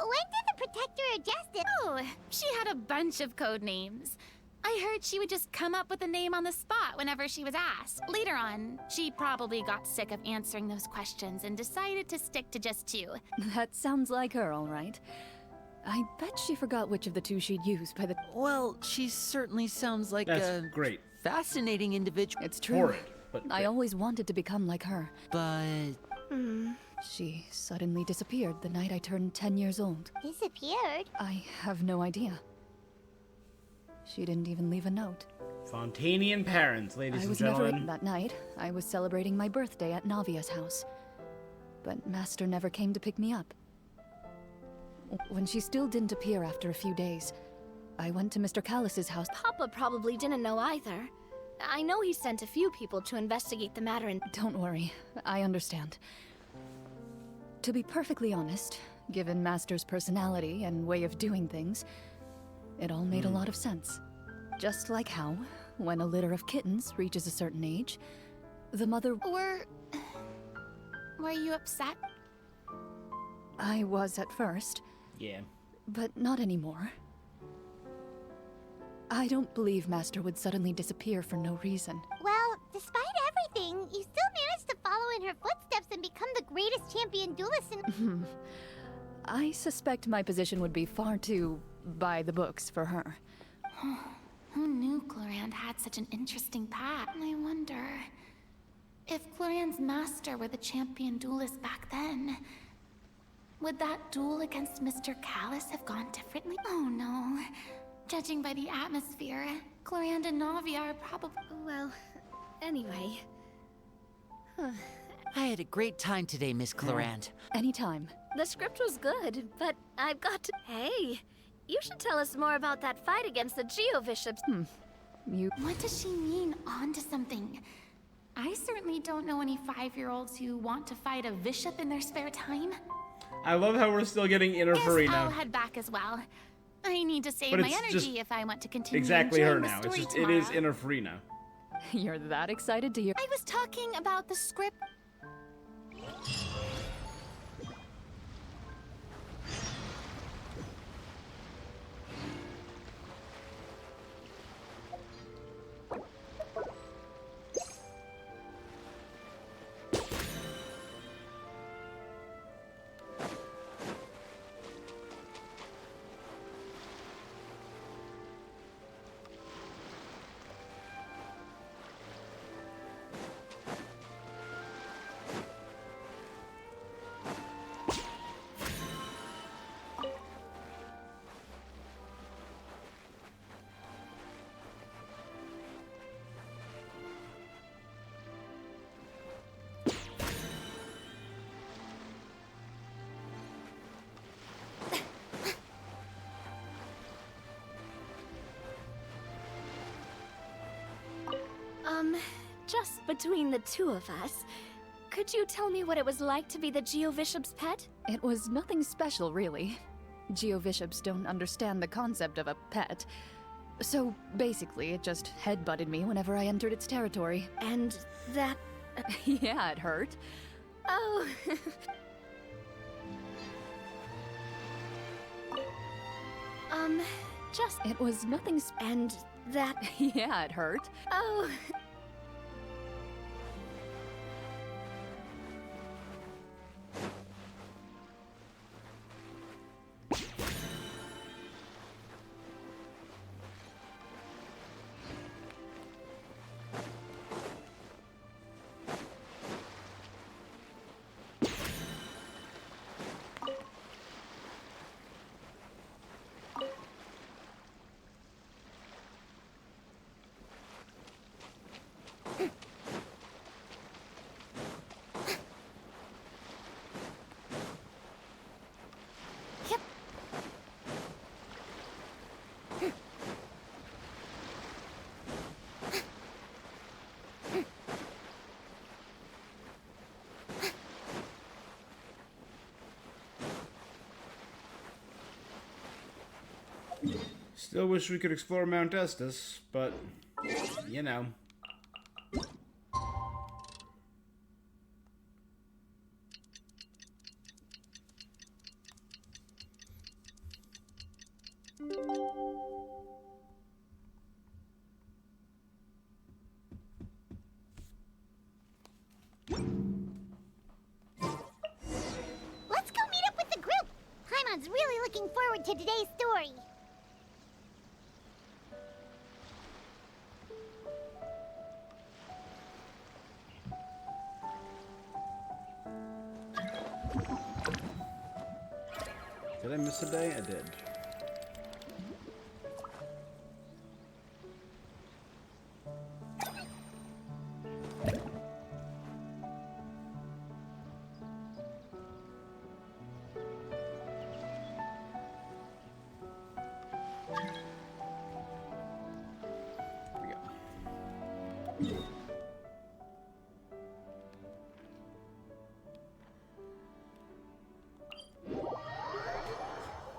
When did the Protector of Justice... Oh, she had a bunch of code names. I heard she would just come up with a name on the spot whenever she was asked. Later on, she probably got sick of answering those questions and decided to stick to just 2. That sounds like her, all right. I bet she forgot which of the 2 she'd used by the... Well, she certainly sounds like That's a great. fascinating individual. It's true. Horrid, but I always wanted to become like her. But She suddenly disappeared the night I turned 10 years old. Disappeared? I have no idea. She didn't even leave a note. Fontanian parents, ladies I and was never gentlemen. that night. I was celebrating my birthday at Navia's house. But Master never came to pick me up. When she still didn't appear after a few days, I went to Mr. Callus's house. Papa probably didn't know either. I know he sent a few people to investigate the matter and— Don't worry, I understand. To be perfectly honest, given Master's personality and way of doing things, it all made a lot of sense. Just like how, when a litter of kittens reaches a certain age, the mother— Were you upset? I was at first, Yeah. but not anymore. I don't believe Master would suddenly disappear for no reason. Well, despite everything, you still managed to follow in her footsteps and become the greatest champion duelist in... I suspect my position would be far too by the books for her. Who knew Clorinde had such an interesting path? I wonder if Clorinde's master were the champion duelist back then. Would that duel against Mr. Callus have gone differently? Oh no. Judging by the atmosphere, Clorinde and Navia are probably... Well, anyway. I had a great time today, Miss Clorinde. Anytime. The script was good, but I've got to... Hey, you should tell us more about that fight against the Geobishops. What does she mean, on to something? I certainly don't know any 5-year-olds who want to fight a bishop in their spare time. I love how we're still getting inner Guess Farina. I'll head back as well. I need to save But my it's energy just if I want to continue exactly her enjoying the now. It's story just tomorrow. it is inner Farina. You're that excited to hear— I was talking about the script. Just between the two of us, could you tell me what it was like to be the Geovishop's pet? It was nothing special, really. Geovishops don't understand the concept of a pet. So basically, it just headbutted me whenever I entered its territory. And that... Yeah, it hurt. Oh... just... It was nothing And that... Yeah, it hurt. Oh... Still wish we could explore Mount Estes, but, you know. Let's go meet up with the group! Paimon's really looking forward to today's story. Did I miss a day? I did.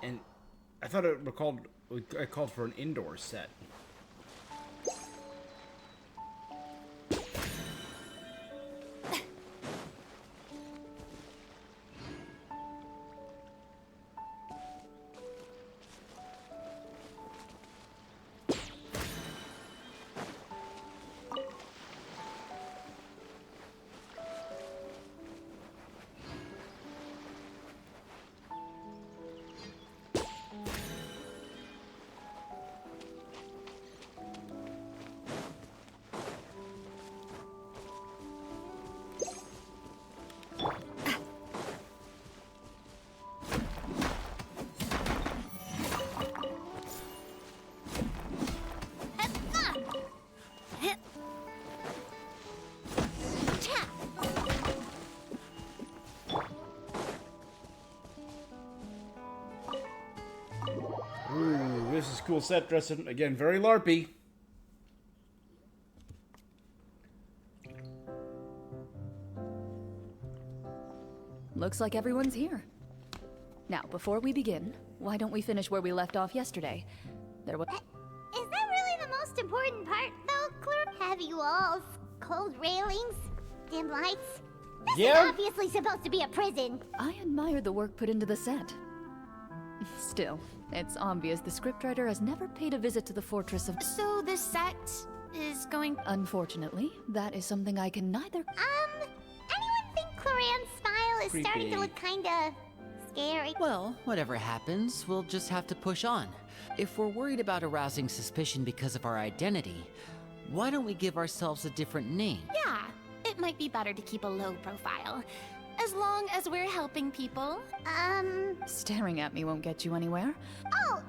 And I thought I called for an indoor set. Ooh, this is cool set dressing. Again, very LARPy. Looks like everyone's here. Now, before we begin, why don't we finish where we left off yesterday? There was... Is that really the most important part, though, Claire? Heavy walls, cold railings, dim lights. This is obviously supposed to be a prison. I admire the work put into the set. Still, it's obvious the scriptwriter has never paid a visit to the fortress of... So the set is going... Unfortunately, that is something I can neither... Anyone think Clorinde's smile is starting to look kinda scary? Well, whatever happens, we'll just have to push on. If we're worried about arousing suspicion because of our identity, why don't we give ourselves a different name? Yeah, it might be better to keep a low profile. As long as we're helping people. Staring at me won't get you anywhere. Oh,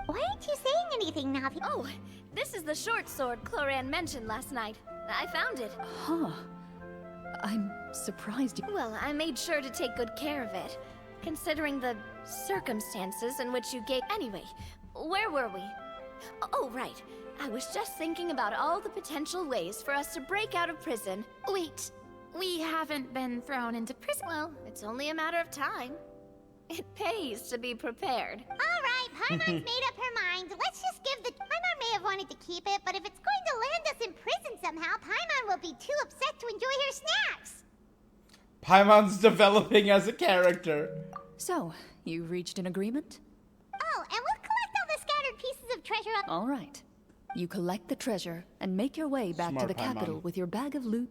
why aren't you saying anything, Navi? Oh, this is the short sword Clorinde mentioned last night. I found it. Huh. I'm surprised you... Well, I made sure to take good care of it, considering the circumstances in which you gave... Anyway, where were we? Oh, right. I was just thinking about all the potential ways for us to break out of prison. Wait, we haven't been thrown into prison. Well, it's only a matter of time. It pays to be prepared. All right, Paimon's made up her mind. Let's just give the... Paimon may have wanted to keep it, but if it's going to land us in prison somehow, Paimon will be too upset to enjoy her snacks. Paimon's developing as a character. So, you've reached an agreement? Oh, and we'll collect all the scattered pieces of treasure. All right. You collect the treasure and make your way back Smart to the Paimon. capital with your bag of loot.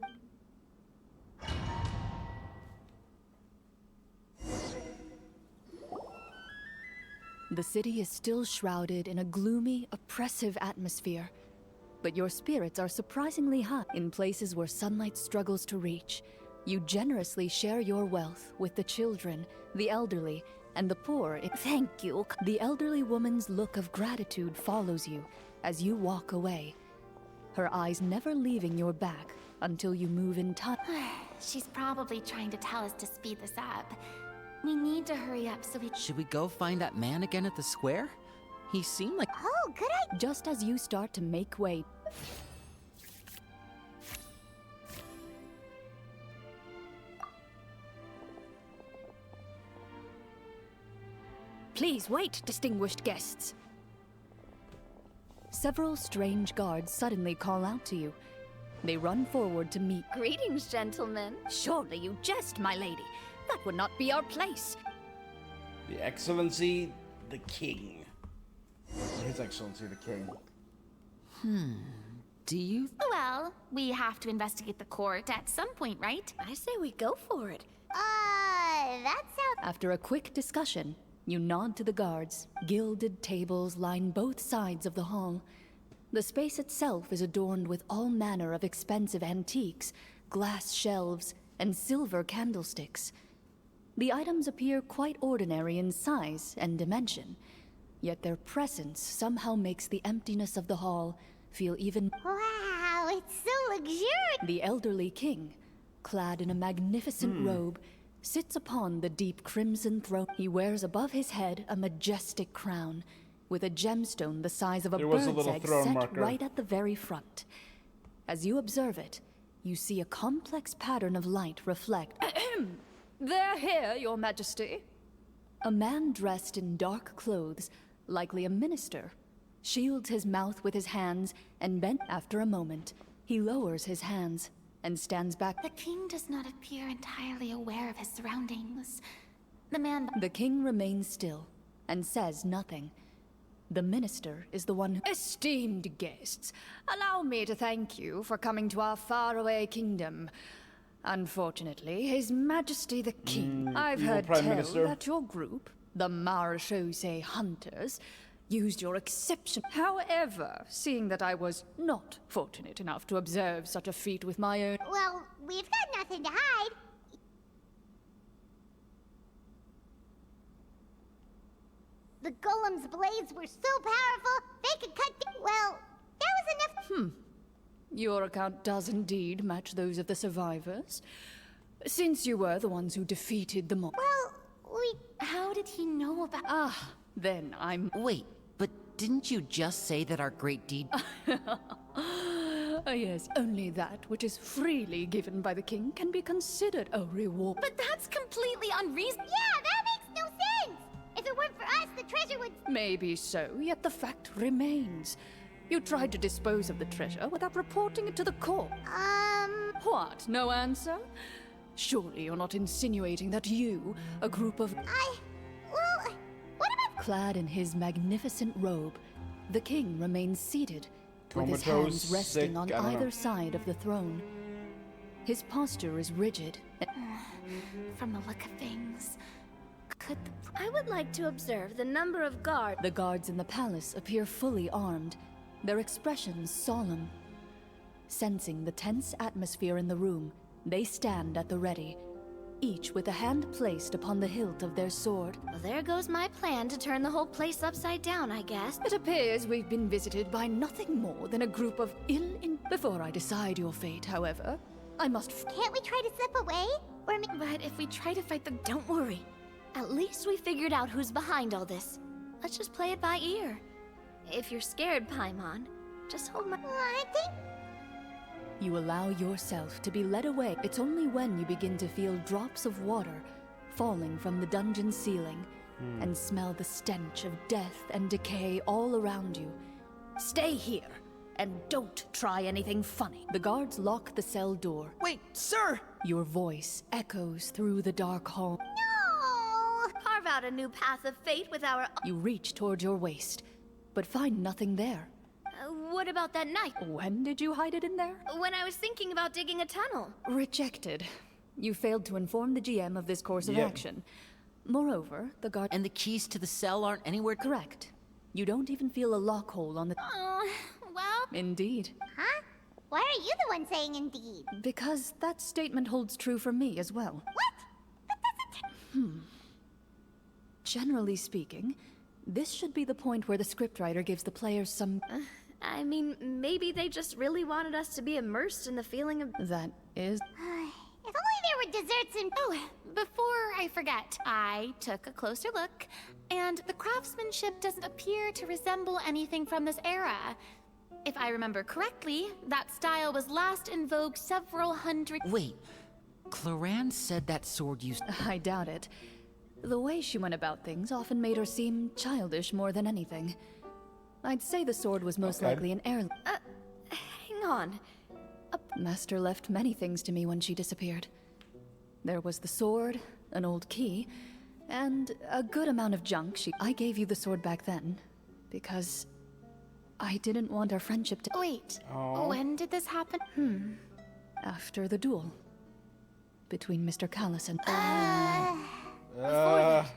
The city is still shrouded in a gloomy, oppressive atmosphere. But your spirits are surprisingly high. In places where sunlight struggles to reach, you generously share your wealth with the children, the elderly, and the poor. Thank you. The elderly woman's look of gratitude follows you as you walk away, her eyes never leaving your back until you move in time. She's probably trying to tell us to speed this up. We need to hurry up so we... Should we go find that man again at the square? He seemed like... Oh, good idea. Just as you start to make way, please wait, distinguished guests. Several strange guards suddenly call out to you. They run forward to meet. Greetings, gentlemen. Surely you jest, my lady. That would not be our place. The Excellency, the King. His Excellency, the King. Do you... Well, we have to investigate the court at some point, right? I say we go for it. That sounds... After a quick discussion, you nod to the guards. Gilded tables line both sides of the hall. The space itself is adorned with all manner of expensive antiques, glass shelves, and silver candlesticks. The items appear quite ordinary in size and dimension, yet their presence somehow makes the emptiness of the hall feel even... Wow, it's so luxurious. The elderly king, clad in a magnificent robe, sits upon the deep crimson throne. He wears above his head a majestic crown, with a gemstone the size of a There was a bird's little egg throne set marker. right at the very front. As you observe it, you see a complex pattern of light reflect. They're here, your majesty. A man dressed in dark clothes, likely a minister, shields his mouth with his hands and bent. After a moment, he lowers his hands and stands back. The king does not appear entirely aware of his surroundings. The man... The king remains still and says nothing. The minister is the one who... Esteemed guests, allow me to thank you for coming to our faraway kingdom. Unfortunately, His Majesty the King, I've evil heard Prime tell Minister. that your group, the Marechaussee Hunters, used your exception. However, seeing that I was not fortunate enough to observe such a feat with my own... Well, we've got nothing to hide. The golem's blades were so powerful, they could cut... Well, that was enough... Your account does indeed match those of the survivors, since you were the ones who defeated the Well, we... How did he know about... Ah, then I'm... Wait, but didn't you just say that our great deed... Yes, only that which is freely given by the king can be considered a reward. But that's completely unreasonable. Yeah, that makes no sense! If it weren't for us, the treasure would... Maybe so, yet the fact remains. You tried to dispose of the treasure without reporting it to the court. What, no answer? Surely you're not insinuating that you, a group of... Well, what about... Clad in his magnificent robe, the king remains seated, with his Comatose, hands resting sick, on I don't know. either side of the throne. His posture is rigid. From the look of things, could the... I would like to observe the number of guards. The guards in the palace appear fully armed, their expressions solemn. Sensing the tense atmosphere in the room, they stand at the ready, each with a hand placed upon the hilt of their sword. Well, there goes my plan to turn the whole place upside down, I guess. It appears we've been visited by nothing more than a group of Before I decide your fate, however, I must... Can't we try to slip away? Or... But if we try to fight the... Don't worry. At least we figured out who's behind all this. Let's just play it by ear. If you're scared, Paimon, just hold my... I think... You allow yourself to be led away. It's only when you begin to feel drops of water falling from the dungeon ceiling and smell the stench of death and decay all around you. Stay here and don't try anything funny. The guards lock the cell door. Wait, sir! Your voice echoes through the dark hall. No! Carve out a new path of fate with our... You reach toward your waist, but find nothing there. What about that knife? When did you hide it in there? When I was thinking about digging a tunnel. Rejected. You failed to inform the GM of this course of action. Moreover, the guard... And the keys to the cell aren't anywhere... Correct. You don't even feel a lock hole on the... Well... Indeed. Huh? Why are you the one saying indeed? Because that statement holds true for me as well. What? That doesn't... Generally speaking, this should be the point where the scriptwriter gives the players some... I mean, maybe they just really wanted us to be immersed in the feeling of... That is... If only there were desserts and... Oh, before I forget, I took a closer look, and the craftsmanship doesn't appear to resemble anything from this era. If I remember correctly, that style was last in vogue several hundred... Wait, Cloran said that sword used... I doubt it. The way she went about things often made her seem childish more than anything. I'd say the sword was most likely an heirloom. Hang on. Master left many things to me when she disappeared. There was the sword, an old key, and a good amount of junk. I gave you the sword back then, because I didn't want our friendship to... Wait, when did this happen? After the duel. Between Mr. Callis and... Before that,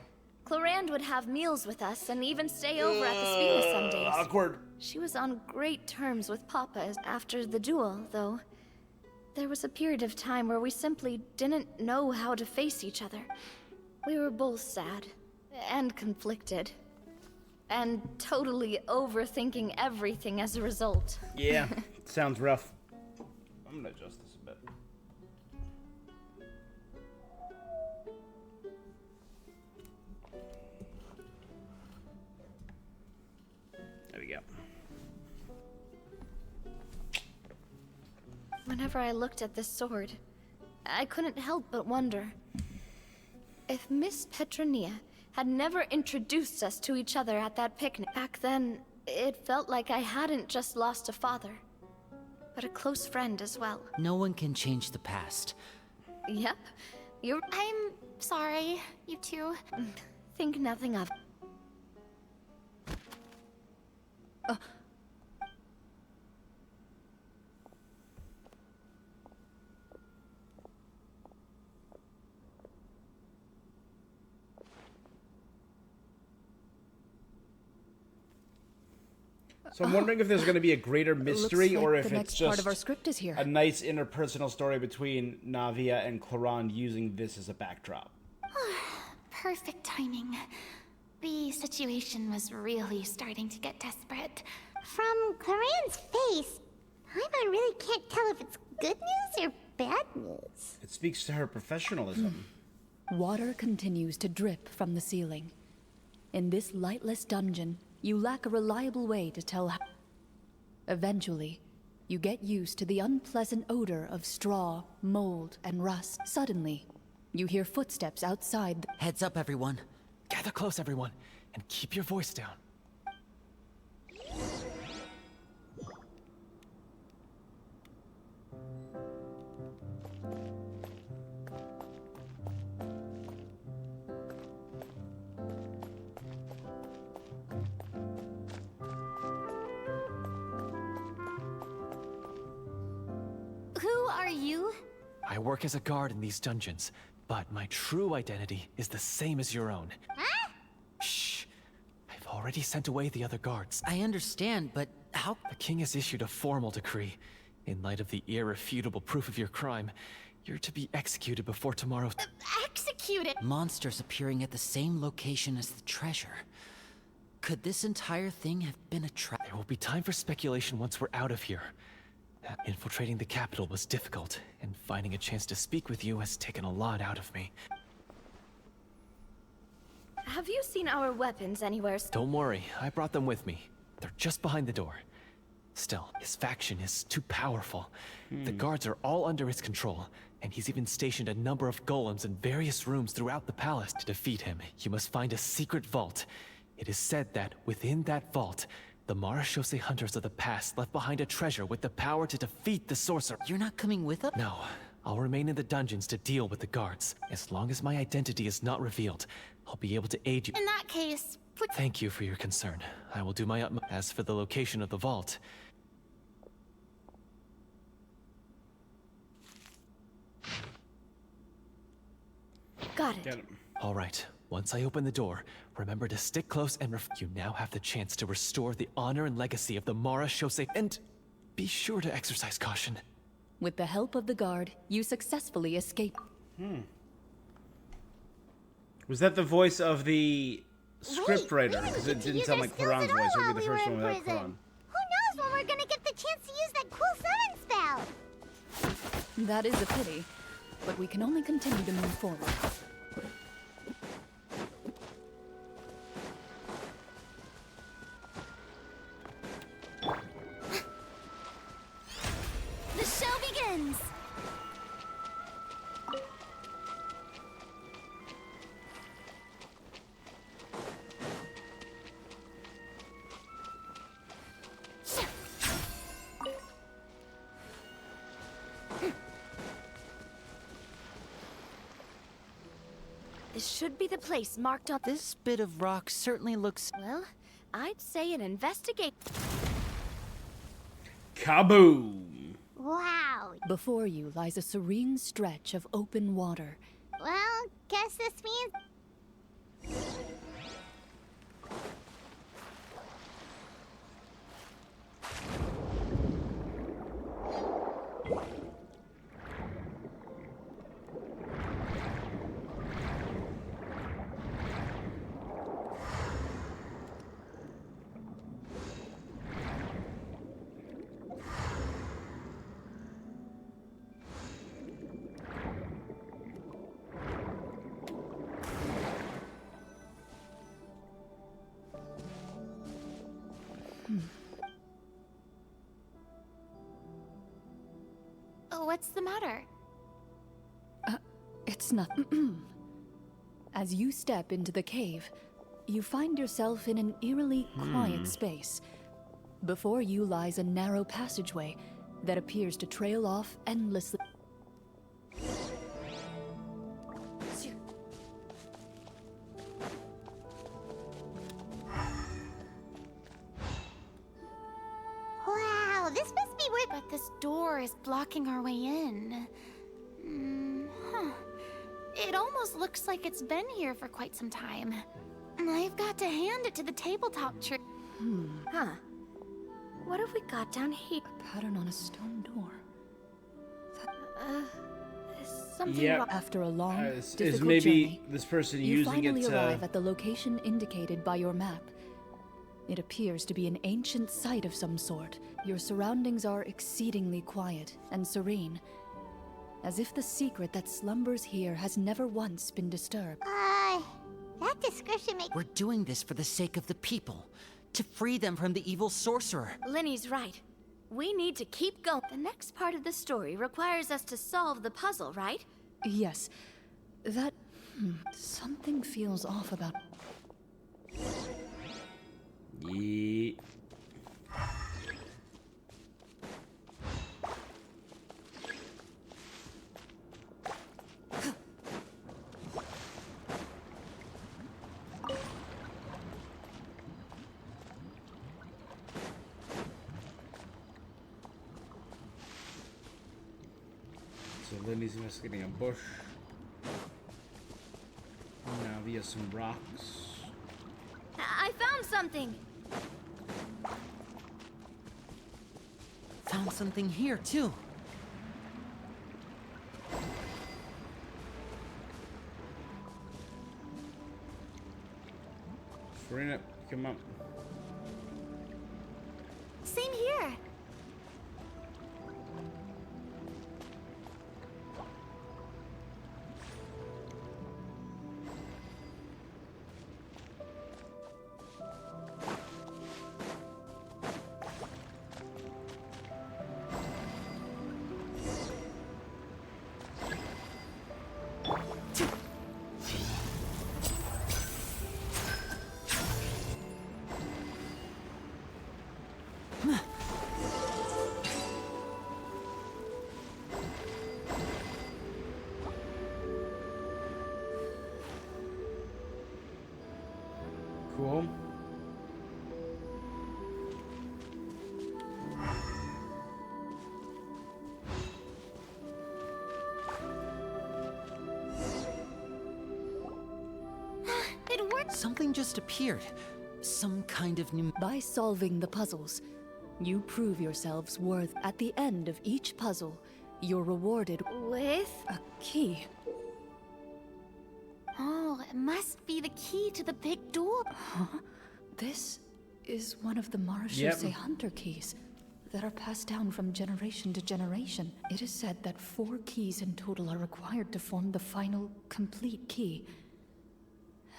Clorinde would have meals with us and even stay over at the Spina some days. Awkward. She was on great terms with Papa after the duel, though. There was a period of time where we simply didn't know how to face each other. We were both sad and conflicted. And totally overthinking everything as a result. Yeah, sounds rough. I'm gonna adjust this a bit. There we go. Whenever I looked at this sword, I couldn't help but wonder if Miss Petronia had never introduced us to each other at that picnic. Back then, it felt like I hadn't just lost a father, but a close friend as well. No one can change the past. Yep, I'm sorry, you two. Think nothing of. So I'm wondering if there's going to be a greater mystery, Looks like or if the it's next just part of our script is here. a nice interpersonal story between Navia and Clorinde using this as a backdrop. Perfect timing. The situation was really starting to get desperate. From Claren's face, Paimon really can't tell if it's good news or bad news. It speaks to her professionalism. Water continues to drip from the ceiling. In this lightless dungeon, you lack a reliable way to tell how... Eventually, you get used to the unpleasant odor of straw, mold, and rust. Suddenly, you hear footsteps outside. Heads up, everyone. Gather close, everyone, and keep your voice down. Who are you? I work as a guard in these dungeons, but my true identity is the same as your own. Huh? Shh. I've already sent away the other guards. I understand, but how... The king has issued a formal decree. In light of the irrefutable proof of your crime, you're to be executed before tomorrow. Executed! Monsters appearing at the same location as the treasure. Could this entire thing have been a trap? There will be time for speculation once we're out of here. Infiltrating the capital was difficult, and finding a chance to speak with you has taken a lot out of me. Have you seen our weapons anywhere? Don't worry, I brought them with me. They're just behind the door. Still, his faction is too powerful. The guards are all under his control, and he's even stationed a number of golems in various rooms throughout the palace. To defeat him, you must find a secret vault. It is said that within that vault, the Marashose hunters of the past left behind a treasure with the power to defeat the sorcerer. You're not coming with us? No, I'll remain in the dungeons to deal with the guards. As long as my identity is not revealed, I'll be able to aid you. In that case, Thank you for your concern. I will do my utmost. As for the location of the vault, Got it. Get him. all right. Once I open the door, remember to stick close and you now have the chance to restore the honor and legacy of the Marashose, and be sure to exercise caution. With the help of the guard, you successfully escape. Was that the voice of the script writer? we Because didn't it get to didn't use sound our like skills Quran's at voice. all It would be the while first we one were in without prison. Quran. Who knows when we're gonna get the chance to use that cool summon spell? That is a pity, but we can only continue to move forward. the show begins! This should be the place marked on. This bit of rock certainly looks... Well, I'd say an investigate. Kaboom! Wow. Before you lies a serene stretch of open water. Well, guess this means Oh, what's the matter? It's not. As you step into the cave, you find yourself in an eerily quiet space. Before you lies a narrow passageway that appears to trail off endlessly. wow, this must be where But this door is blocking our way in. Huh. It almost looks like it's been here for quite some time. I've got to hand it to the tabletop tree. Huh. What have we got down here? Pattern on a stone door. Is something Yep. wrong? After a long, Is difficult maybe journey, this person you using finally it to... arrive at the location indicated by your map. It appears to be an ancient site of some sort. Your surroundings are exceedingly quiet and serene, as if the secret that slumbers here has never once been disturbed. that description makes We're doing this for the sake of the people, to free them from the evil sorcerer. Linny's right. We need to keep going. The next part of the story requires us to solve the puzzle, right? Yes, that... something feels off about... Yeah. So Lindy's investigating a bush. Now via some rocks. I found something. Found something here, too. Farina, come up. Same here. something just appeared. Some kind of new... By solving the puzzles, you prove yourselves worth. At the end of each puzzle, you're rewarded With? a key. Oh, it must be the key to the big door. Huh? This is one of the Marachose Hunter keys that are passed down from generation to generation. It is said that 4 keys in total are required to form the final, complete key.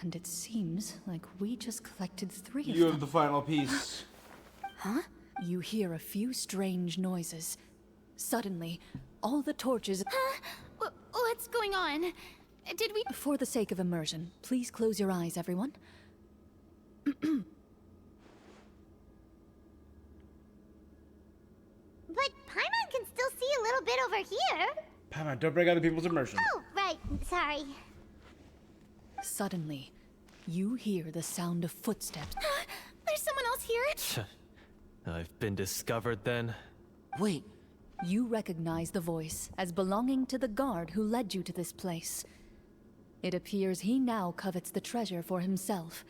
And it seems like we just collected 3 of them. You have the final piece. Huh? You hear a few strange noises. Suddenly, all the torches... Huh? What's going on? Did we... For the sake of immersion, please close your eyes, everyone. But Paimon can still see a little bit over here. Paimon, don't break other people's immersion. Oh, right. Sorry. Suddenly, you hear the sound of footsteps. There's someone else here? I've been discovered then. Wait. You recognize the voice as belonging to the guard who led you to this place. It appears he now covets the treasure for himself.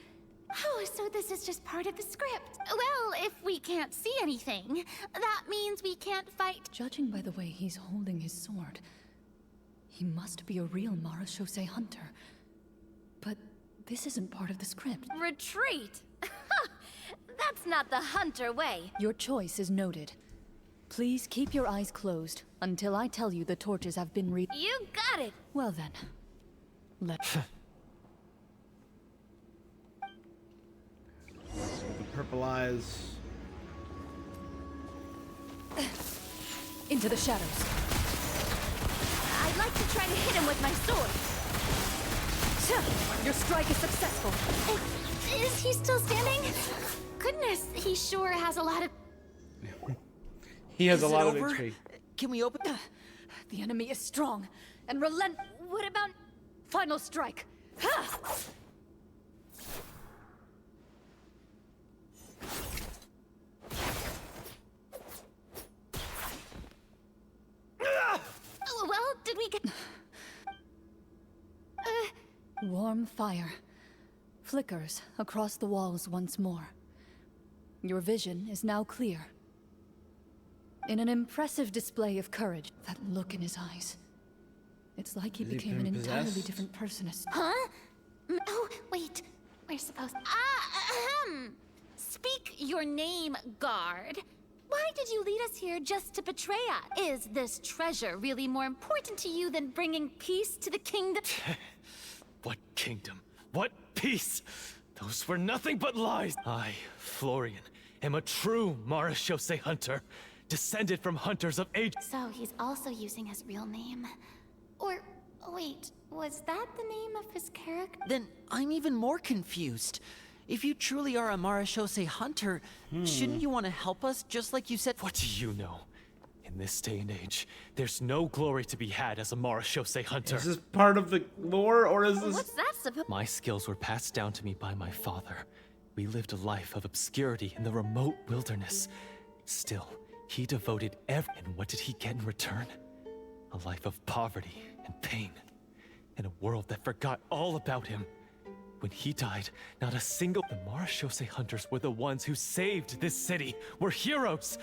Oh, so this is just part of the script. Well, if we can't see anything, that means we can't fight. Judging by the way he's holding his sword, he must be a real Marachose hunter. But this isn't part of the script. Retreat? That's not the hunter way. Your choice is noted. Please keep your eyes closed until I tell you the torches have been You got it! Well then, let's... The purple eyes. Into the shadows. I'd like to try to hit him with my sword. Your strike is successful. Is he still standing? Goodness, he sure has a lot of... He has Is a it lot of over? XP. Can we open... The enemy is strong and relent... What about final strike? Ha! Well, did we get... Warm fire flickers across the walls once more. Your vision is now clear. In an impressive display of courage, that look in his eyes. It's like he Has he became been an entirely possessed? different person. Huh? Oh, wait. We're supposed... Speak your name, guard. Why did you lead us here just to betray us? Is this treasure really more important to you than bringing peace to the kingdom? What kingdom? What peace? Those were nothing but lies. I, Florian, am a true Marachose hunter, descended from hunters of age. So he's also using his real name. Or, wait, was that the name of his character? Then I'm even more confused. If you truly are a Marachose hunter, shouldn't you want to help us just like you said? What do you know? In this day and age, there's no glory to be had as a Marachose hunter. Is this part of the lore, or is this... What's that supposed... My skills were passed down to me by my father. We lived a life of obscurity in the remote wilderness. Still, he devoted every... And what did he get in return? A life of poverty and pain. In a world that forgot all about him. When he died, not a single... The Marachose hunters were the ones who saved this city. We're heroes!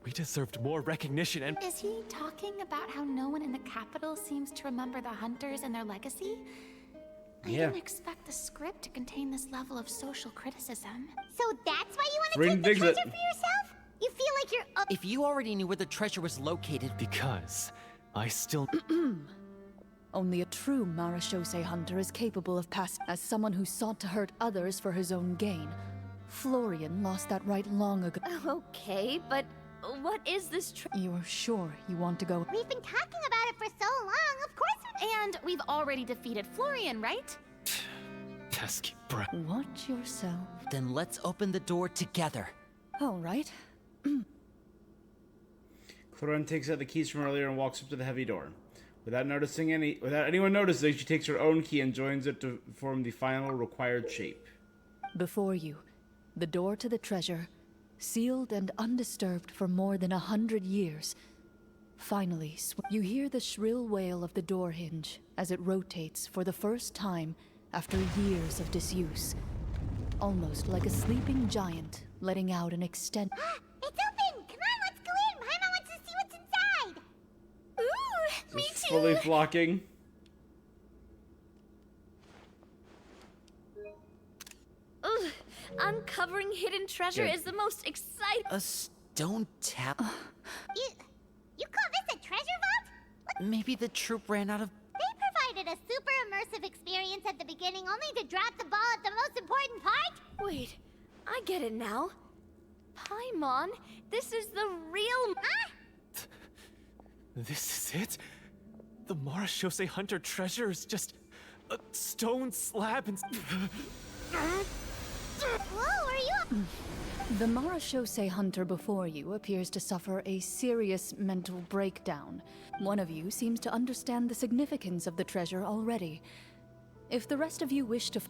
We deserved more recognition and... Is he talking about how no one in the capital seems to remember the hunters and their legacy? I didn't expect the script to contain this level of social criticism. So that's why you want to Ring take the digs it. treasure for yourself? You feel like you're up... If you already knew where the treasure was located... Because I still... Only a true Marachose hunter is capable of passing as someone who sought to hurt others for his own gain. Florian lost that right long ago. Okay, but what is this You're sure you want to go? We've been talking about it for so long, of course And we've already defeated Florian, right? Pesky brat. Watch yourself. Then let's open the door together. All right. Clorin takes out the keys from earlier and walks up to the heavy door. Without anyone noticing, she takes her own key and joins it to form the final required shape. Before you, the door to the treasure, sealed and undisturbed for more than 100 years. Finally, you hear the shrill wail of the door hinge as it rotates for the first time after years of disuse. Almost like a sleeping giant, letting out an extent. It's open! Come on, let's go in! Paimon wants to see what's inside! Ooh, me Just too! fully flocking. Ugh, uncovering hidden treasure Good. is the most exciting. A stone tap. You call this a treasure vault? Maybe the troop ran out of. They provided a super immersive experience at the beginning only to drop the ball at the most important part? Wait, I get it now. Paimon, this is the real. Huh? This is it? The Marashose Hunter treasure is just a stone slab and. Whoa, are you? The Marashose hunter before you appears to suffer a serious mental breakdown. One of you seems to understand the significance of the treasure already. If the rest of you wish to...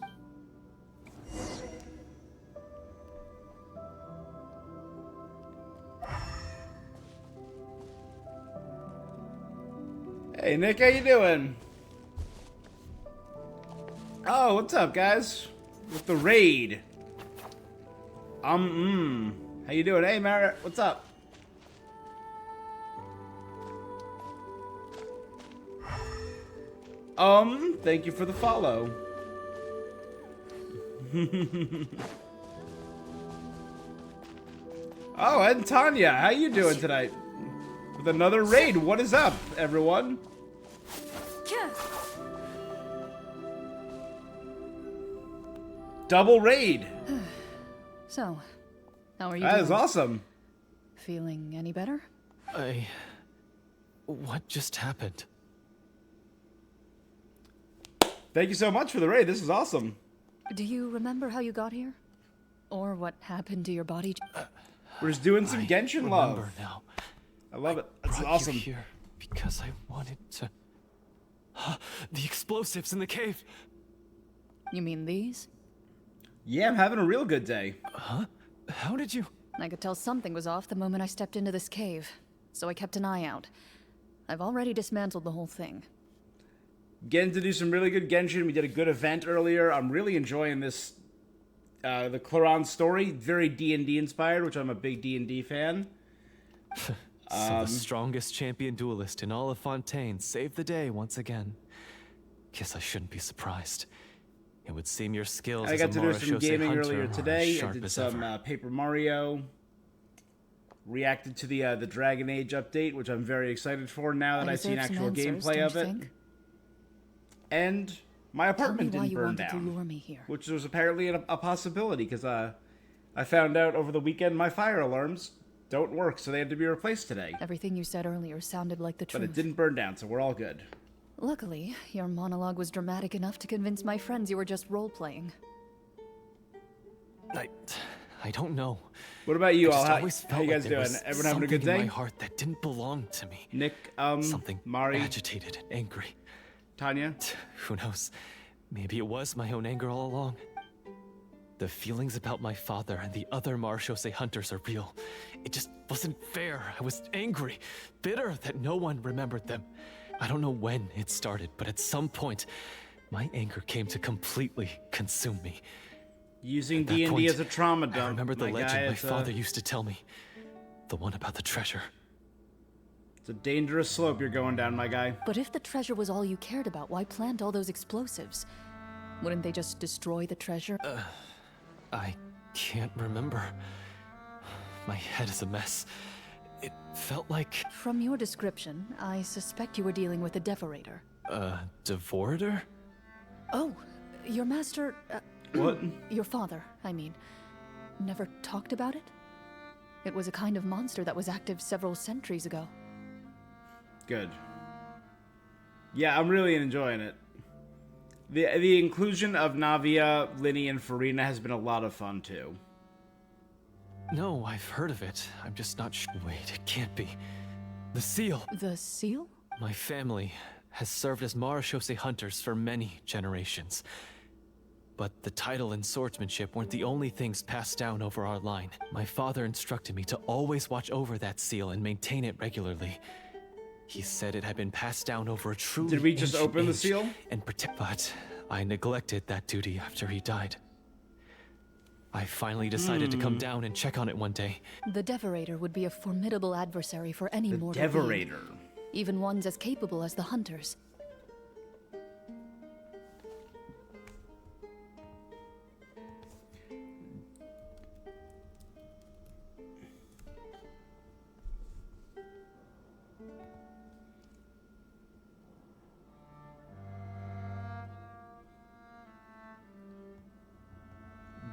Hey, Nick, how you doing? Oh, what's up, guys? With the raid. How you doing? Hey, Merritt, what's up? Thank you for the follow. Oh, and Tanya, how you doing tonight? With another raid. What is up, everyone? Double raid. So, how are you That doing? is awesome. Feeling any better? What just happened? Thank you so much for the raid. This is awesome. Do you remember how you got here? Or what happened to your body? We're just doing some Genshin love. Remember now. I love it. That's Brought awesome. you here because I wanted to. The explosives in the cave. You mean these? Yeah, I'm having a real good day. Huh? How did you? I could tell something was off the moment I stepped into this cave, so I kept an eye out. I've already dismantled the whole thing. Getting to do some really good Genshin. We did a good event earlier. I'm really enjoying this. The CLORINDE'S story, very D&D inspired, which I'm a big D&D fan. So the strongest champion duelist in all of Fontaine saved the day once again. Guess I shouldn't be surprised. It would seem your skills I as got a to do some Marashose gaming hunter earlier are as today. I sharp did as some ever. Paper Mario. Reacted to the Dragon Age update, which I'm very excited for now that I I've seen deserve some actual answers, gameplay don't of you it. think? And my apartment Tell me why didn't you burn wanted to down, lure me here. which was apparently a possibility because I found out over the weekend my fire alarms don't work, so they had to be replaced today. Everything you said earlier sounded like the truth. But it didn't burn down, so we're all good. Luckily, your monologue was dramatic enough to convince my friends you were just role-playing. I don't know. What about you I all? just How always you felt guys like there doing? was Everyone having a good something day? in my heart that didn't belong to me. Nick, Something Mari, agitated and angry. Tanya? Who knows? Maybe it was my own anger all along. The feelings about my father and the other Marashose hunters are real. It just wasn't fair. I was angry, bitter that no one remembered them. I don't know when it started, but at some point, my anger came to completely consume me. Using At that D&D point, as a trauma dump. I remembered the my legend guy, my it's father used to tell me. The one about the treasure. It's a dangerous slope you're going down, my guy. But if the treasure was all you cared about, why plant all those explosives? Wouldn't they just destroy the treasure? I can't remember. My head is a mess. It felt like From your description, I suspect you were dealing with a devorator. a devorator? Oh, your master... What? Your father, I mean. Never talked about it? It was a kind of monster that was active several centuries ago. Good. Yeah, I'm really enjoying it. The inclusion of Navia, Linny, and Farina has been a lot of fun, too. No, I've heard of it. I'm just not sure. Wait, it can't be. The seal! The seal? My family has served as Marashose hunters for many generations. But the title and swordsmanship weren't the only things passed down over our line. My father instructed me to always watch over that seal and maintain it regularly. He said it had been passed down over a truly Did we just ancient open the age seal? and protect. But I neglected that duty after he died. I finally decided to come down and check on it one day. The Devorator would be a formidable adversary for any mortal being, Devorator. even ones as capable as the Hunters.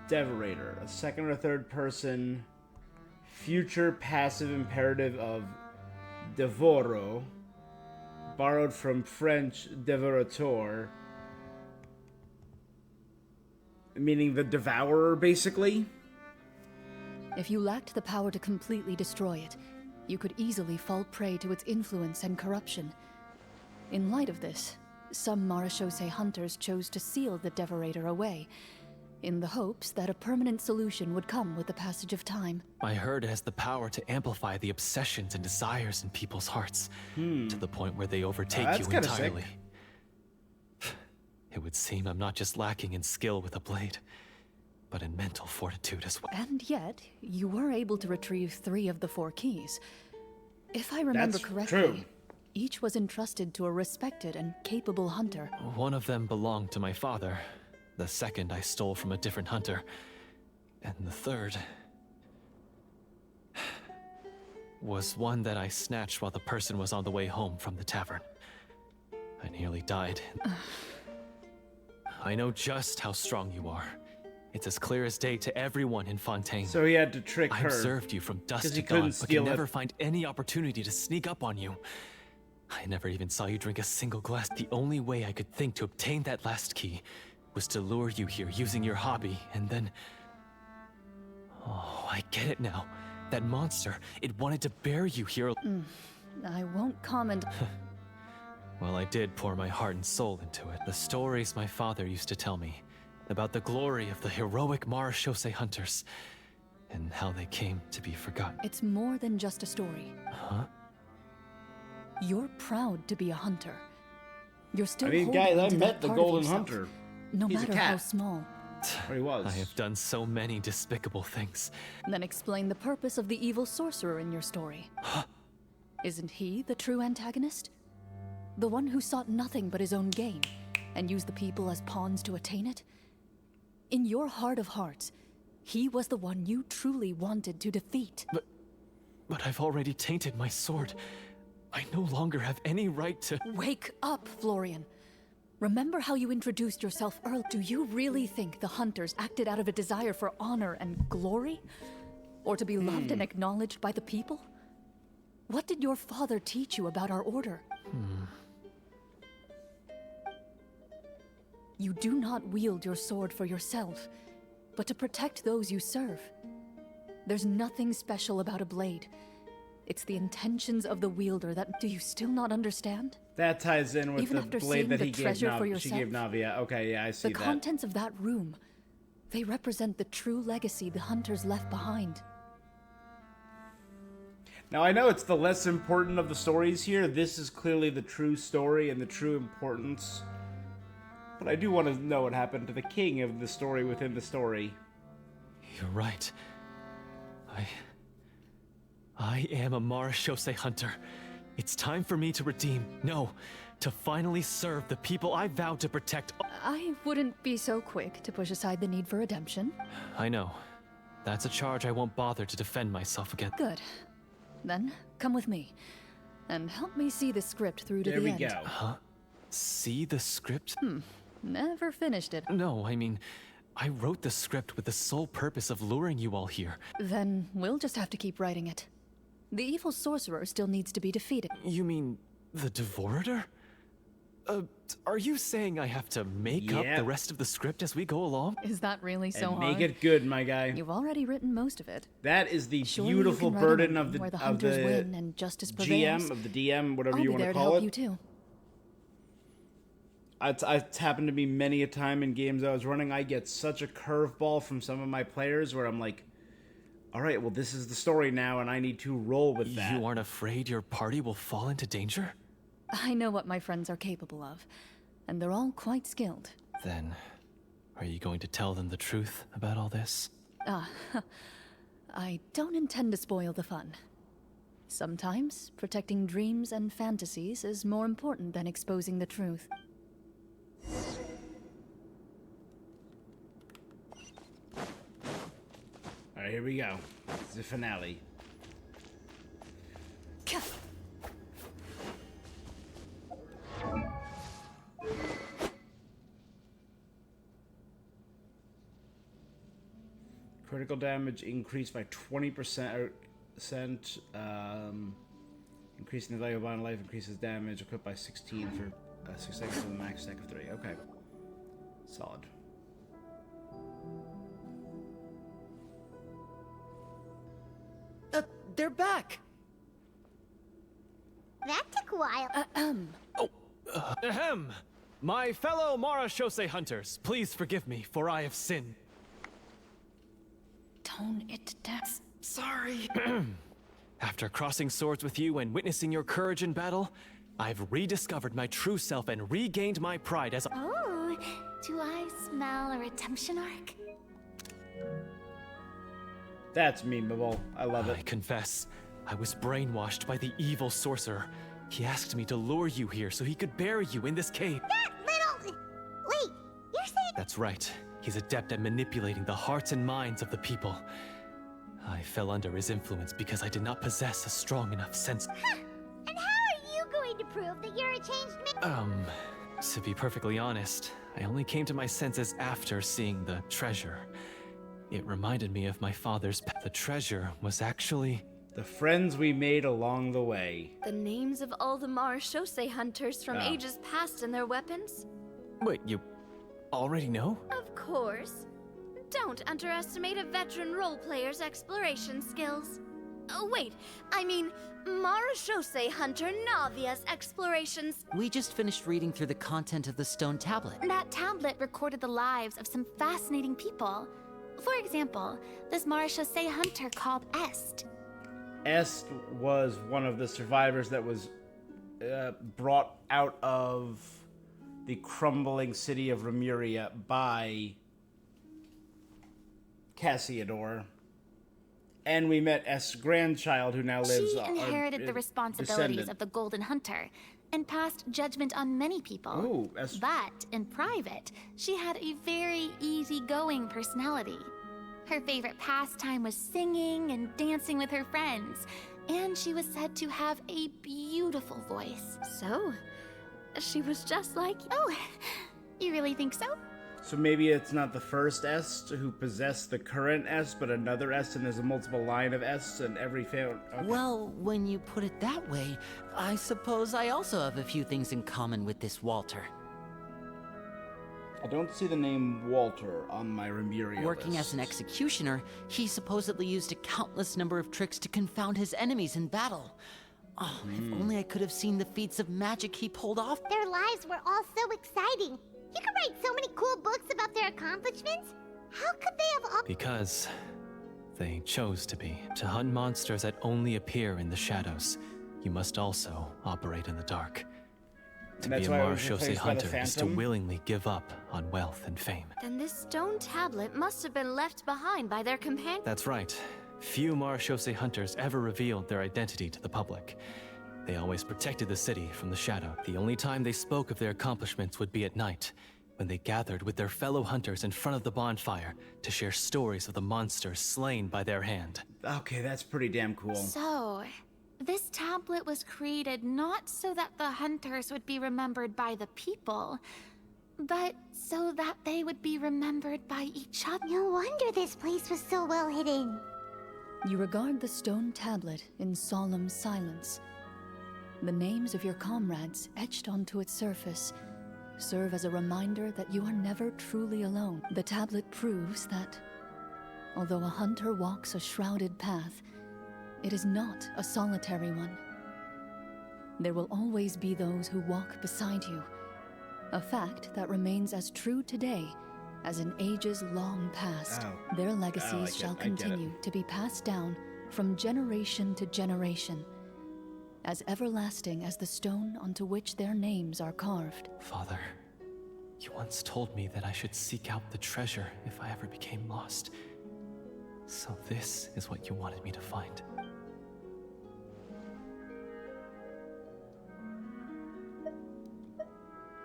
Devorator, a second or third person future passive imperative of devoro, borrowed from French devorateur, meaning the devourer, basically. If you lacked the power to completely destroy it, you could easily fall prey to its influence and corruption. In light of this, some Marechaussee hunters chose to seal the Devorator away, in the hopes that a permanent solution would come with the passage of time. I heard it has the power to amplify the obsessions and desires in people's hearts, to the point where they overtake you entirely. It would seem I'm not just lacking in skill with a blade, but in mental fortitude as well. And yet, you were able to retrieve 3 of the 4 keys. If I remember correctly, true. Each was entrusted to a respected and capable hunter. One of them belonged to my father. The second I stole from a different hunter. And the third was one that I snatched while the person was on the way home from the tavern. I nearly died. I know just how strong you are. It's as clear as day to everyone in Fontaine. So he had to trick I her. observed you from dusk to he dawn, couldn't but steal could it. never find any opportunity to sneak up on you. I never even saw you drink a single glass. The only way I could think to obtain that last key was to lure you here using your hobby, and then... Oh, I get it now. That monster, it wanted to bury you here. I won't comment. Well, I did pour my heart and soul into it. The stories my father used to tell me about the glory of the heroic Marechaussee hunters and how they came to be forgotten. It's more than just a story. Huh? You're proud to be a hunter. You're still I mean, holding guys, I onto that met the part of Golden yourself, Hunter. no He's a matter cat. how small. Or he was. I have done so many despicable things. Then explain the purpose of the evil sorcerer in your story. Isn't he the true antagonist? The one who sought nothing but his own gain, and used the people as pawns to attain it? In your heart of hearts, he was the one you truly wanted to defeat. But I've already tainted my sword. I no longer have any right to... Wake up, Florian. Remember how you introduced yourself earlier? Do you really think the hunters acted out of a desire for honor and glory? Or to be loved and acknowledged by the people? What did your father teach you about our order? You do not wield your sword for yourself, but to protect those you serve. There's nothing special about a blade. It's the intentions of the wielder that... Do you still not understand? That ties in with Even the after blade seeing that the he gave treasure for she gave yourself? Navia. Okay, yeah, I see The that. contents of that room, they represent the true legacy the hunters left behind. Now, I know it's the less important of the stories here. This is clearly the true story and the true importance. But I do want to know what happened to the king of the story within the story. You're right. I am a Marechaussee hunter. It's time for me to redeem, no, to finally serve the people I vowed to protect. I wouldn't be so quick to push aside the need for redemption. I know. That's a charge I won't bother to defend myself against. Good. Then, come with me. And help me see the script through to There the we end. go. Huh? See the script? Never finished it. No, I mean, I wrote the script with the sole purpose of luring you all here. Then we'll just have to keep writing it. The evil sorcerer still needs to be defeated. You mean the Devorator? Are you saying I have to make up Yeah. the rest of the script as we go along? Is that really so And hard? make it good, my guy. You've already written most of it. That is the Surely beautiful you can write burden an of ending where the of hunters the win and justice prevails. GM, of the DM, whatever I'll you be want there to to call help it. you too. It's happened to me many a time in games I was running. I get such a curveball from some of my players where I'm like, all right, well, this is the story now, and I need to roll with that. You aren't afraid your party will fall into danger? I know what my friends are capable of, and they're all quite skilled. Then, are you going to tell them the truth about all this? I don't intend to spoil the fun. Sometimes, protecting dreams and fantasies is more important than exposing the truth. Alright, here we go. It's the finale. Critical damage increased by 20%. Increasing the value of bond life increases damage equipped by 16 for 6 seconds with a max stack of 3. Okay. Solid. They're back! That took a while. Ahem! My fellow Marashose hunters, please forgive me, for I have sinned. Tone it down. Sorry. After crossing swords with you and witnessing your courage in battle, I've rediscovered my true self and regained my pride as a— Oh, do I smell a redemption arc? That's memeable. I love I it. confess, I was brainwashed by the evil sorcerer. He asked me to lure you here so he could bury you in this cave. That little... Wait, you're saying... That's right. He's adept at manipulating the hearts and minds of the people. I fell under his influence because I did not possess a strong enough sense. Huh. And how are you going to prove that you're a changed To be perfectly honest, I only came to my senses after seeing the treasure. It reminded me of my father's pet. The treasure was actually... The friends we made along the way. The names of all the Marashose hunters from ages past and their weapons? Wait, you already know? Of course. Don't underestimate a veteran role player's exploration skills. Oh, wait, I mean, Marashose hunter Navia's explorations. We just finished reading through the content of the stone tablet. That tablet recorded the lives of some fascinating people. For example, this Marashose hunter called Est. Est was one of the survivors that was brought out of the crumbling city of Remuria by Cassiodor. And we met Est's grandchild, who now lives... She inherited the responsibilities of the Golden Hunter and passed judgment on many people. Oh, But in private, she had a very easygoing personality. Her favorite pastime was singing and dancing with her friends, and she was said to have a beautiful voice. So, she was just like... Oh, you really think so? So maybe it's not the first Est who possessed the current Est, but another Est, and there's a multiple line of Ests in every family. Okay. Well, when you put it that way, I suppose I also have a few things in common with this Walter. I don't see the name Walter on my Remuria Working list. as an executioner, he supposedly used a countless number of tricks to confound his enemies in battle. Oh, if only I could have seen the feats of magic he pulled off. Their lives were all so exciting. You could write so many cool books about their accomplishments. How could they have all... Because they chose to be. To hunt monsters that only appear in the shadows, you must also operate in the dark. To be a Marashose hunter is to willingly give up on wealth and fame. Then this stone tablet must have been left behind by their companion. That's right. Few Marashose hunters ever revealed their identity to the public. They always protected the city from the shadow. The only time they spoke of their accomplishments would be at night, when they gathered with their fellow hunters in front of the bonfire to share stories of the monsters slain by their hand. Okay, that's pretty damn cool. So, this tablet was created not so that the hunters would be remembered by the people, but so that they would be remembered by each other. No wonder this place was so well hidden. You regard the stone tablet in solemn silence. The names of your comrades etched onto its surface serve as a reminder that you are never truly alone. The tablet proves that, although a hunter walks a shrouded path, it is not a solitary one. There will always be those who walk beside you, a fact that remains as true today as in ages long past. Their legacies shall continue to be passed down from generation to generation, as everlasting as the stone onto which their names are carved. Father, You once told me that I should seek out the treasure if I ever became lost. So this is what you wanted me to find.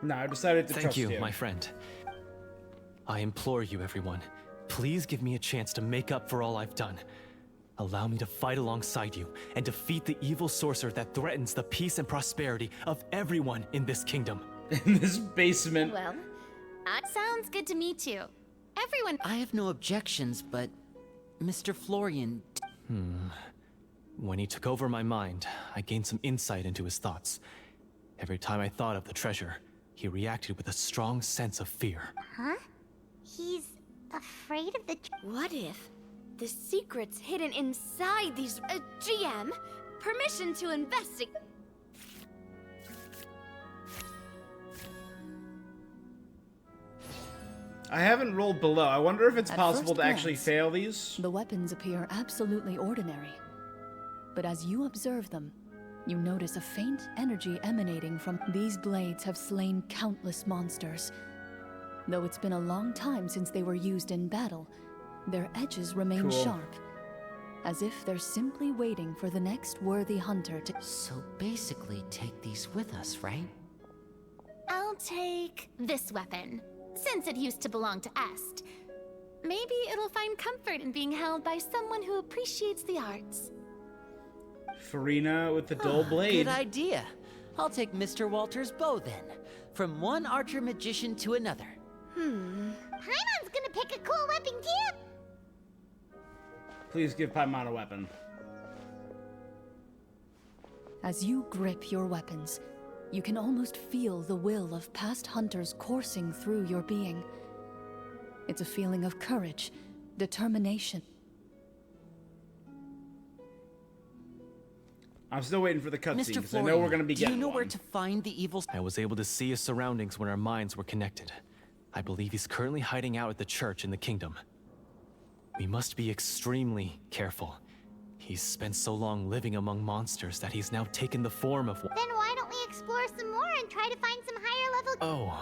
No, I decided to Thank trust you, you. my friend. I implore you, everyone. Please give me a chance to make up for all I've done. Allow me to fight alongside you and defeat the evil sorcerer that threatens the peace and prosperity of everyone in this kingdom. In this basement. Well, that sounds good to me too. Everyone. I have no objections, but Mr. Florian. When he took over my mind, I gained some insight into his thoughts. Every time I thought of the treasure, he reacted with a strong sense of fear. Huh? He's afraid of the... What if the secret's hidden inside these... GM, permission to investigate... I haven't rolled below. I wonder if it's At possible first to actually glance, fail these. The weapons appear absolutely ordinary. But as you observe them, you notice a faint energy emanating from these blades have slain countless monsters. Though it's been a long time since they were used in battle, their edges remain Cool. sharp, as if they're simply waiting for the next worthy hunter to... So basically, take these with us, right? I'll take this weapon, since it used to belong to Est. Maybe it'll find comfort in being held by someone who appreciates the arts. Farina with the dull blade. Good idea. I'll take Mr. Walter's bow then. From one archer magician to another. Paimon's gonna pick a cool weapon too! Please give Paimon a weapon. As you grip your weapons, you can almost feel the will of past hunters coursing through your being. It's a feeling of courage, determination. I'm still waiting for the cutscene Mr. because I Florian, know we're going to be do you getting know where one. to find the evil... I was able to see his surroundings when our minds were connected. I believe he's currently hiding out at the church in the kingdom. We must be extremely careful. He's spent so long living among monsters that he's now taken the form of... Then why don't we explore some more and try to find some higher level...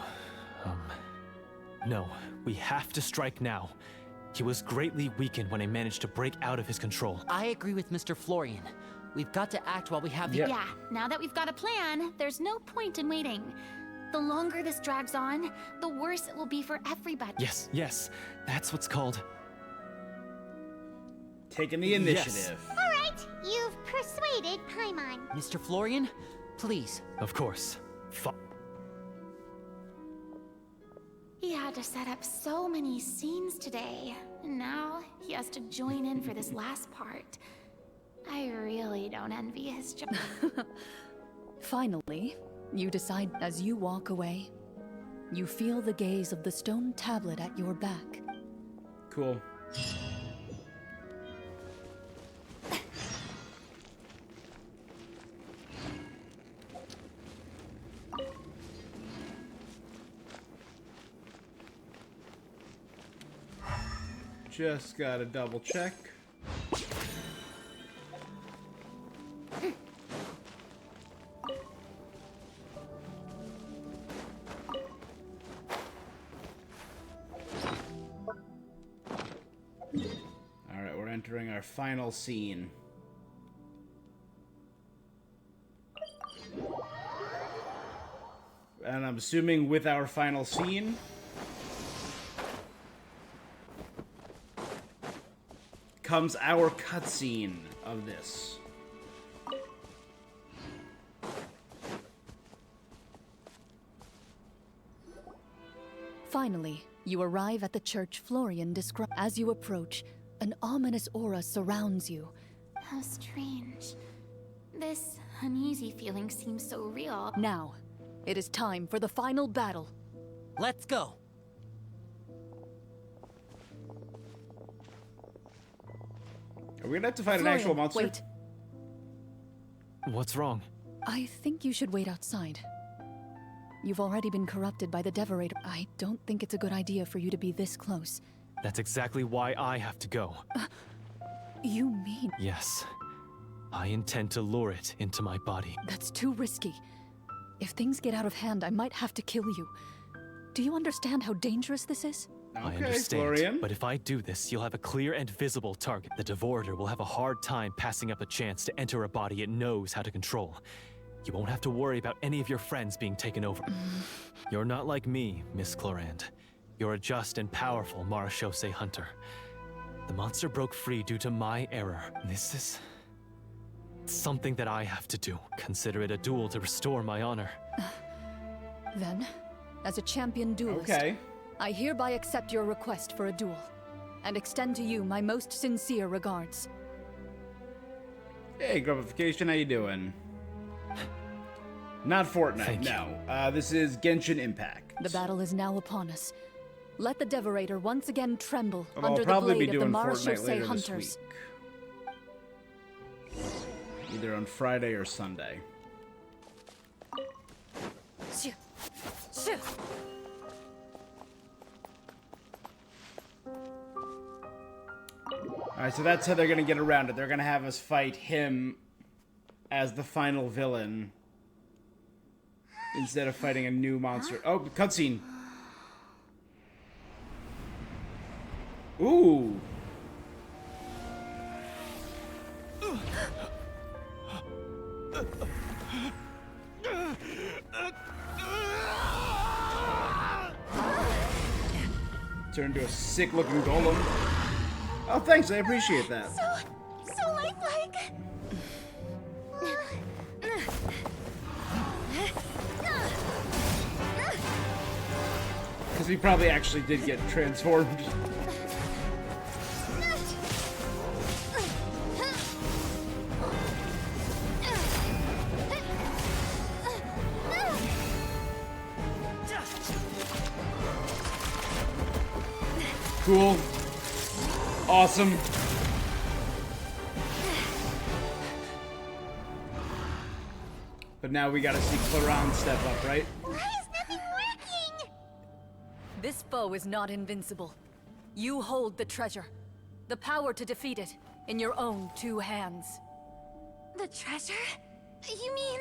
No. We have to strike now. He was greatly weakened when I managed to break out of his control. I agree with Mr. Florian. We've got to act while we have the... Yeah. Yeah, now that we've got a plan, there's no point in waiting. The longer this drags on, the worse it will be for everybody. Yes. That's what's called... Taking the initiative. Alright, you've persuaded Paimon. Mr. Florian, please. Of course. He had to set up so many scenes today, and now he has to join in for this last part. I really don't envy his job. Finally, you decide as you walk away, you feel the gaze of the stone tablet at your back. Cool. Just gotta double check. Alright, we're entering our final scene. And I'm assuming with our final scene, comes our cutscene of this. Finally, you arrive at the church Florian described. As you approach, an ominous aura surrounds you. How strange. This uneasy feeling seems so real. Now, it is time for the final battle. Let's go. Are we gonna have to fight an Florian, actual monster? wait. What's wrong? I think you should wait outside. You've already been corrupted by the Devorator. I don't think it's a good idea for you to be this close. That's exactly why I have to go. You mean... Yes. I intend to lure it into my body. That's too risky. If things get out of hand, I might have to kill you. Do you understand how dangerous this is? I Okay, understand, Florian. but if I do this, you'll have a clear and visible target. The Devorator will have a hard time passing up a chance to enter a body it knows how to control. You won't have to worry about any of your friends being taken over. You're not like me, Miss Clorinde. You're a just and powerful Marechaussee hunter. The monster broke free due to my error. This is something that I have to do. Consider it a duel to restore my honor. Then, as a champion duelist, Okay. I hereby accept your request for a duel, and extend to you my most sincere regards. Hey, Grubification, how you doing? Not Fortnite, Thank you. no. This is Genshin Impact. The battle is now upon us. Let the Devorator once again tremble Although under I'll the probably blade be of the doing Fortnite Marechaussee later hunters. this week. Either on Friday or Sunday. Alright, so that's how they're gonna get around it. They're gonna have us fight him as the final villain instead of fighting a new monster. Oh, cutscene. Ooh. Turned to a sick-looking golem. Oh, thanks. I appreciate that. So lifelike. Because he probably actually did get transformed. Cool. Awesome. But now we gotta see Clorinde step up, right? Why is nothing working? This foe is not invincible. You hold the treasure. The power to defeat it in your own two hands. The treasure? You mean...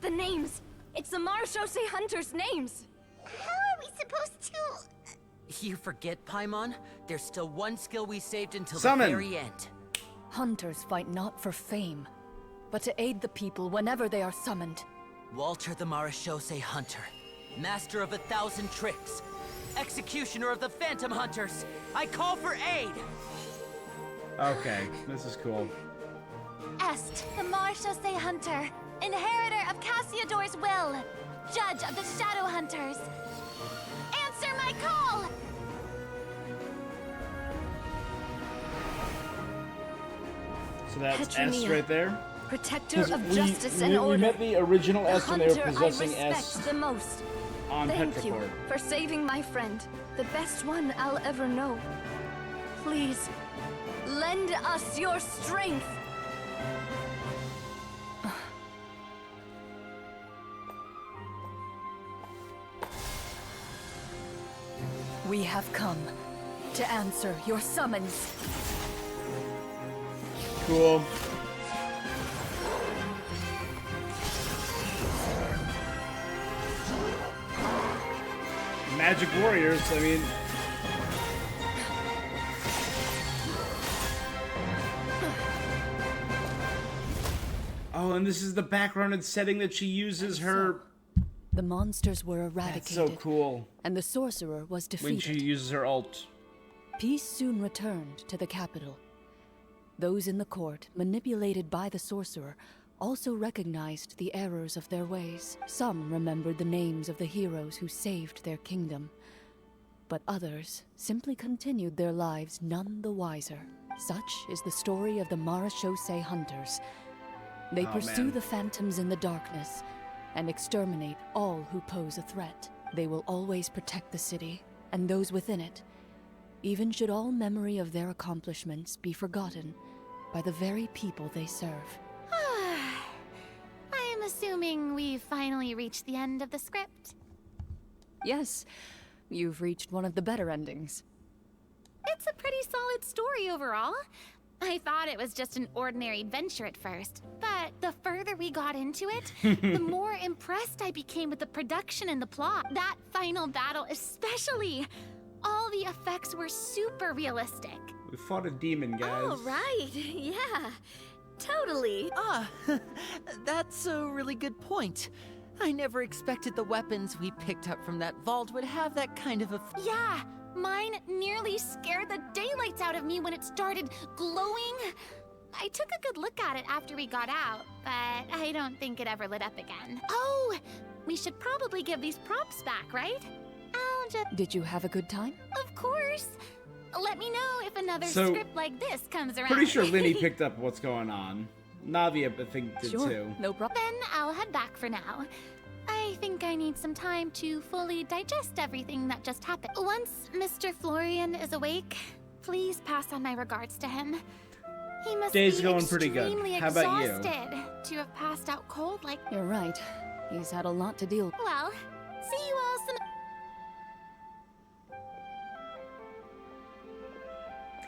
The names. It's the Marechaussee hunters' names. How are we supposed to... You forget, Paimon? There's still one skill we saved until Summon. the very end. Hunters fight not for fame, but to aid the people whenever they are summoned. Walter the Marechaussee Hunter, master of 1,000 tricks, executioner of the Phantom Hunters, I call for aid! Okay, this is cool. Est, the Marechaussee Hunter, inheritor of Cassiodor's will, judge of the Shadow Hunters. Answer my call! So that's S Petronia. right there. Protector 'Cause of justice and we order. met the original The S when they were hunter possessing I respect S the most. on Thank you Petrichor. for saving my friend, the best one I'll ever know. Please, lend us your strength. We have come to answer your summons. Cool. Magic Warriors, I mean... Oh, and this is the background and setting that she uses her... The monsters were That's eradicated, so cool. and the sorcerer was When defeated. she uses her ult. Peace soon returned to the capital. Those in the court, manipulated by the sorcerer, also recognized the errors of their ways. Some remembered the names of the heroes who saved their kingdom, but others simply continued their lives none the wiser. Such is the story of the Marechaussee Hunters. They Oh, pursue man. the phantoms in the darkness and exterminate all who pose a threat. They will always protect the city and those within it, even should all memory of their accomplishments be forgotten by the very people they serve. I am assuming we've finally reached the end of the script. Yes, you've reached one of the better endings. It's a pretty solid story overall. I thought it was just an ordinary adventure at first, but the further we got into it, the more impressed I became with the production and the plot. That final battle especially. All the effects were super realistic. We fought a demon, guys. Oh, right. Yeah. Totally. Ah, that's a really good point. I never expected the weapons we picked up from that vault would have that kind of effect. Yeah, mine nearly scared the daylights out of me when it started glowing. I took a good look at it after we got out, but I don't think it ever lit up again. Oh, we should probably give these props back, right? I'll just... Did you have a good time? Of course. Let me know if another So, script like this comes around. Pretty sure Linny picked up what's going on. Navi, I think, did Sure, too. no problem. Then I'll head back for now. I think I need some time to fully digest everything that just happened. Once Mr. Florian is awake, please pass on my regards to him. He must Day's be going pretty good. extremely How about you? exhausted to have passed out cold like... You're right. He's had a lot to deal with. Well, see you all some...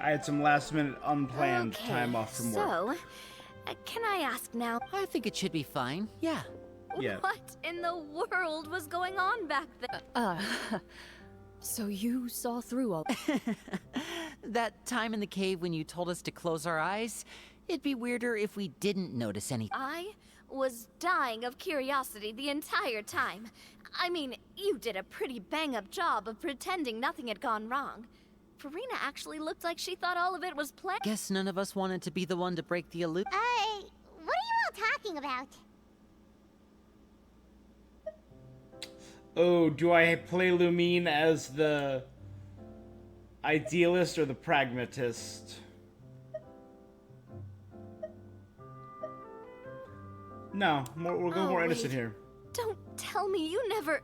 I had some last-minute unplanned Okay, time off from work. So, can I ask now? I think it should be fine, yeah. Yeah. What in the world was going on back then? So you saw through all... That time in the cave when you told us to close our eyes, it'd be weirder if we didn't notice anything. I was dying of curiosity the entire time. I mean, you did a pretty bang-up job of pretending nothing had gone wrong. Farina actually looked like she thought all of it was planned. Guess none of us wanted to be the one to break the illusion. What are you all talking about? Oh, do I play Lumine as the idealist or the pragmatist? No, we'll go more innocent wait. here. Don't tell me you never...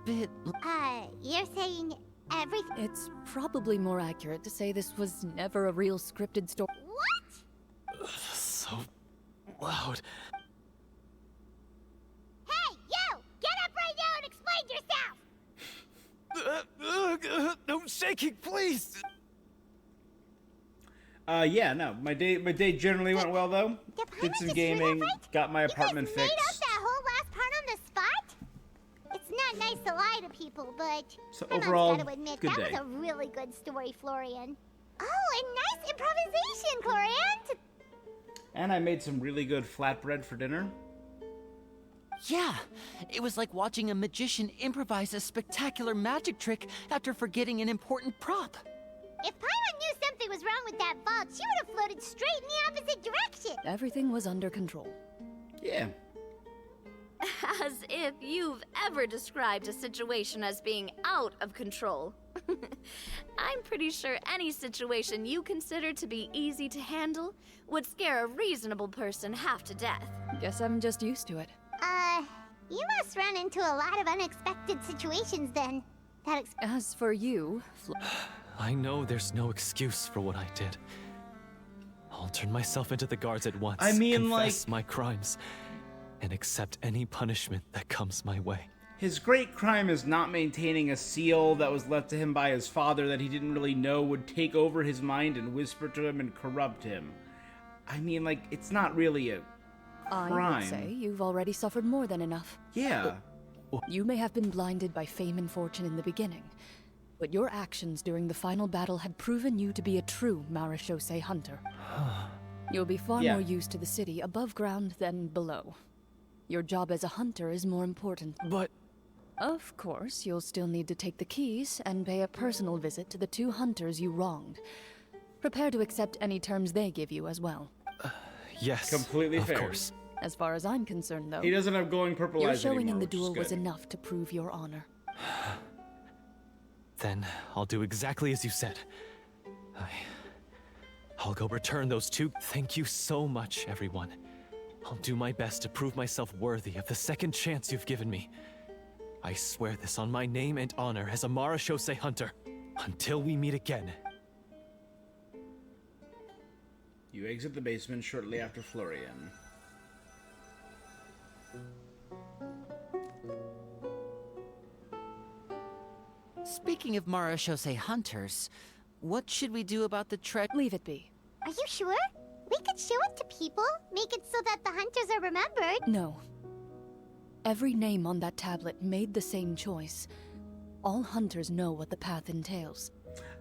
Bit... You're saying everything... It's probably more accurate to say this was never a real scripted story. What? So loud. Hey, you! Get up right now and explain yourself! No shaking, please! Yeah, no, my day generally went well, though. Did some gaming, got my apartment You guys made fixed. up that whole last part on the spot? It's not nice to lie to people, but So my mom's overall, gotta admit, good that day. was a really good story, Florian. Oh, and nice improvisation, Florian! And I made some really good flatbread for dinner. Yeah, it was like watching a magician improvise a spectacular magic trick after forgetting an important prop. If Paimon knew something was wrong with that vault, she would have floated straight in the opposite direction! Everything was under control. Yeah. As if you've ever described a situation as being out of control. I'm pretty sure any situation you consider to be easy to handle would scare a reasonable person half to death. Guess I'm just used to it. You must run into a lot of unexpected situations then. As for you, I know there's no excuse for what I did. I'll turn myself into the guards at once, I mean, confess my crimes, and accept any punishment that comes my way. His great crime is not maintaining a seal that was left to him by his father that he didn't really know would take over his mind and whisper to him and corrupt him. I mean, like, it's not really a crime. I would say you've already suffered more than enough. Yeah. You may have been blinded by fame and fortune in the beginning, but your actions during the final battle had proven you to be a true Marechaussee hunter. You'll be far more used to the city above ground than below. Your job as a hunter is more important. But... Of course, you'll still need to take the keys and pay a personal visit to the 2 hunters you wronged. Prepare to accept any terms they give you as well. Yes, completely of fair. course. As far as I'm concerned, though, He doesn't have glowing purple your eyes showing anymore, in the which is duel was good. enough to prove your honor. Then I'll do exactly as you said. I'll go return those 2. Thank you so much, everyone. I'll do my best to prove myself worthy of the second chance you've given me. I swear this on my name and honor as a Marechaussee hunter. Until we meet again. You exit the basement shortly after Florian. Speaking of Marechaussee hunters, what should we do about the Leave it be. Are you sure? We could show it to people? Make it so that the hunters are remembered? No. Every name on that tablet made the same choice. All hunters know what the path entails.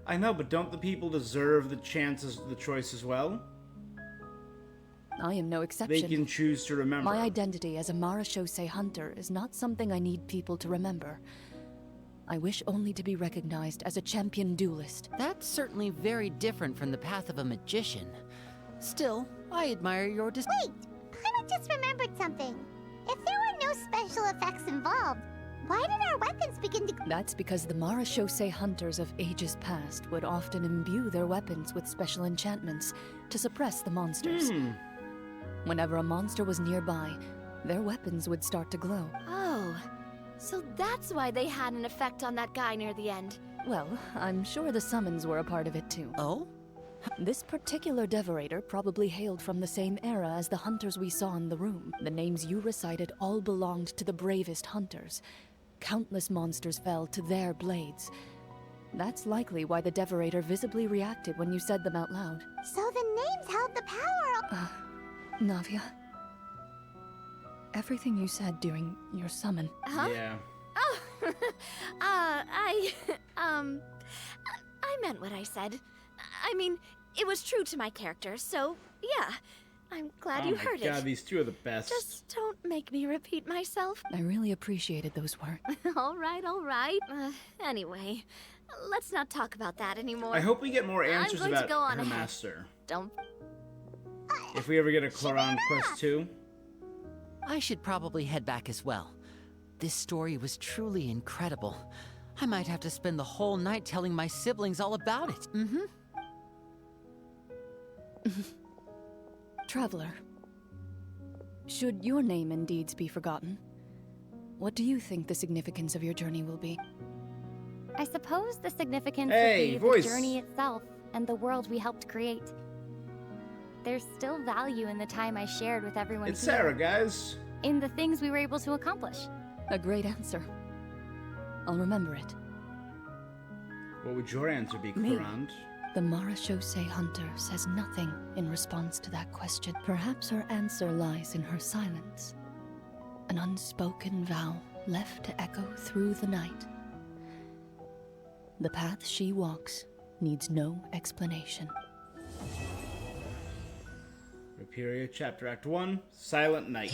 I know, but don't the people deserve the choice as well? I am no exception. They can choose to remember. My identity as a Marashose hunter is not something I need people to remember. I wish only to be recognized as a champion duelist. That's certainly very different from the path of a magician. Still, I admire your Wait! I just remembered something. If there were no special effects involved, why did our weapons begin to... That's because the Marashose hunters of ages past would often imbue their weapons with special enchantments to suppress the monsters. Whenever a monster was nearby, their weapons would start to glow. Oh, so that's why they had an effect on that guy near the end. Well, I'm sure the summons were a part of it too. Oh? This particular devorator probably hailed from the same era as the hunters we saw in the room. The names you recited all belonged to the bravest hunters. Countless monsters fell to their blades. That's likely why the devorator visibly reacted when you said them out loud. So the names held the power... Navia, everything you said during your summon. Huh? Yeah. Oh, I meant what I said. I mean, it was true to my character, so yeah. I'm glad you heard Oh my god, it. these two are the best. Just don't make me repeat myself. I really appreciated those words. All right, all right. Anyway, let's not talk about that anymore. I hope we get more I'm answers going about to go on her ahead. master. Don't. If we ever get a Clorin Quest 2. I should probably head back as well. This story was truly incredible. I might have to spend the whole night telling my siblings all about it. Traveler, should your name and deeds be forgotten, what do you think the significance of your journey will be? I suppose the significance Hey, would be voice. the journey itself and the world we helped create. There's still value in the time I shared with everyone It's here, Sarah, guys. in the things we were able to accomplish. A great answer. I'll remember it. What would your answer be, Me. Clorin? The Marashose hunter says nothing in response to that question. Perhaps her answer lies in her silence. An unspoken vow left to echo through the night. The path she walks needs no explanation. Rapiria, Chapter Act 1, Silent Night.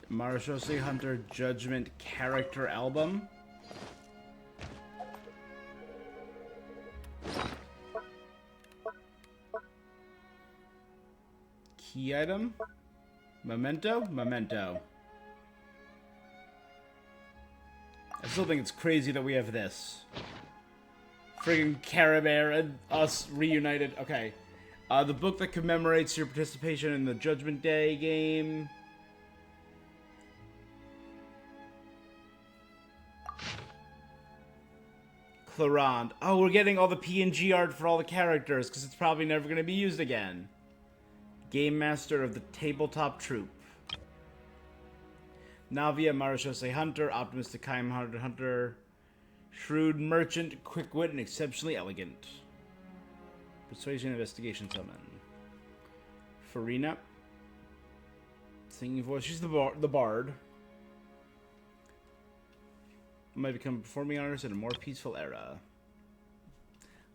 Marashose Hunter Judgment Character Album. Key item. Memento? Memento. I still think it's crazy that we have this. Friggin' Carabare and us reunited. Okay. The book that commemorates your participation in the Judgment Day game. Clorinde. Oh, we're getting all the PNG art for all the characters, because it's probably never going to be used again. Game Master of the Tabletop Troupe. Navia, Marashose Hunter, Optimistic Kind-Hearted Hunter, Shrewd Merchant, Quick Wit, and Exceptionally Elegant. Persuasion, Investigation, Summon. Farina. Singing voice. She's the bard. Might become performing artist in a more peaceful era.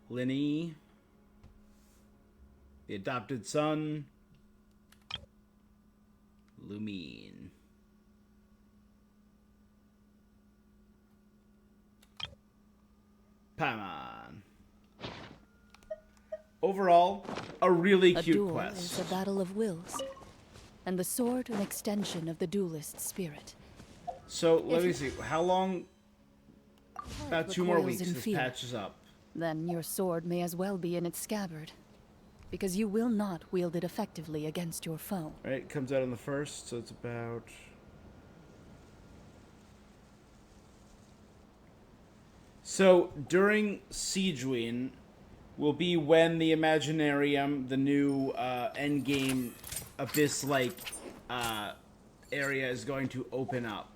Linny. The Adopted Son. Lumine. Paimon. Overall, a really A cute duel quest. is a battle of wills, and the sword an extension of the duelist's spirit. So, let me see. How long? About 2 more recoils weeks. in This fear. patch is up. Then your sword may as well be in its scabbard, because you will not wield it effectively against your foe. Right, it comes out on the 1st, so it's about... So, during Siegeween will be when the Imaginarium, the new endgame Abyss-like area is going to open up.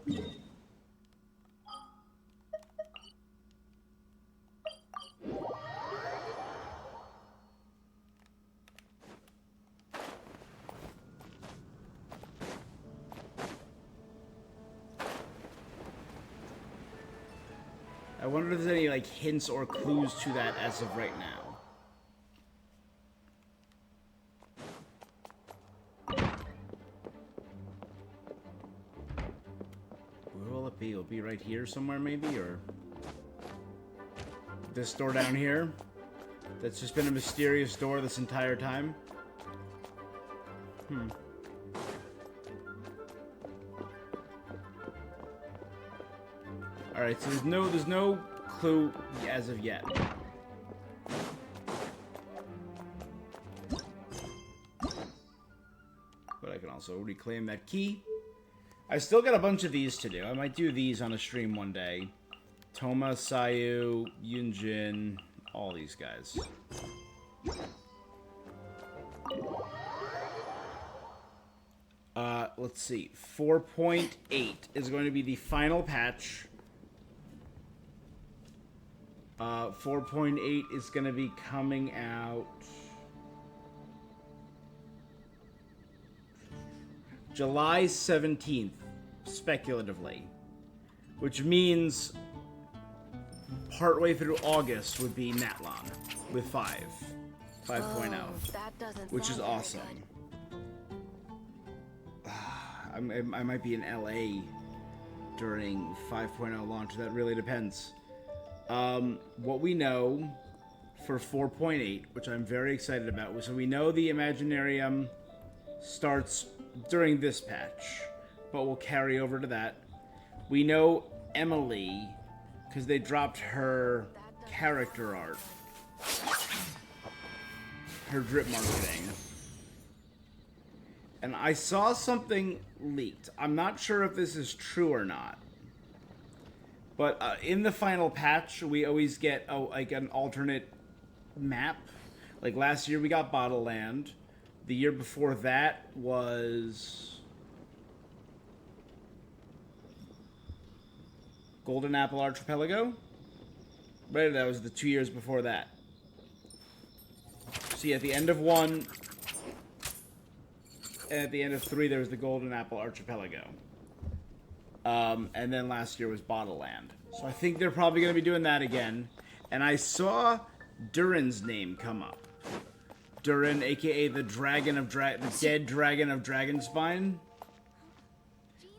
I wonder if there's any, like, hints or clues to that as of right now. Where will it be? It'll be right here somewhere, maybe? Or this door down here? That's just been a mysterious door this entire time? Alright, so there's no clue as of yet. But I can also reclaim that key. I still got a bunch of these to do. I might do these on a stream one day. Toma, Sayu, Yunjin, all these guys. Let's see. 4.8 is going to be the final patch. 4.8 is going to be coming out July 17th, speculatively. Which means partway through August would be Natlon with 5.0, which is awesome. I might be in LA during 5.0 launch. That really depends. What we know for 4.8, which I'm very excited about, so we know the Imaginarium starts during this patch, but we'll carry over to that. We know Emily, because they dropped her character art, her drip marketing. And I saw something leaked. I'm not sure if this is true or not. But in the final patch, we always get like an alternate map. Like last year we got Bottle Land. The year before that was Golden Apple Archipelago. Right, that was the 2 years before that. See, at the end of 1... and at the end of 3, there was the Golden Apple Archipelago. And then last year was Bottle Land. So I think they're probably going to be doing that again. And I saw Durin's name come up. Durin, aka the Dragon of the dead Dragon of Dragonspine,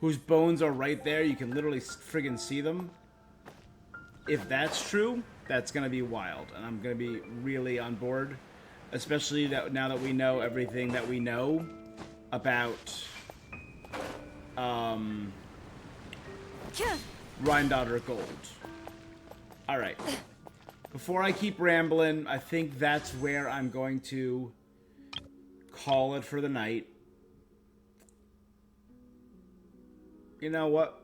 whose bones are right there. You can literally friggin' see them. If that's true, that's going to be wild. And I'm going to be really on board. Especially that now that we know everything that we know about Rhyndater Gold. Alright. Before I keep rambling, I think that's where I'm going to call it for the night. You know what?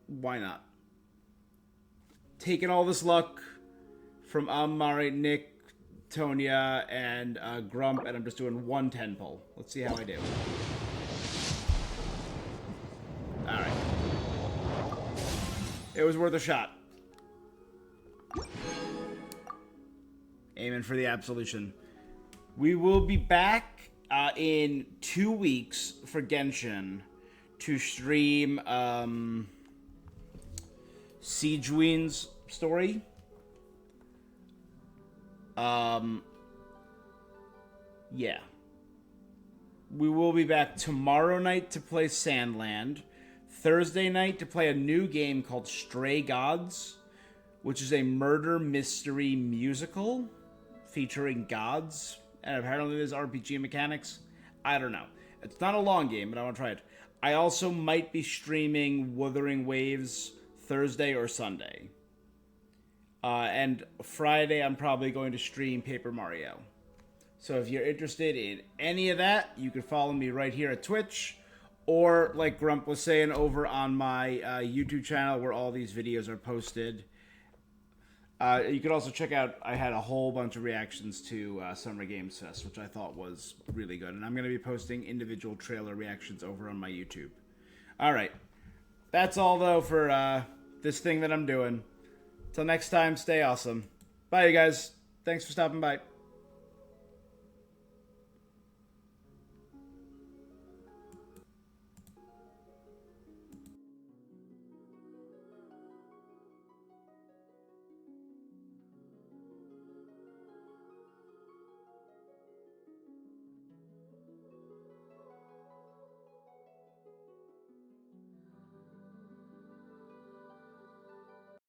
Why not? Taking all this luck from Mari, Nick, Tonya, and Grump, and I'm just doing 1 10 pull. Let's see how I do. Alright. It was worth a shot. Aiming for the absolution. We will be back in 2 weeks for Genshin to stream Siegewine's story. Yeah. We will be back tomorrow night to play Sandland. Thursday night to play a new game called Stray Gods, which is a murder mystery musical featuring gods. And apparently there's RPG mechanics. I don't know. It's not a long game, but I want to try it. I also might be streaming Wuthering Waves Thursday or Sunday. And Friday, I'm probably going to stream Paper Mario. So if you're interested in any of that, you can follow me right here at Twitch. Or, like Grump was saying, over on my YouTube channel where all these videos are posted. You could also check out, I had a whole bunch of reactions to Summer Games Fest, which I thought was really good. And I'm going to be posting individual trailer reactions over on my YouTube. Alright. That's all, though, for this thing that I'm doing. Till next time, stay awesome. Bye, you guys. Thanks for stopping by.